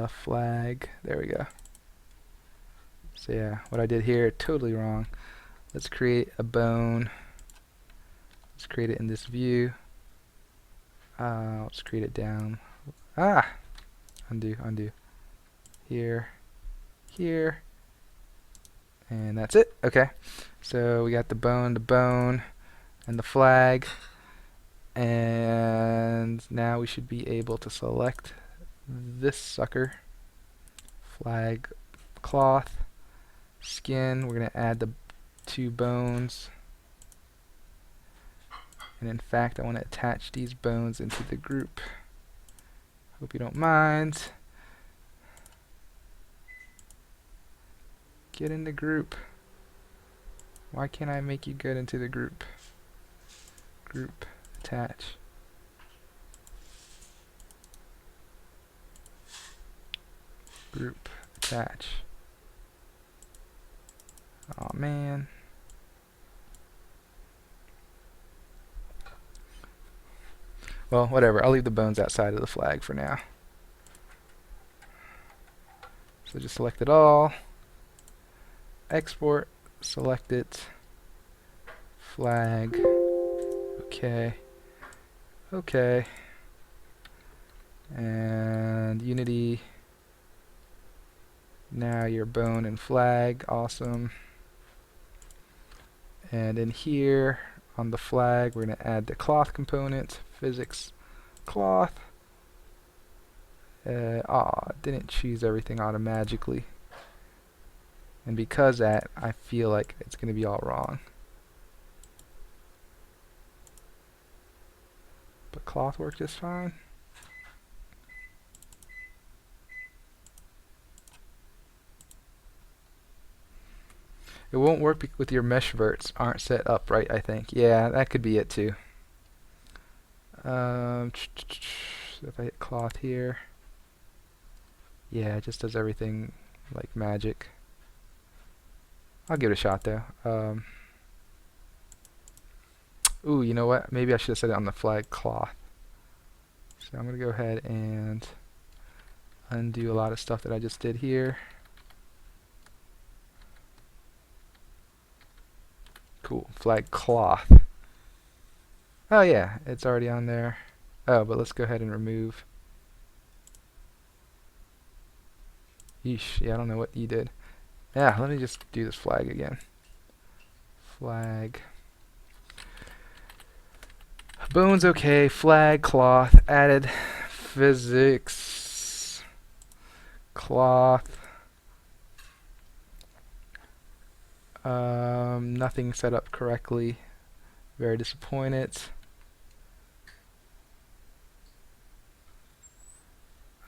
Flag, there we go. So yeah, what I did here, totally wrong. Let's create a bone. Let's create it in this view. Let's create it down. Ah! Undo, undo. Here, here. And that's it. Okay. So we got the bone, and the flag. And now we should be able to select this sucker. Flag, cloth, skin. We're going to add the 2 bones. And in fact, I want to attach these bones into the group. Hope you don't mind. Get in the group. Why can't I make you get into the group? Group. Attach. Group. Attach. Oh man. Well, whatever. I'll leave the bones outside of the flag for now. So just select it all. Export. Select it. Flag. Okay. Okay. And Unity. Now your bone and flag. Awesome. And in here on the flag, we're going to add the cloth component. Physics cloth. Didn't choose everything automatically. And because that, I feel like it's going to be all wrong. But cloth worked just fine. It won't work with your mesh verts aren't set up right, I think. Yeah, that could be it too. If I hit cloth here, yeah, it just does everything like magic. I'll give it a shot though. Ooh, you know what? Maybe I should have set it on the flag cloth. So I'm going to go ahead and undo a lot of stuff that I just did here. Cool. Flag cloth. Oh yeah, it's already on there. Oh, but let's go ahead and remove. Yeesh. Yeah, I don't know what you did. Yeah, let me just do this flag again. Flag. Bones okay. Flag, cloth, added physics, cloth. Nothing set up correctly. Very disappointed.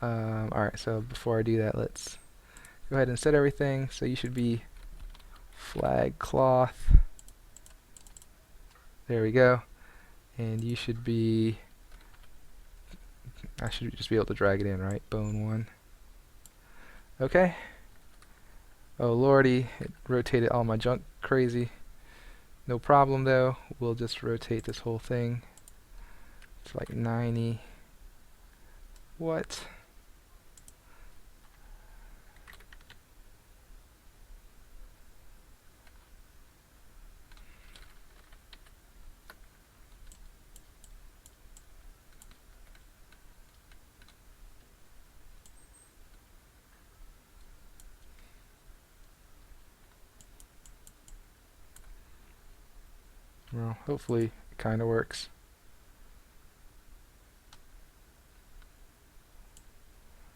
Alright, so before I do that, let's go ahead and set everything. So you should be flag cloth. There we go. And you should be, I should just be able to drag it in, right? Bone 1. Okay. Oh lordy, it rotated all my junk crazy. No problem though, we'll just rotate this whole thing. It's like 90. What? Well, hopefully it kind of works.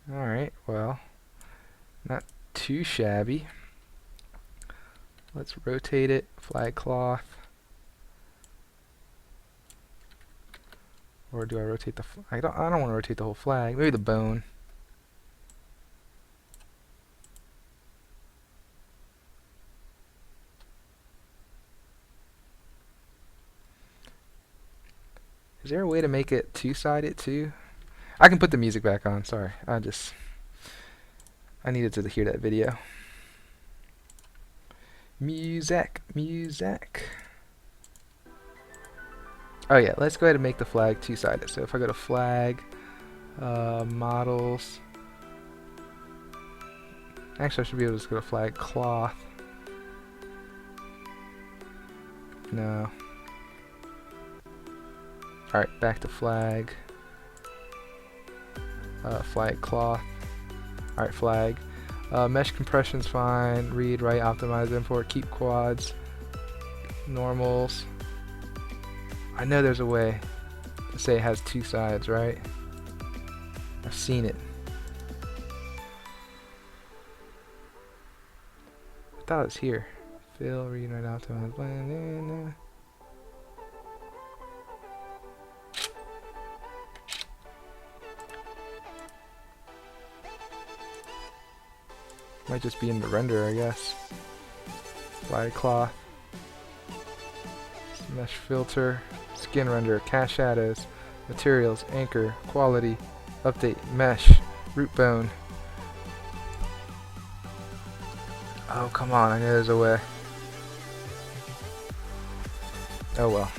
Alright, well, not too shabby. Let's rotate it, flag cloth. Or do I rotate the I don't want to rotate the whole flag. Maybe the bone. Is there a way to make it two-sided too? I can put the music back on, sorry. I needed to hear that video. Music, music. Oh yeah, let's go ahead and make the flag two-sided. So if I go to flag, models. Actually, I should be able to just go to flag cloth. No. Alright, back to flag. Flag cloth. Alright, flag. Mesh compression's fine. Read, write, optimize, import, keep quads. Normals. I know there's a way to say it has two sides, right? I've seen it. I thought it was here. Fill, read, write, optimize, blend. Might just be in the render, I guess. Flag cloth. Mesh filter. Skin render. Cast shadows. Materials. Anchor. Quality. Update. Mesh. Root bone. Oh, come on. I know there's a way. Oh well.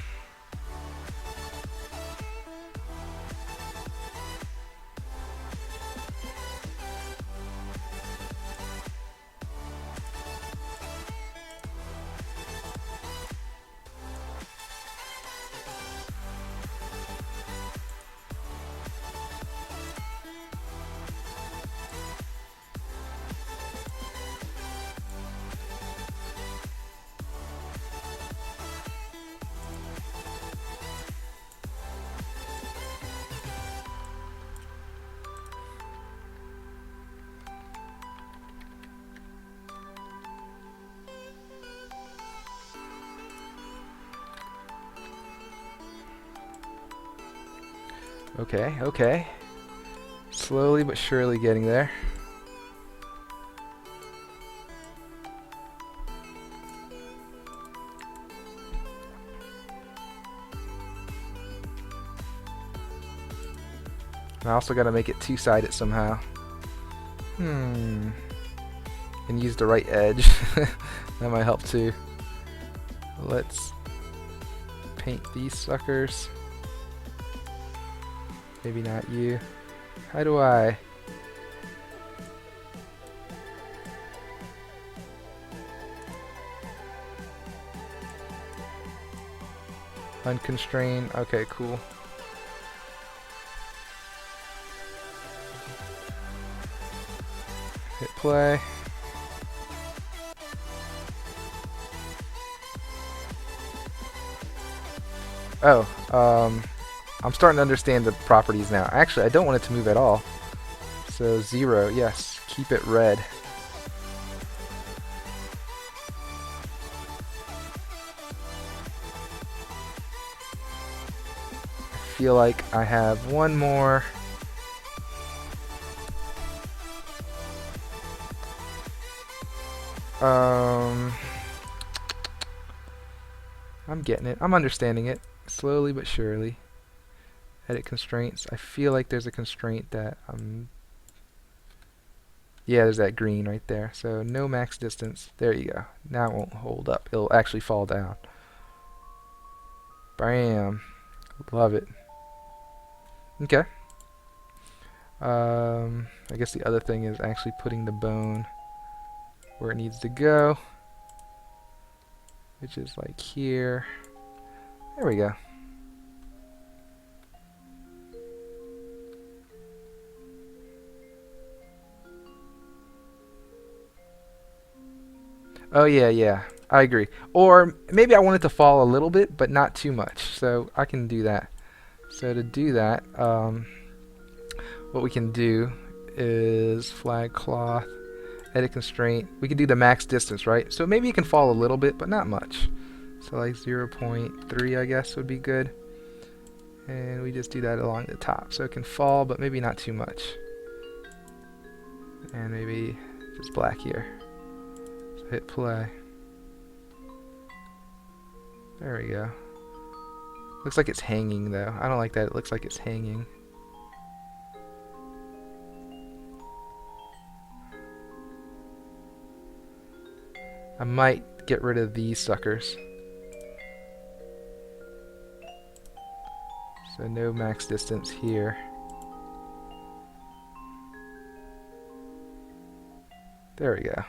Okay, okay. Slowly but surely getting there. I also gotta make it two-sided somehow. And use the right edge. That might help too. Let's paint these suckers. Maybe not you. How do I? Unconstrained. Okay, cool. Hit play. Oh, I'm starting to understand the properties now. Actually, I don't want it to move at all. So 0, yes, keep it red. I feel like I have one more. I'm getting it. I'm understanding it. Slowly but surely. Edit constraints. I feel like there's a constraint that yeah, there's that green right there. So no max distance. There you go. Now it won't hold up. It'll actually fall down. Bam. Love it. Okay. I guess the other thing is actually putting the bone where it needs to go, which is like here. There we go. Oh yeah, yeah, I agree. Or maybe I want it to fall a little bit, but not too much. So I can do that. So to do that, what we can do is flag cloth, edit constraint. We can do the max distance, right? So maybe it can fall a little bit, but not much. So like 0.3, I guess, would be good. And we just do that along the top. So it can fall, but maybe not too much. And maybe just black here. So hit play. There we go. Looks like it's hanging though. I don't like that. It looks like it's hanging. I might get rid of these suckers. So no max distance here. There we go.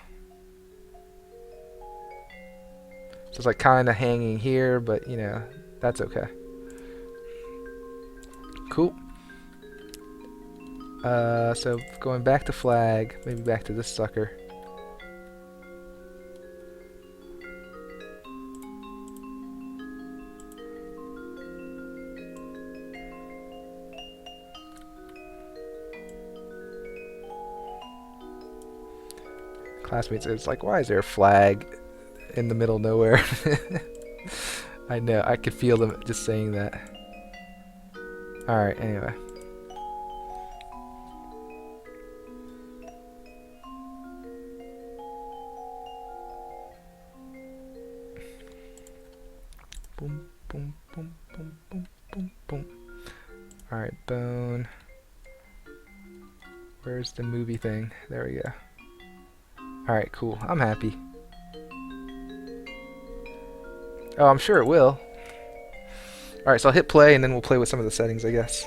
So it's like kind of hanging here, but you know, that's okay. Cool. So going back to flag, maybe back to this sucker. Classmates, it's like, why is there a flag in the middle of nowhere? I know, I could feel them just saying that. Alright, anyway. Boom, boom, boom, boom, boom, boom, boom. Alright, bone. Where's the movie thing? There we go. Alright, cool. I'm happy. Oh, I'm sure it will. Alright, so I'll hit play and then we'll play with some of the settings, I guess.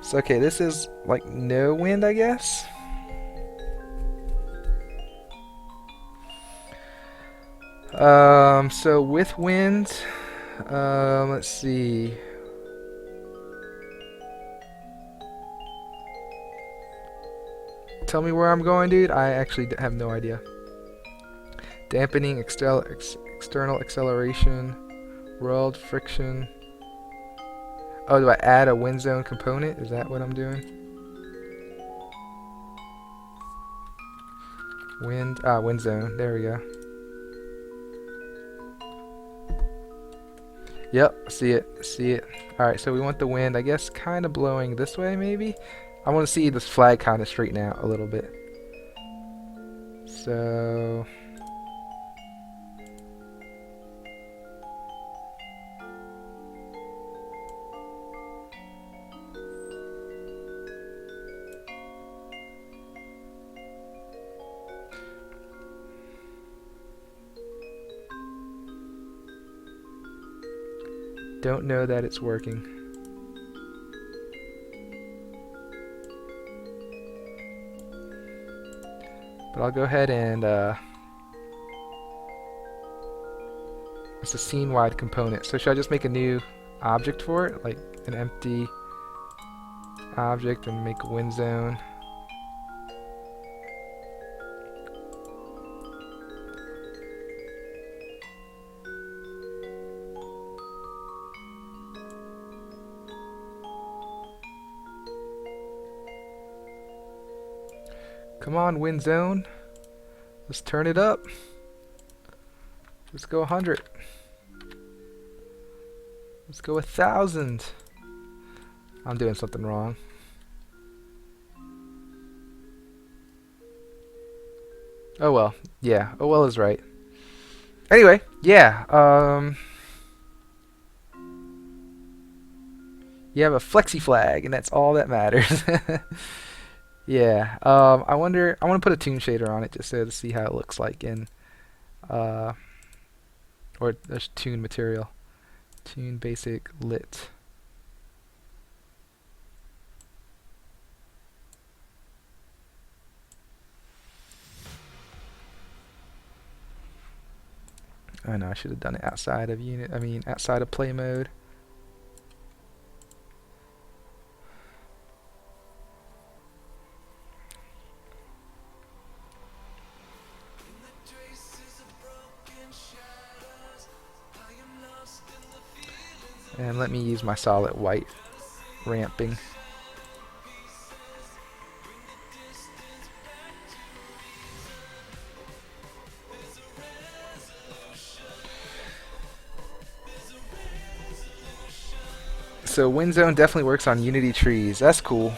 So, okay, this is like no wind, I guess. So with wind, let's see. Tell me where I'm going, dude. I actually have no idea. Dampening, external acceleration, world friction. Oh, do I add a wind zone component? Is that what I'm doing? Wind zone. There we go. Yep, see it, see it. Alright, so we want the wind, I guess, kind of blowing this way, maybe? I want to see this flag kind of straighten out a little bit. So... don't know that it's working. But I'll go ahead and it's a scene-wide component. So should I just make a new object for it, like an empty object, and make a wind zone? Come on, wind zone. Let's turn it up. Let's go 100. Let's go 1,000. I'm doing something wrong. Oh well. Yeah. Oh well is right. Anyway, yeah. You have a flexi flag, and that's all that matters. Yeah. I wonder. I want to put a tune shader on it just so to see how it looks like in, or there's tune material, tune basic lit. I know I should have done it outside of unit. I mean, outside of play mode. And let me use my solid white ramping. So wind zone definitely works on Unity trees. That's cool.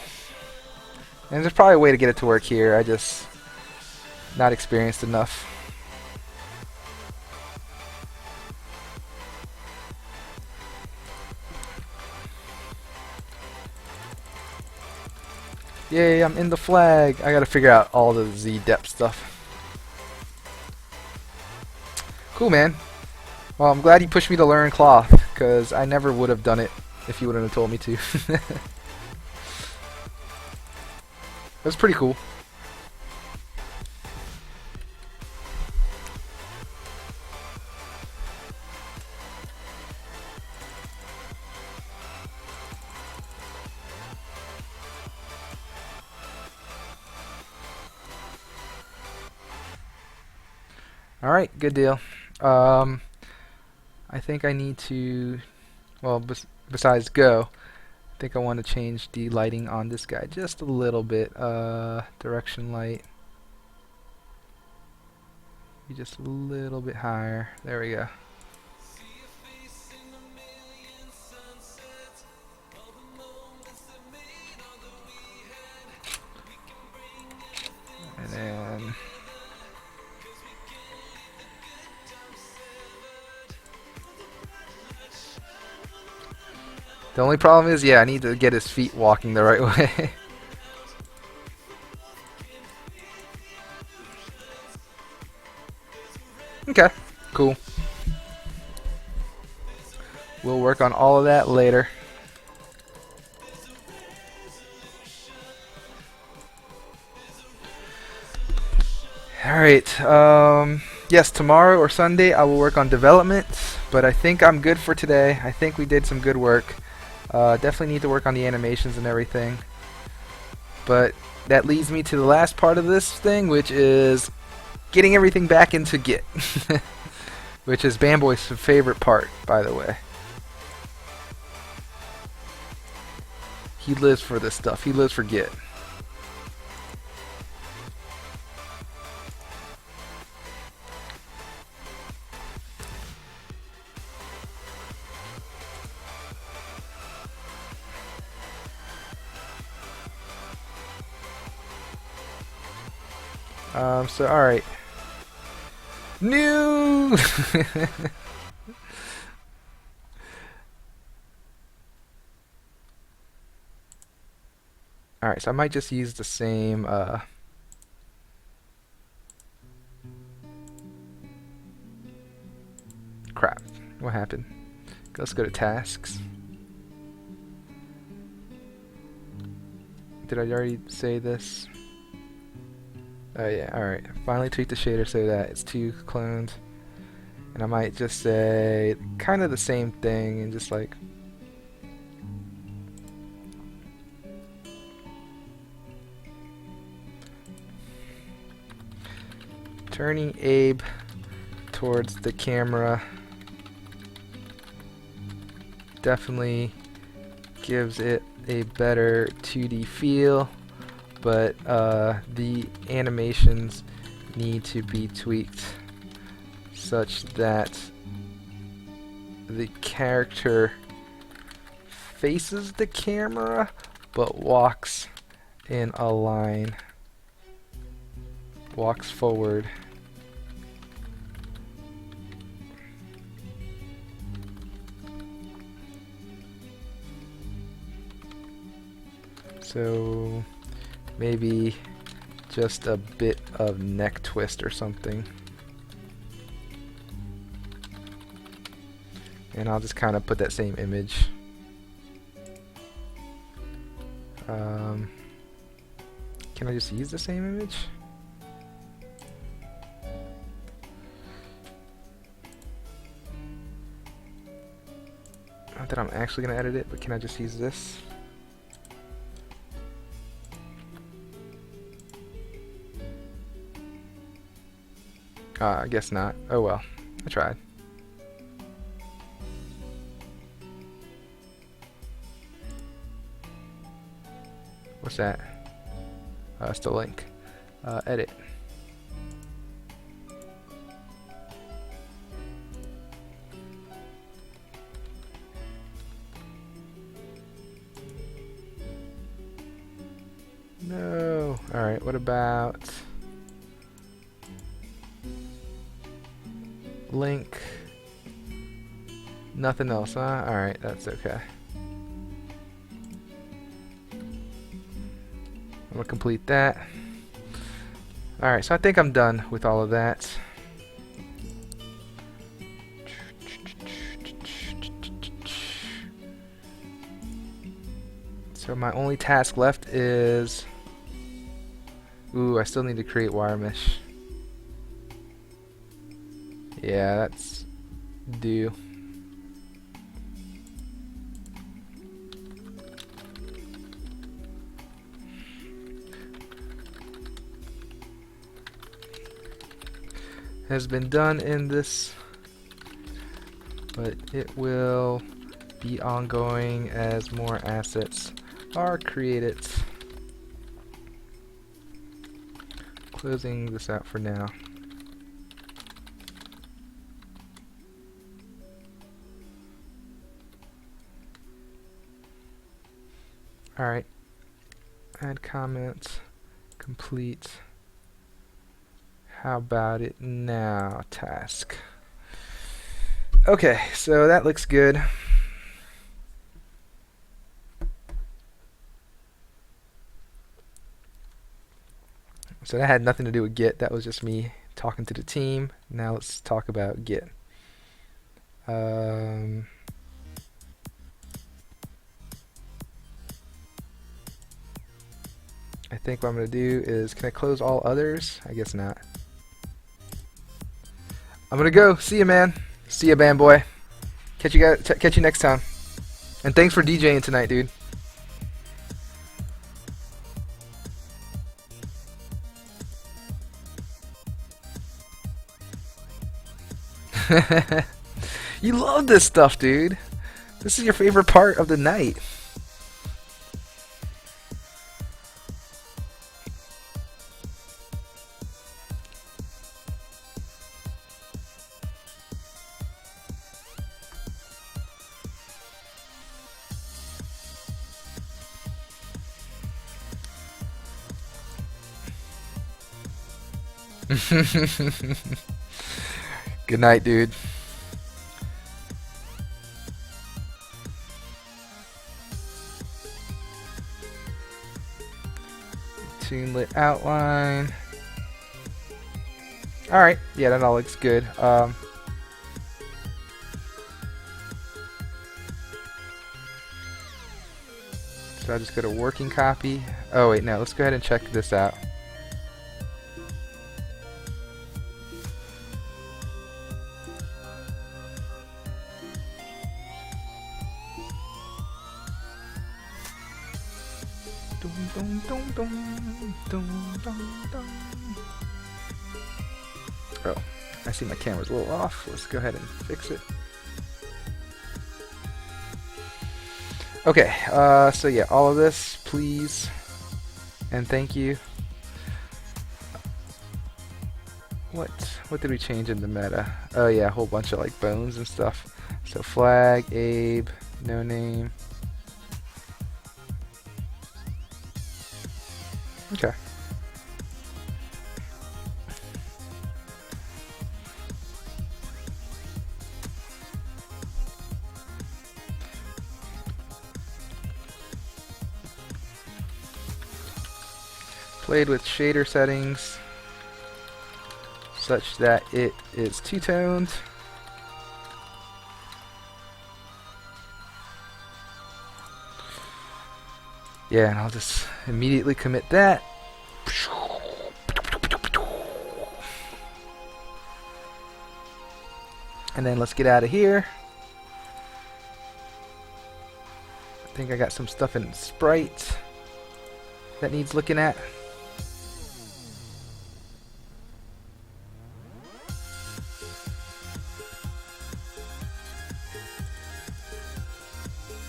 And there's probably a way to get it to work here. I just not experienced enough. Yay, I'm in the flag. I gotta figure out all the Z depth stuff. Cool, man. Well, I'm glad you pushed me to learn cloth, because I never would have done it if you wouldn't have told me to. That's pretty cool. Alright, good deal. I think I need to, well, besides go, I think I want to change the lighting on this guy just a little bit. Direction light. Be just a little bit higher. There we go. And then The only problem is, yeah, I need to get his feet walking the right way. Okay, cool. We'll work on all of that later. Alright, yes, tomorrow or Sunday I will work on development, but I think I'm good for today. I think we did some good work. Definitely need to work on the animations and everything. But that leads me to the last part of this thing, which is getting everything back into Git. Which is Bamboy's favorite part, by the way. He lives for this stuff. He lives for Git. So alright. New! Alright, so I might just use the same, crap. What happened? Let's go to tasks. Did I already say this? Oh yeah, alright. Finally tweak the shader so that it's 2 cloned. And I might just say kind of the same thing and just like turning Abe towards the camera definitely gives it a better 2D feel, but the animations need to be tweaked such that the character faces the camera but walks in a line, walks forward. So maybe just a bit of neck twist or something. And I'll just kind of put that same image. Can I just use the same image? Not that I'm actually going to edit it, but can I just use this? I guess not. Oh well, I tried. What's that? It's the link. Edit. No. Alright, what about link? Nothing else, huh? Alright, that's okay. I'm gonna complete that. Alright, so I think I'm done with all of that. So my only task left is... Ooh, I still need to create wire mesh. Yeah, that's due. Has been done in this, but it will be ongoing as more assets are created. Closing this out for now. Alright, add comments, complete. How about it now, task? Okay, so that looks good. So that had nothing to do with Git. That was just me talking to the team. Now let's talk about Git. Um, I think what I'm going to do is, can I close all others? I guess not. I'm going to go. See you, man. See you, band boy. Catch you guys. Catch you next time. And thanks for DJing tonight, dude. You love this stuff, dude. This is your favorite part of the night. Good night, dude. Tunelit outline. Alright, yeah, that all looks good. So I'll just go to working copy. Oh wait, no, let's go ahead and check this out. Oh, I see my camera's a little off. Let's go ahead and fix it. Okay, so yeah, all of this, please, and thank you. What did we change in the meta? Oh yeah, a whole bunch of like bones and stuff. So flag, Abe, no name. Okay. Played with shader settings such that it is two-toned. Yeah, and I'll just immediately commit that. And then let's get out of here. I think I got some stuff in Sprite that needs looking at.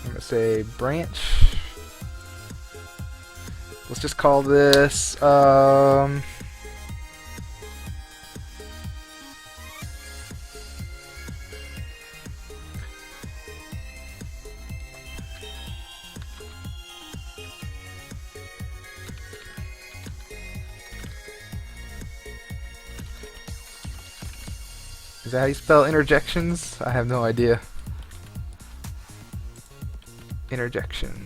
I'm gonna say branch. Let's just call this is that how you spell interjections? I have no idea. Interjections.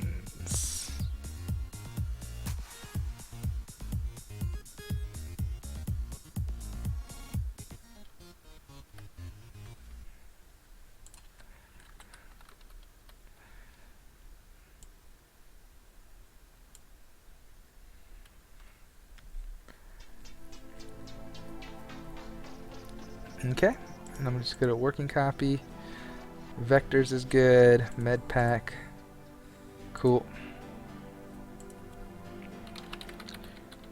Okay, and I'm just gonna working copy. Vectors is good. Medpack. Cool.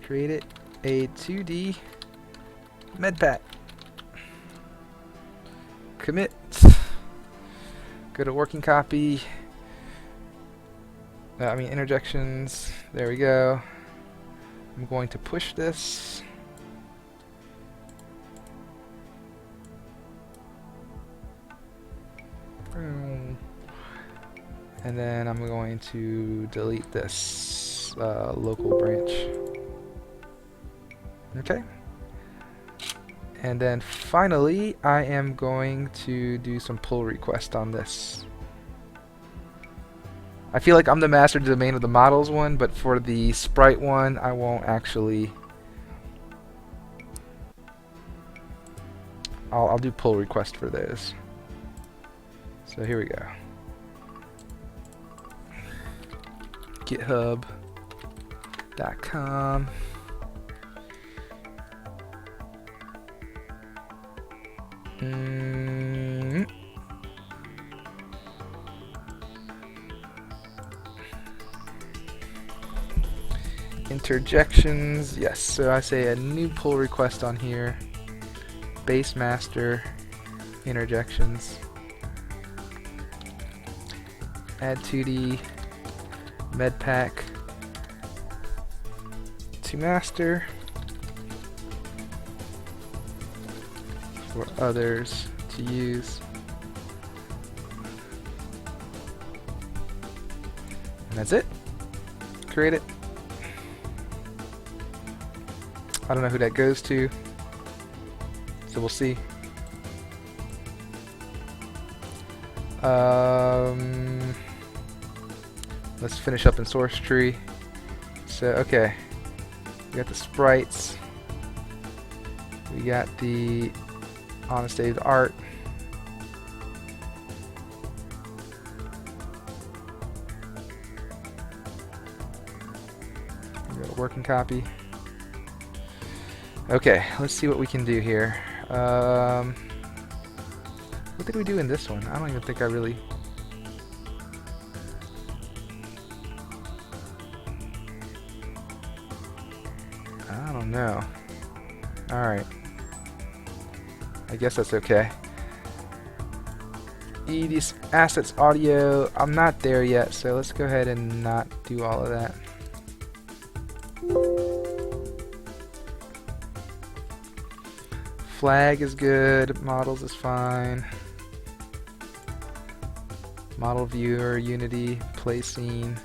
Create it a 2D medpack. Commit. Go to working copy. Interjections. There we go. I'm going to push this. And then I'm going to delete this local branch. Okay. And then finally, I am going to do some pull request on this. I feel like I'm the master domain of the models one, but for the sprite one, I won't actually I'll do pull request for those. So here we go. GitHub.com. Interjections, yes. So I say a new pull request on here. Base master interjections. Add 2D medpack to master for others to use. And that's it. Create it. I don't know who that goes to, so we'll see. Let's finish up in source tree. So okay, we got the sprites, we got the honest Dave's art, we got a working copy. Okay, let's see what we can do here. What did we do in this one? I don't even think I really... I don't know. Alright. I guess that's okay. These assets audio, I'm not there yet, so let's go ahead and not do all of that. Flag is good, models is fine. Model viewer, Unity, play scene.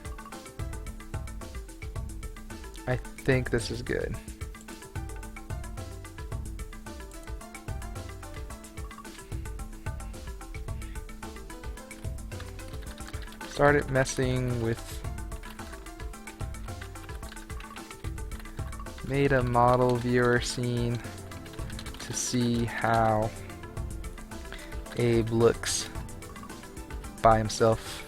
I think this is good. Started messing with, made a model viewer scene to see how Abe looks by himself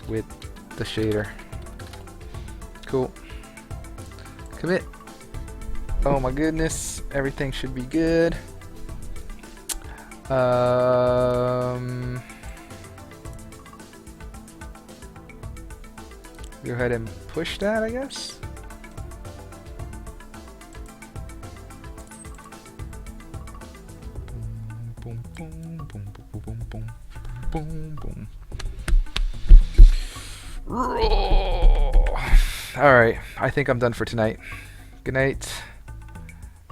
with the shader. Cool. Commit. Oh my goodness, everything should be good. Go ahead and push that, I guess. Boom, boom, boom, boom, boom, boom, boom, boom. Alright, I think I'm done for tonight. Good night.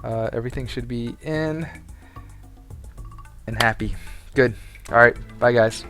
Everything should be in and happy. Good. Alright, bye guys.